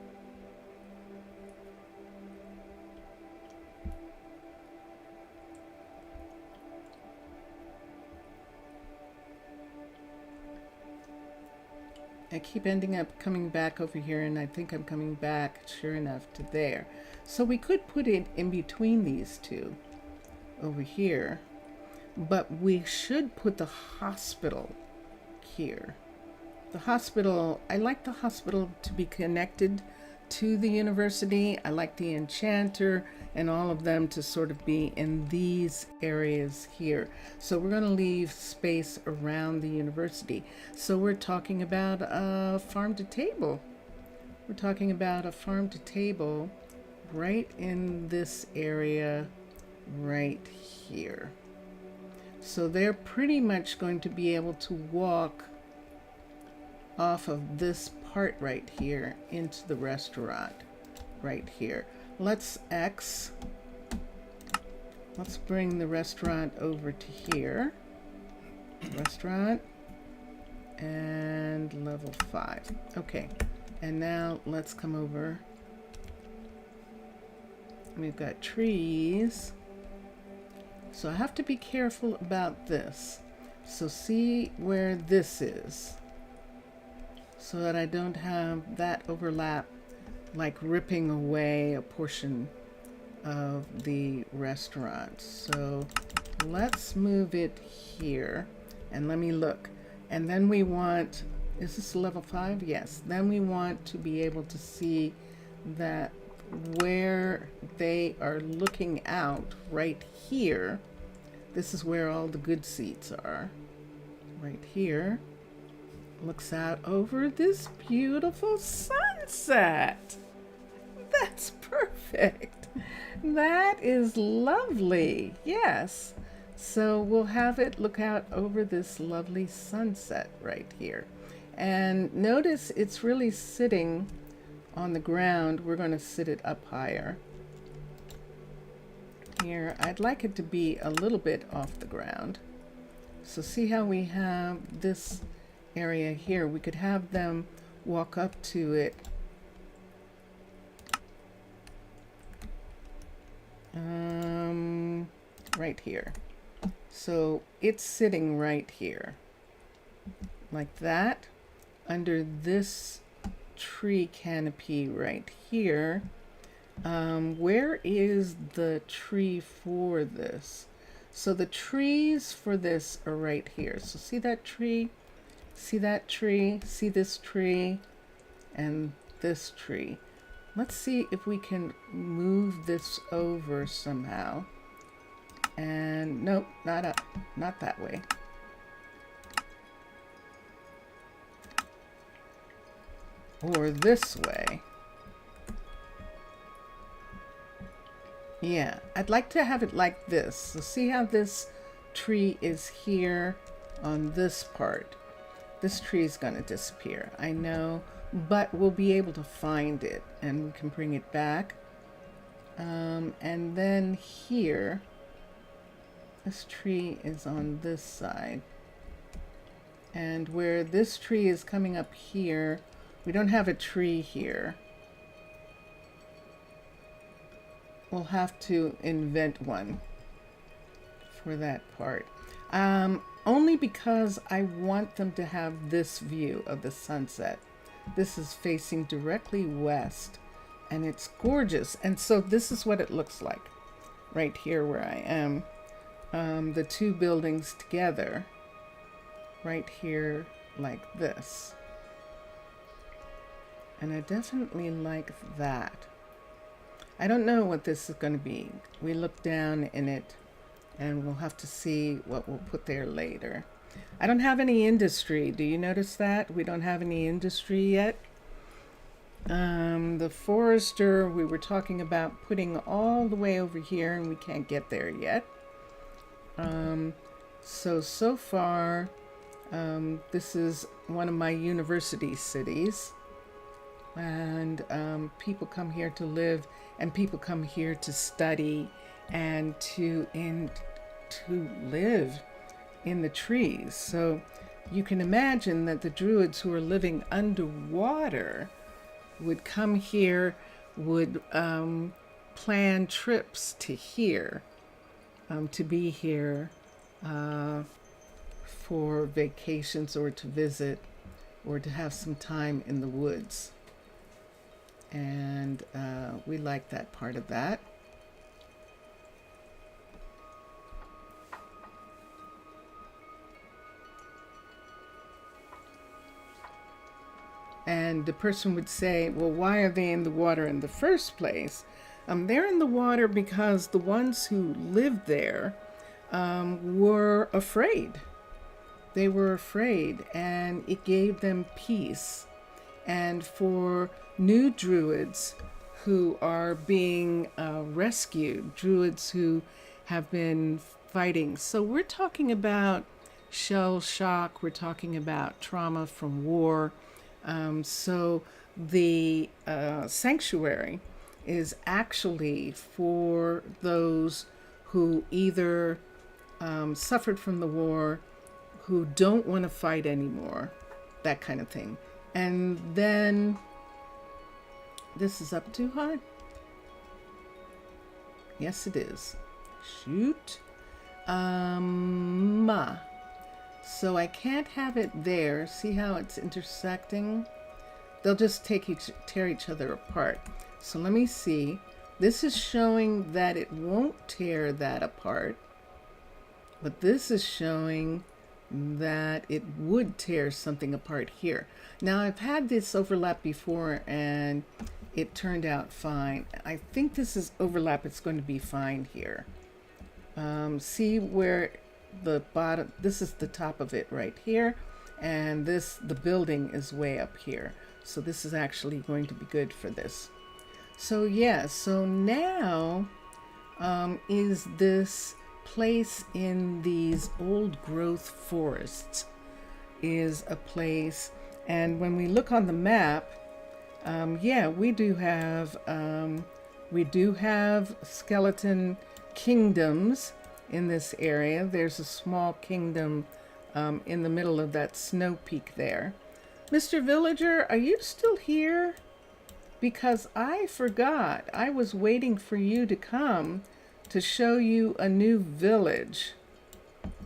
I keep ending up coming back over here, and I think I'm coming back, sure enough, to there. So we could put it in between these two over here, but we should put the hospital here. The hospital, I like the hospital to be connected to the university. I like the enchanter and all of them to sort of be in these areas here. So we're going to leave space around the university. So we're talking about a farm to table. We're talking about a farm to table right in this area right here. So they're pretty much going to be able to walk off of this part right here into the restaurant right here. Let's bring the restaurant over to here. Restaurant and level 5. Okay. And now let's come over. We've got trees. So I have to be careful about this. So see where this is, so that I don't have that overlap, like ripping away a portion of the restaurant. So let's move it here, and let me look. And then we want, is this level 5? Yes. Then we want to be able to see that where they are looking out right here, this is where all the good seats are. Right here looks out over this beautiful sunset. That's perfect. That is lovely. Yes. So we'll have it look out over this lovely sunset right here. And notice it's really sitting on the ground. We're going to sit it up higher. Here, I'd like it to be a little bit off the ground. So see how we have this area here? We could have them walk up to it. Right here. So it's sitting right here. Like that. Under this tree canopy right here. Where is the tree for this? So the trees for this are right here. So see that tree? See that tree? See this tree? And this tree. Let's see if we can move this over somehow. And nope, not up, not that way. Or this way. Yeah, I'd like to have it like this. So see how this tree is here on this part. This tree is going to disappear, I know, but we'll be able to find it and we can bring it back. And then here, this tree is on this side. And where this tree is coming up here, we don't have a tree here. We'll have to invent one for that part. Only because I want them to have this view of the sunset. This is facing directly west and it's gorgeous. And so this is what it looks like right here where I am. The two buildings together right here like this. And I definitely like that. I don't know what this is going to be. We look down in it and we'll have to see what we'll put there later. I don't have any industry. Do you notice that? We don't have any industry yet. The forester we were talking about putting all the way over here and we can't get there yet. So far, this is one of my university cities. And people come here to live and people come here to study and to live in the trees. So you can imagine that the Druids who are living underwater would come here, would plan trips to here, to be here for vacations or to visit or to have some time in the woods. And we like that part of that. And the person would say, well, why are they in the water in the first place? They're in the water because the ones who lived there were afraid. They were afraid, and it gave them peace. And for new Druids who are being rescued, Druids who have been fighting. So we're talking about shell shock, we're talking about trauma from war. So the sanctuary is actually for those who either suffered from the war, who don't want to fight anymore, that kind of thing. And then this is up too high? Yes, it is. Shoot. So I can't have it there. See how it's intersecting? They'll just tear each other apart. So let me see. This is showing that it won't tear that apart. But this is showing that it would tear something apart here. Now I've had this overlap before and it turned out fine. I think this is overlap. It's going to be fine here. See where the bottom, this is the top of it right here, and the building is way up here. So this is actually going to be good for this. So yeah, so now is this place in these old growth forests is a place, and when we look on the map, yeah, we do have skeleton kingdoms in this area. There's a small kingdom in the middle of that snow peak there. Mr. Villager, are you still here? Because I forgot. I was waiting for you to come to show you a new village.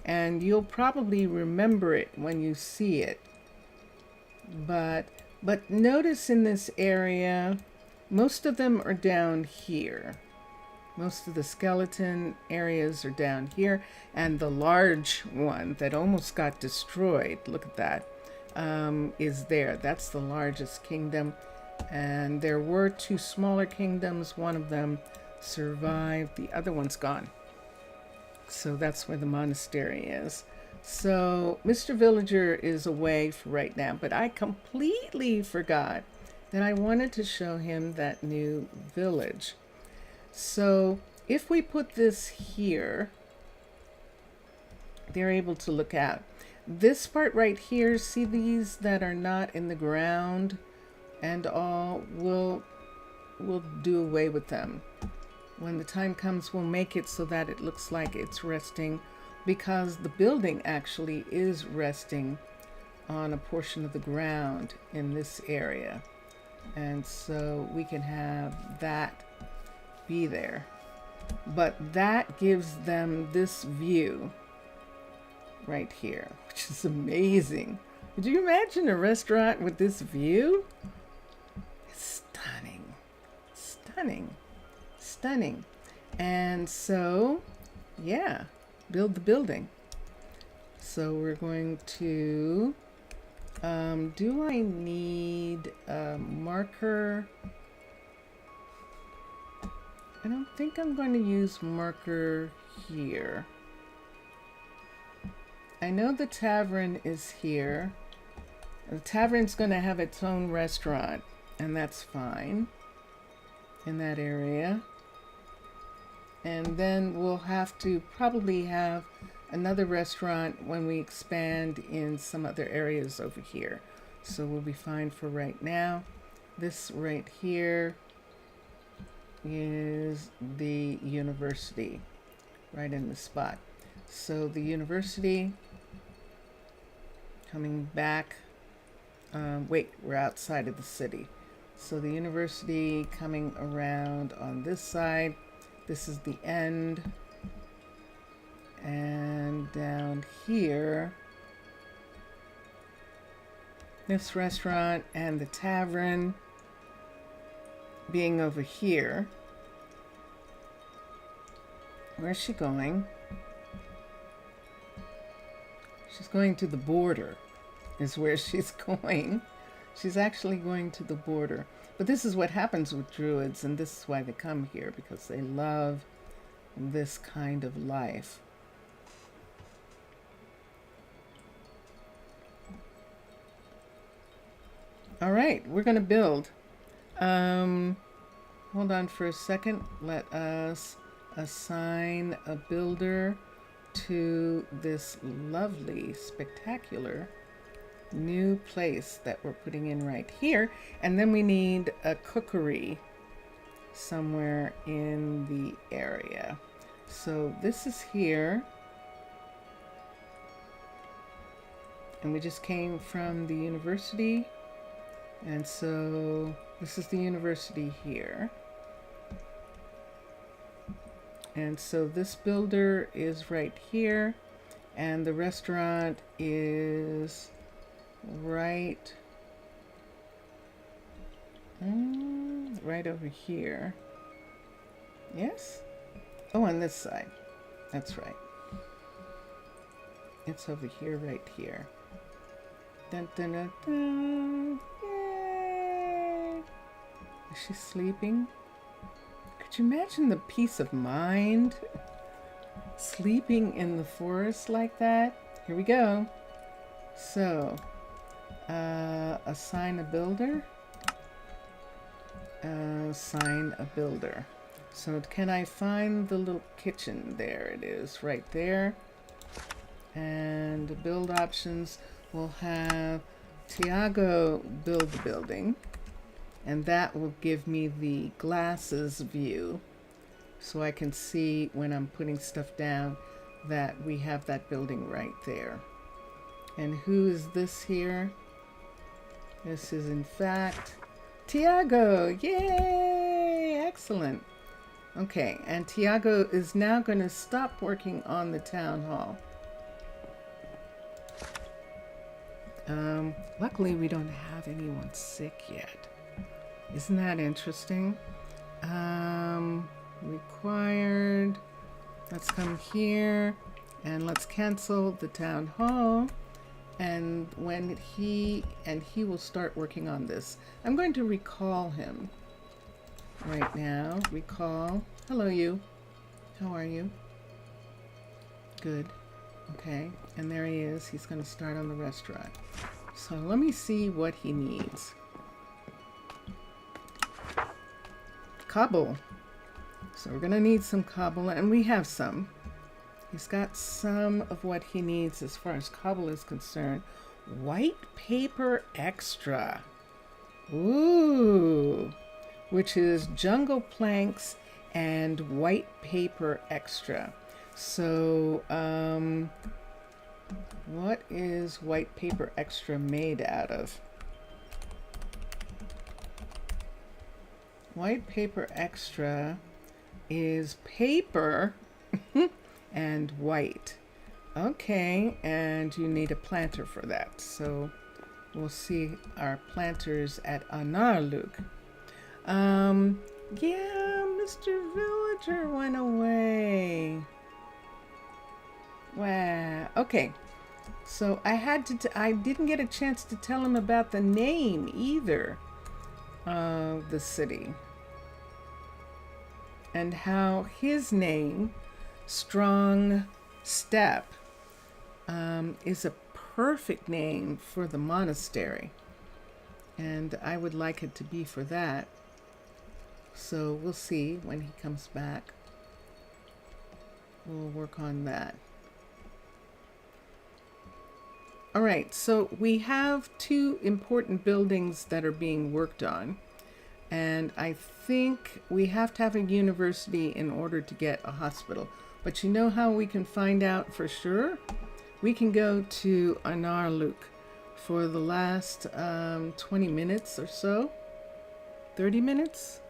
And you'll probably remember it when you see it. But notice in this area, most of them are down here. Most of the skeleton areas are down here, and the large one that almost got destroyed, look at that, is there. That's the largest kingdom, and there were two smaller kingdoms. One of them survived, the other one's gone. So that's where the monastery is. So Mr. Villager is away for right now, but I completely forgot that I wanted to show him that new village. So if we put this here, they're able to look out. This part right here, see these that are not in the ground and all, we'll do away with them. When the time comes, we'll make it so that it looks like it's resting, because the building actually is resting on a portion of the ground in this area. And so we can have that be there. But that gives them this view right here, which is amazing. Could you imagine a restaurant with this view? It's stunning. Stunning. Stunning. And so, yeah, build the building. So we're going to, do I need a marker? I don't think I'm going to use marker here. I know the tavern is here. The tavern's going to have its own restaurant, and that's fine in that area. And then we'll have to probably have another restaurant when we expand in some other areas over here. So we'll be fine for right now. This right here is the university, right in the spot. So the university coming back, wait, we're outside of the city. So the university coming around on this side. This is the end. And down here, this restaurant and the tavern being over here. Where's she going? She's going to the border, is where she's going. She's actually going to the border. But this is what happens with druids, and this is why they come here, because they love this kind of life. All right, we're going to build. Hold on for a second. Let us assign a builder to this lovely, spectacular new place that we're putting in right here. And then we need a cookery somewhere in the area. So this is here. And we just came from the university. And so this is the university here. And so this builder is right here, and the restaurant is right over here. Yes? Oh, on this side. That's right. It's over here, right here. Dun, dun, dun, dun. Yay! Is she sleeping? Could you imagine the peace of mind? Sleeping in the forest like that? Here we go. So, assign a builder. Assign a builder. So can I find the little kitchen? There it is, right there. And the build options will have Tiago build the building. And that will give me the glasses view. So I can see when I'm putting stuff down that we have that building right there. And who is this here? This is in fact Tiago. Yay! Excellent. Okay, and Tiago is now going to stop working on the town hall. Luckily we don't have anyone sick yet. Isn't that interesting? Required. Let's come here and let's cancel the town hall. And when he will start working on this. I'm going to recall him right now. Recall. Hello, you. How are you? Good. Okay. And there he is. He's going to start on the restaurant. So let me see what he needs. Cobble. So we're going to need some cobble, and we have some. He's got some of what he needs as far as cobble is concerned. White paper extra. Ooh. Which is jungle planks and white paper extra. So, what is white paper extra made out of? White paper extra is paper and white. Okay, and you need a planter for that. So we'll see our planters at Arnaaluk. Yeah, Mr. Villager went away. Wow. Okay. So I didn't get a chance to tell him about the name either of the city. And how his name, Strong Step, is a perfect name for the monastery. And I would like it to be for that. So we'll see when he comes back. We'll work on that. All right, so we have two important buildings that are being worked on. And I think we have to have a university in order to get a hospital. But you know how we can find out for sure? We can go to Arnaaluk for the last 20 minutes or so. 30 minutes?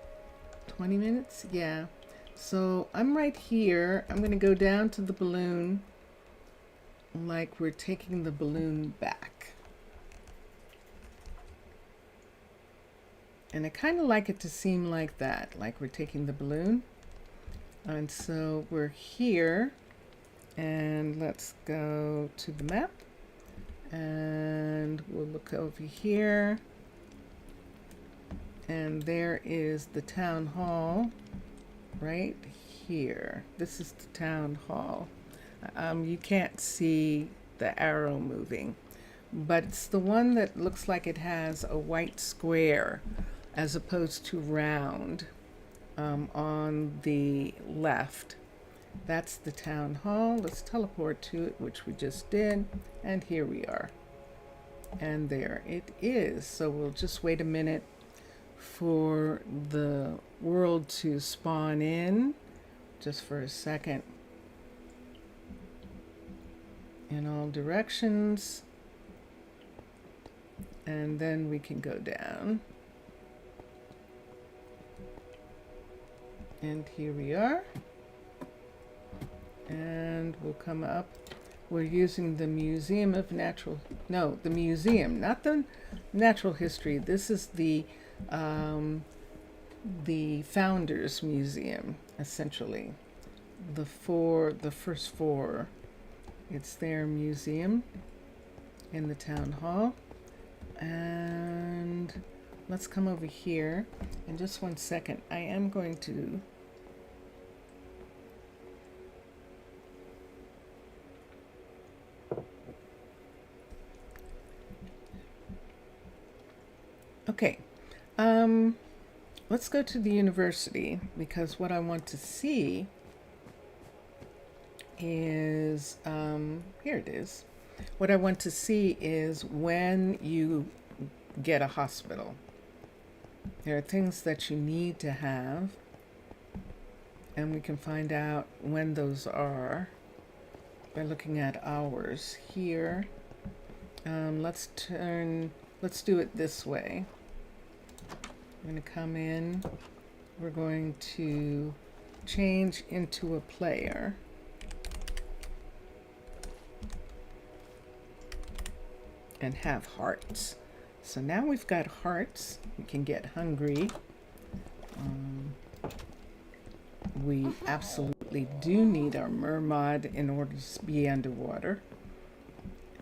20 minutes? Yeah. So I'm right here. I'm going to go down to the balloon like we're taking the balloon back. And I kind of like it to seem like that, like we're taking the balloon. And so we're here, and let's go to the map, and we'll look over here, and there is the town hall right here. This is the town hall. You can't see the arrow moving, but it's the one that looks like it has a white square as opposed to round on the left. That's the town hall. Let's teleport to it, which we just did, and here we are. And there it is. So we'll just wait a minute for the world to spawn in, just for a second, in all directions. And then we can go down. And here we are. And we'll come up. We're using the Museum of Natural, no, the museum, not the natural history. This is the Founders Museum, essentially. The first four. It's their museum in the town hall. And let's come over here. In just 1 second, I am going to okay. Let's go to the university, because what I want to see is here it is. What I want to see is when you get a hospital. There are things that you need to have, and we can find out when those are by looking at hours here. Let's do it this way. I'm going to come in. We're going to change into a player. And have hearts. So now we've got hearts. We can get hungry. We absolutely do need our mermaid in order to be underwater.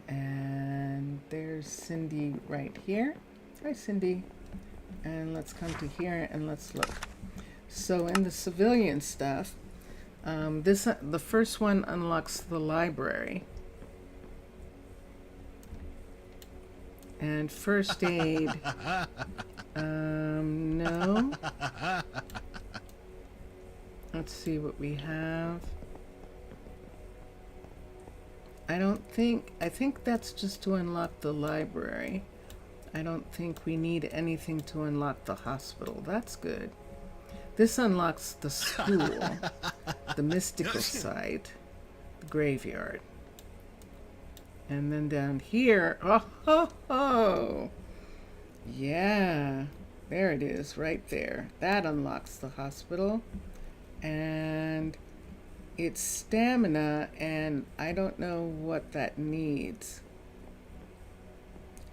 And there's Cindy right here. Hi, Cindy. And let's come to here and let's look. So in the civilian stuff, the first one unlocks the library. And first aid, no. Let's see what we have. I think that's just to unlock the library. I don't think we need anything to unlock the hospital. That's good. This unlocks the school, the mystical site, the graveyard. And then down here, yeah, there it is, right there. That unlocks the hospital. And it's stamina, and I don't know what that needs.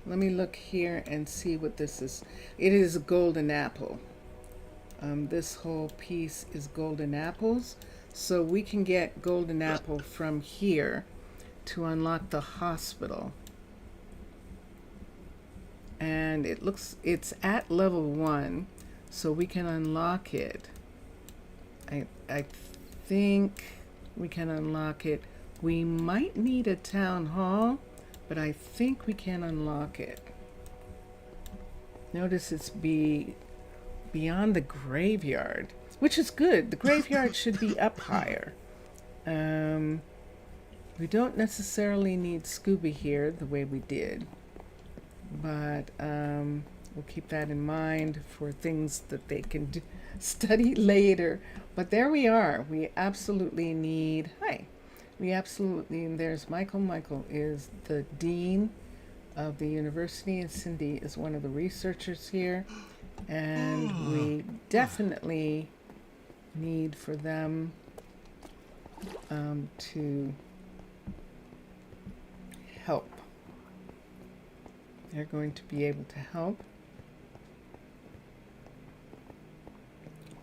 Let me look here and see what this is. It is a golden apple. This whole piece is golden apples. So we can get golden apple from here to unlock the hospital. And it's at level 1, so we can unlock it. I think we can unlock it. We might need a town hall, but I think we can unlock it. Notice it's beyond the graveyard, which is good. The graveyard should be up higher. We don't necessarily need scuba here the way we did, but we'll keep that in mind for things that they can study later. But there we are. We absolutely need, there's Michael. Michael is the dean of the university, and Cindy is one of the researchers here. And we definitely need for them to help. They're going to be able to help.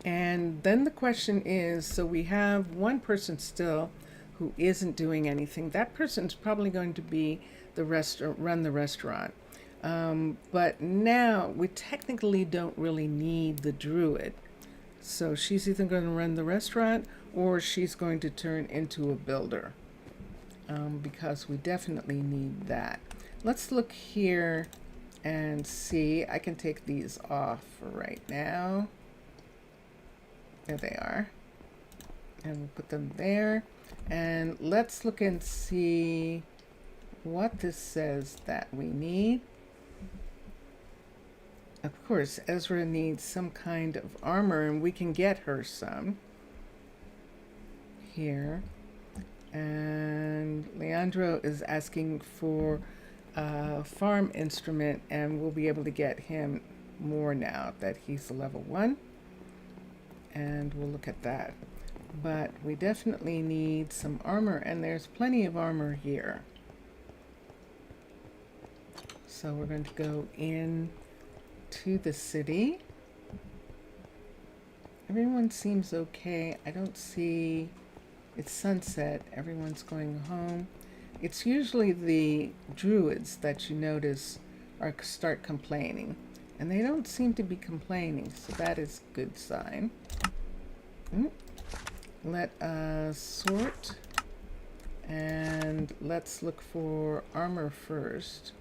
And then the question is, so we have one person still who isn't doing anything. That person's probably going to be run the restaurant. But now we technically don't really need the druid. So she's either going to run the restaurant or she's going to turn into a builder. Because we definitely need that. Let's look here and see. I can take these off for right now. There they are. And we'll put them there. And let's look and see what this says that we need. Of course, Ezra needs some kind of armor, and we can get her some. Here. And Leandro is asking for farm instrument, and we'll be able to get him more now that he's a level 1. And we'll look at that. But we definitely need some armor, and there's plenty of armor here. So we're going to go in to the city. Everyone seems okay. I don't see... It's sunset. Everyone's going home. It's usually the druids that you notice start complaining. And they don't seem to be complaining, so that is a good sign. Let us sort. And let's look for armor first.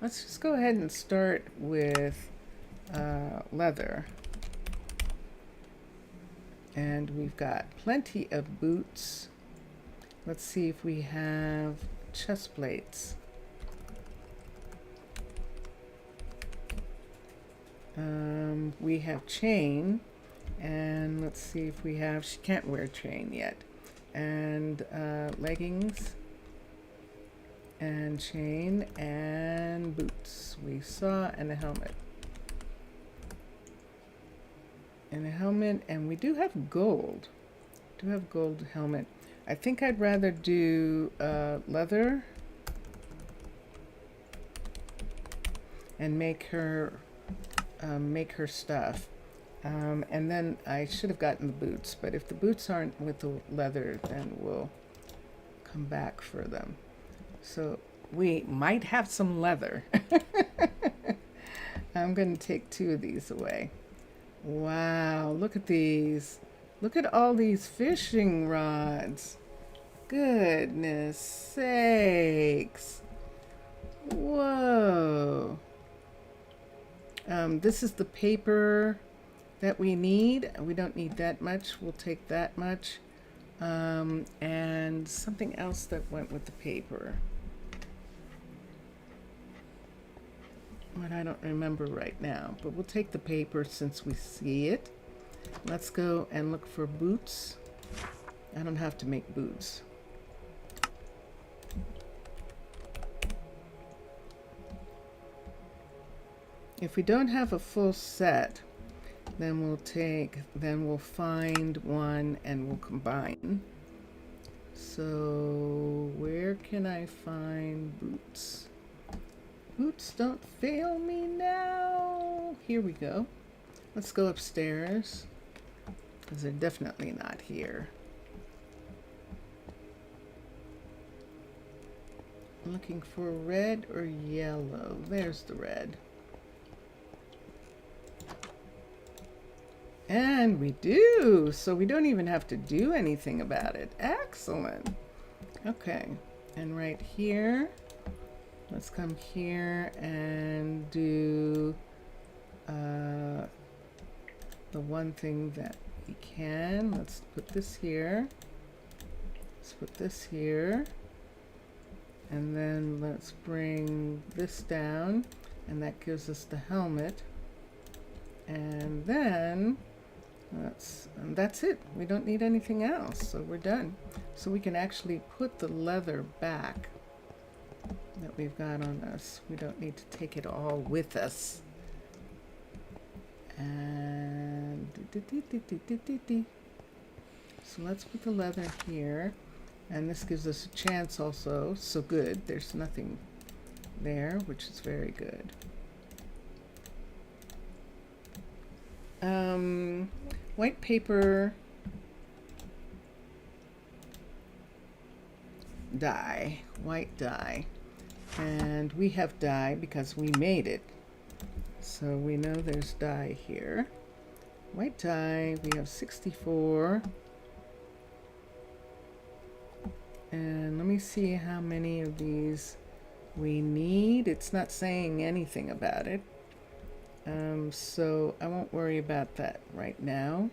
Let's just go ahead and start with leather. And we've got plenty of boots. Let's see if we have chest plates. We have chain, and let's see if we have, she can't wear chain yet. And leggings, and chain, and boots. We saw, and a helmet. And a helmet, and we do have gold. Do have gold helmet. I think I'd rather do leather and make her stuff. And then I should have gotten the boots, but if the boots aren't with the leather, then we'll come back for them. So we might have some leather. I'm going to take 2 of these away. Wow, look at these. Look at all these fishing rods. Goodness sakes. Whoa. This is the paper that we need. We don't need that much. We'll take that much. And something else that went with the paper. But I don't remember right now. But we'll take the paper since we see it. Let's go and look for boots. I don't have to make boots. If we don't have a full set, then we'll find one and we'll combine. So where can I find boots? Boots, don't fail me now. Here we go. Let's go upstairs, because they're definitely not here. I'm looking for red or yellow. There's the red. And we do, so we don't even have to do anything about it. Excellent. Okay, and right here, let's come here and do the one thing that we can. Let's put this here. Let's put this here. And then let's bring this down, and that gives us the helmet. And then that's it. We don't need anything else, so we're done. So we can actually put the leather back that we've got on us. We don't need to take it all with us. And so let's put the leather here, and this gives us a chance also. So good, there's nothing there, which is very good. White paper, dye, white dye, and we have dye because we made it, so we know there's dye here. White dye, we have 64, and let me see how many of these we need. It's not saying anything about it. So I won't worry about that right now.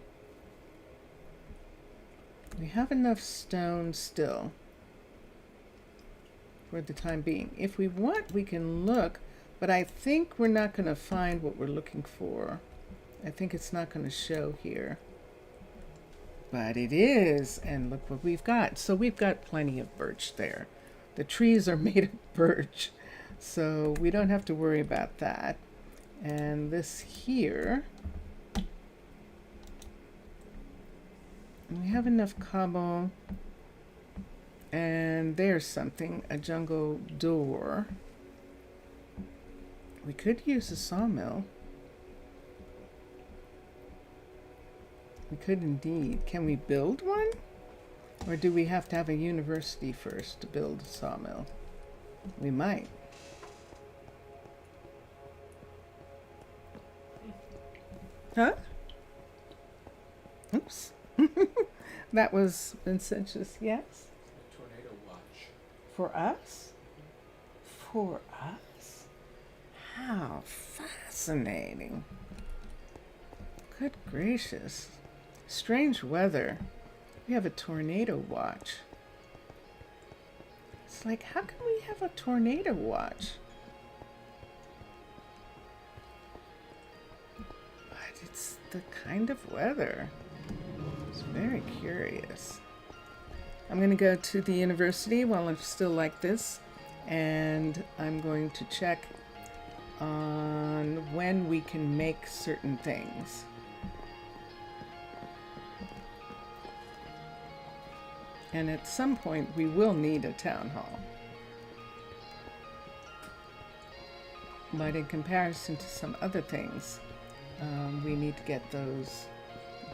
We have enough stone still for the time being. If we want, we can look, but I think we're not going to find what we're looking for. I think it's not going to show here. But it is, and look what we've got. So we've got plenty of birch there. the trees are made of birch, so we don't have to worry about that. And this here, we have enough cobble, and there's something, a jungle door. We could use a sawmill. We could indeed. Can we build one? Or do we have to have a university first to build a sawmill? We might. Huh? Oops. That was Vincentius, yes? Tornado watch. For us? For us? How fascinating. Good gracious. Strange weather. We have a tornado watch. It's like, how can we have a tornado watch? But it's the kind of weather. It's very curious. I'm going to go to the university while I'm still like this, and I'm going to check on when we can make certain things. And at some point, we will need a town hall. But in comparison to some other things, we need to get those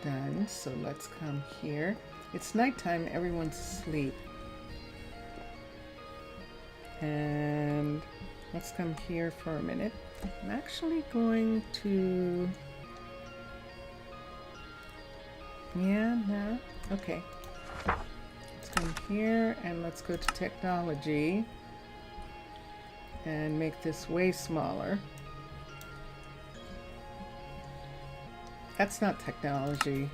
done. So let's come here. It's nighttime, everyone's asleep. And let's come here for a minute. I'm actually going to... Yeah, no? Okay. Come here and let's go to technology and make this way smaller. That's not technology.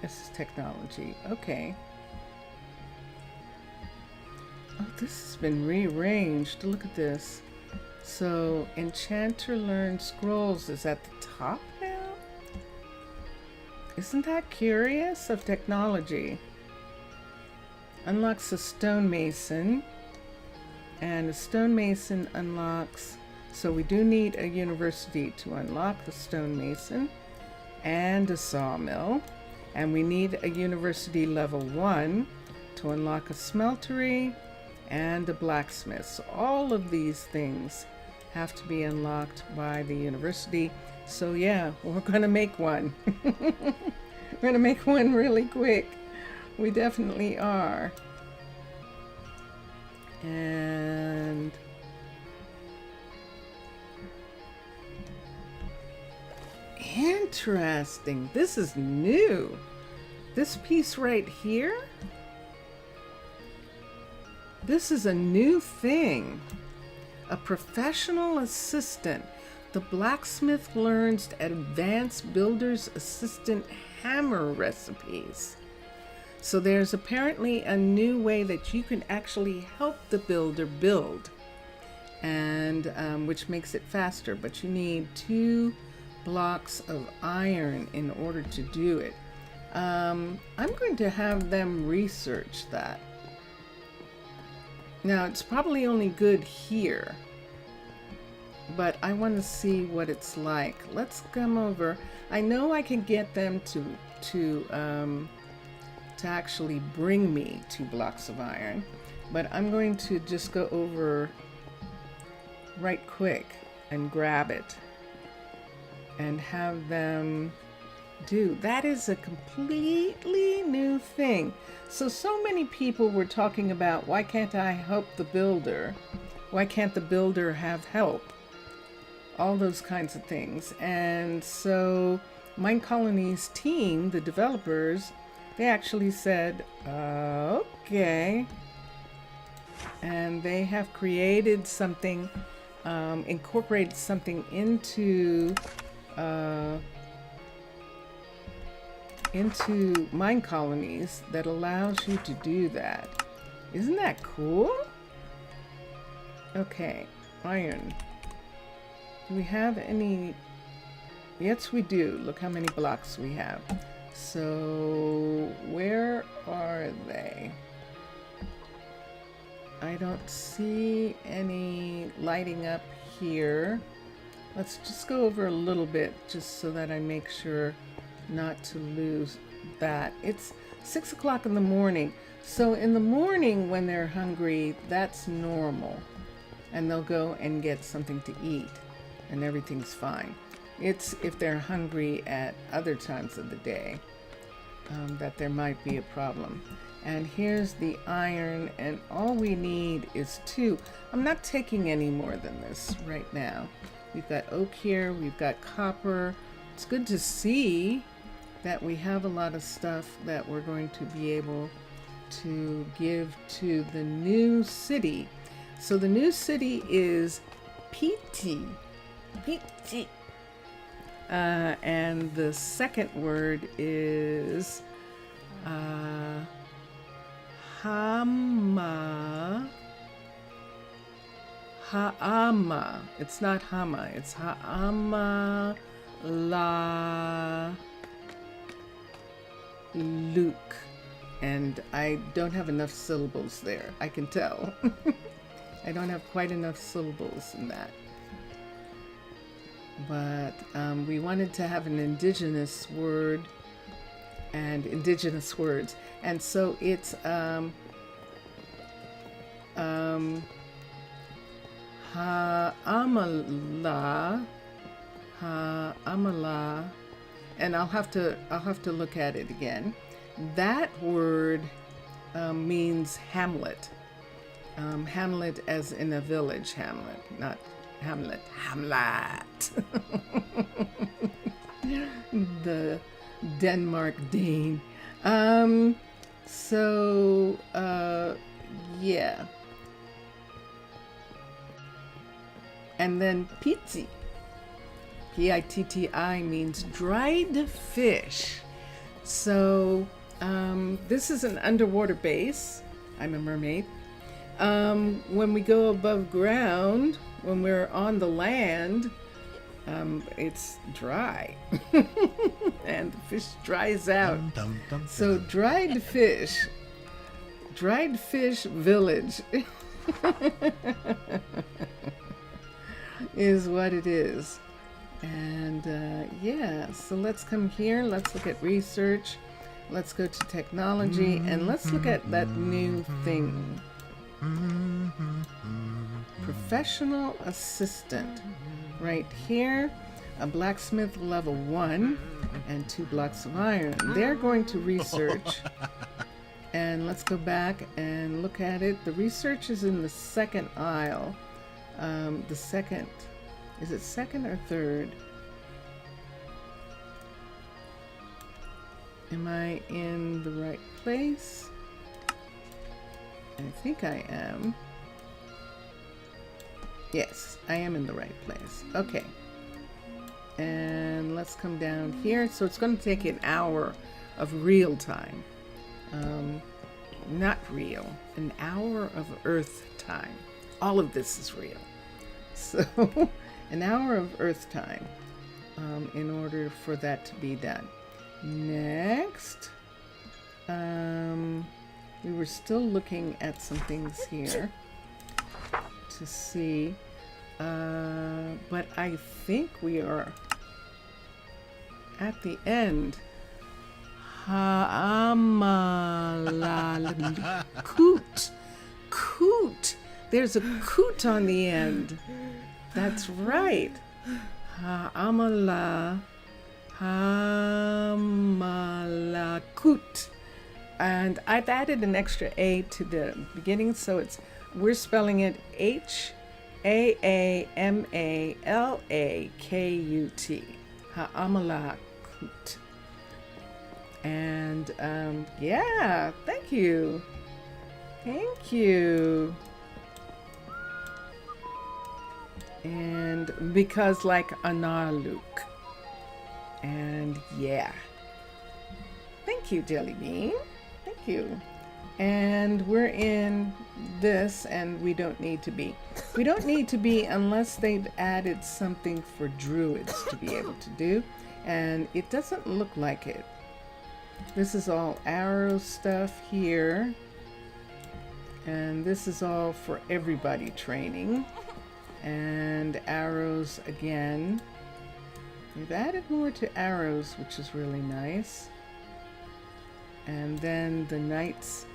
This is technology. Okay. Oh, this has been rearranged. Look at this. So Enchanter Learn Scrolls is at the top now? Isn't that curious of technology? Unlocks a stonemason, and a stonemason unlocks, so we do need a university to unlock the stonemason, and a sawmill, and we need a university level 1 to unlock a smeltery and a blacksmith. So all of these things have to be unlocked by the university. So yeah, we're gonna make one. We're gonna make one really quick. We definitely are. And interesting. This is new. This piece right here. This is a new thing. A professional assistant. The blacksmith learns advanced builder's assistant hammer recipes. So there's apparently a new way that you can actually help the builder build, and which makes it faster, but you need 2 blocks of iron in order to do it. I'm going to have them research that. Now it's probably only good here, but I want to see what it's like. Let's come over. I know I can get them to actually bring me 2 blocks of iron, but I'm going to just go over right quick and grab it and have them do. That is a completely new thing. So many people were talking about, why can't I help the builder? Why can't the builder have help? All those kinds of things. And so Minecolonies team, the developers, they actually said, okay. And they have created something, incorporated something into Minecolonies that allows you to do that. Isn't that cool? Okay, iron. Do we have any? Yes, we do. Look how many blocks we have. So where are they? I don't see any lighting up here. Let's just go over a little bit just so that I make sure not to lose that. It's 6 o'clock in the morning. So in the morning when they're hungry, that's normal. And they'll go and get something to eat and everything's fine. It's if they're hungry at other times of the day that there might be a problem. And here's the iron, and all we need is 2. I'm not taking any more than this right now. We've got oak here, we've got copper. It's good to see that we have a lot of stuff that we're going to be able to give to the new city. So the new city is Pitti. Pitti. And the second word is Ha'ama. It's not Hama, it's Ha'ama la Luke. And I don't have enough syllables there, I can tell. I don't have quite enough syllables in that. But we wanted to have an indigenous word and indigenous words. And so it's Ha'amala, and I'll have to look at it again. That word means hamlet. Hamlet as in a village hamlet, not Hamlet. Hamlet. The Denmark Dane. Yeah. And then Pitti. Pitti means dried fish. So this is an underwater base. I'm a mermaid. When we go above ground, when we're on the land, it's dry. And the fish dries out. So dried fish village is what it is. And yeah, so let's come here. Let's look at research. Let's go to technology and let's look at that new thing. Professional assistant. Right here, a blacksmith level 1 and 2 blocks of iron. They're going to research. And let's go back and look at it. The research is in the second aisle. The second, is it second or third? Am I in the right place? I think I am. Yes, I am in the right place. Okay. And let's come down here. So it's going to take an hour of real time. Not real. An hour of Earth time. All of this is real. So an hour of Earth time in order for that to be done. Next. We were still looking at some things here to see, but I think we are at the end. Hamaalakut. Coot. There's a coot on the end. That's right. Hamaalakut. And I've added an extra A to the beginning, so we're spelling it Haamalakut. Hamaalakut. And yeah, thank you. Thank you. And because like Arnaaluk. And yeah. Thank you, Jelly Bean. Thank you. And we're in this, and we don't need to be. We don't need to be unless they've added something for druids to be able to do. And it doesn't look like it. This is all arrow stuff here. And this is all for everybody training. And arrows again. We've added more to arrows, which is really nice. And then the knights.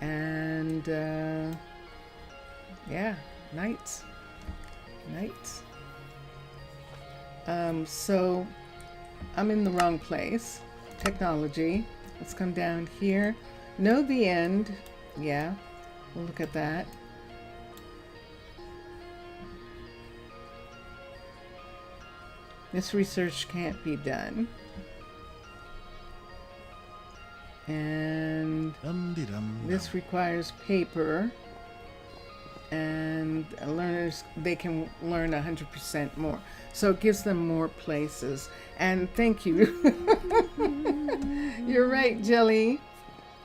And yeah, knights. Knights. So I'm in the wrong place. Technology. Let's come down here. Know the end. Yeah, we'll look at that. This research can't be done. And this requires paper. And learners, they can learn 100% more. So it gives them more places. And thank you. You're right, Jelly.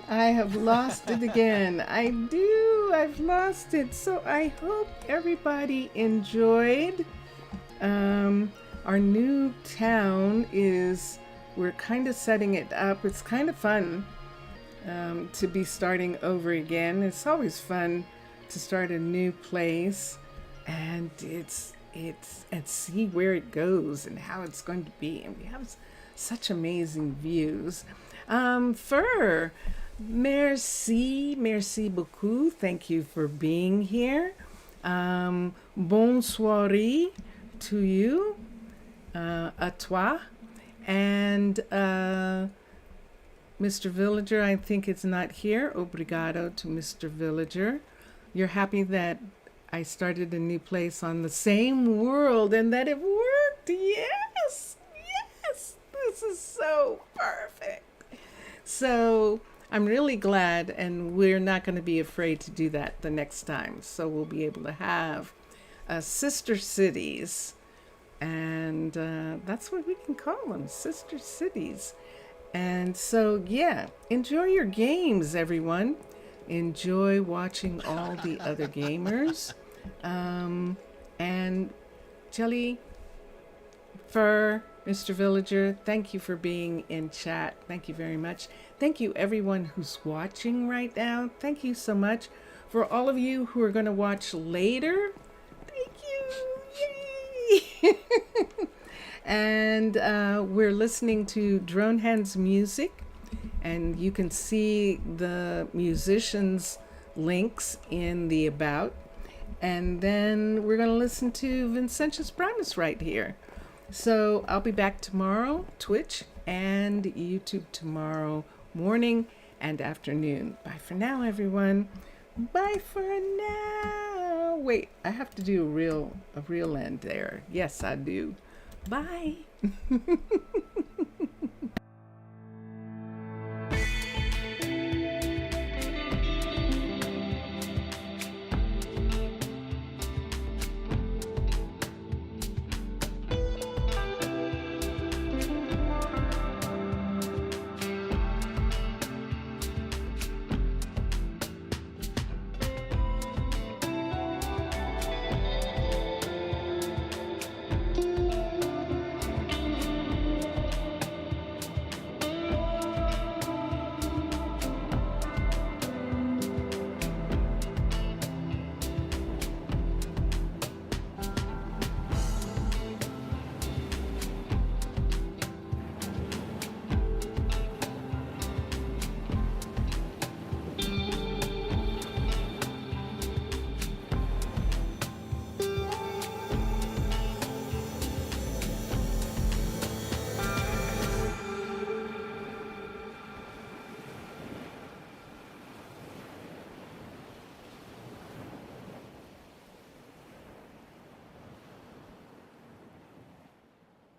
I have lost it again. I do. I've lost it. So I hope everybody enjoyed. Our new town we're kind of setting it up. It's kind of fun to be starting over again. It's always fun to start a new place and and see where it goes and how it's going to be. And we have such amazing views. Fur, merci beaucoup. Thank you for being here. Bonsoir to you, à toi. And Mr. Villager, I think it's not here. Obrigado to Mr. Villager. You're happy that I started a new place on the same world and that it worked. Yes, yes, this is so perfect. So I'm really glad, and we're not going to be afraid to do that the next time. So we'll be able to have sister cities, and that's what we can call them, sister cities. And so, yeah, enjoy your games, everyone. Enjoy watching all the other gamers. And Jelly, Fur, Mr. Villager, thank you for being in chat. Thank you very much. Thank you, everyone who's watching right now. Thank you so much. For all of you who are going to watch later, thank you. Yay! And we're listening to Drone Hands music, and you can see the musicians' links in the About. And then we're going to listen to Vincentius Primus right here. So I'll be back tomorrow, Twitch and YouTube tomorrow morning and afternoon. Bye for now, everyone. Bye for now. Wait, I have to do a real end there. Yes, I do. Bye.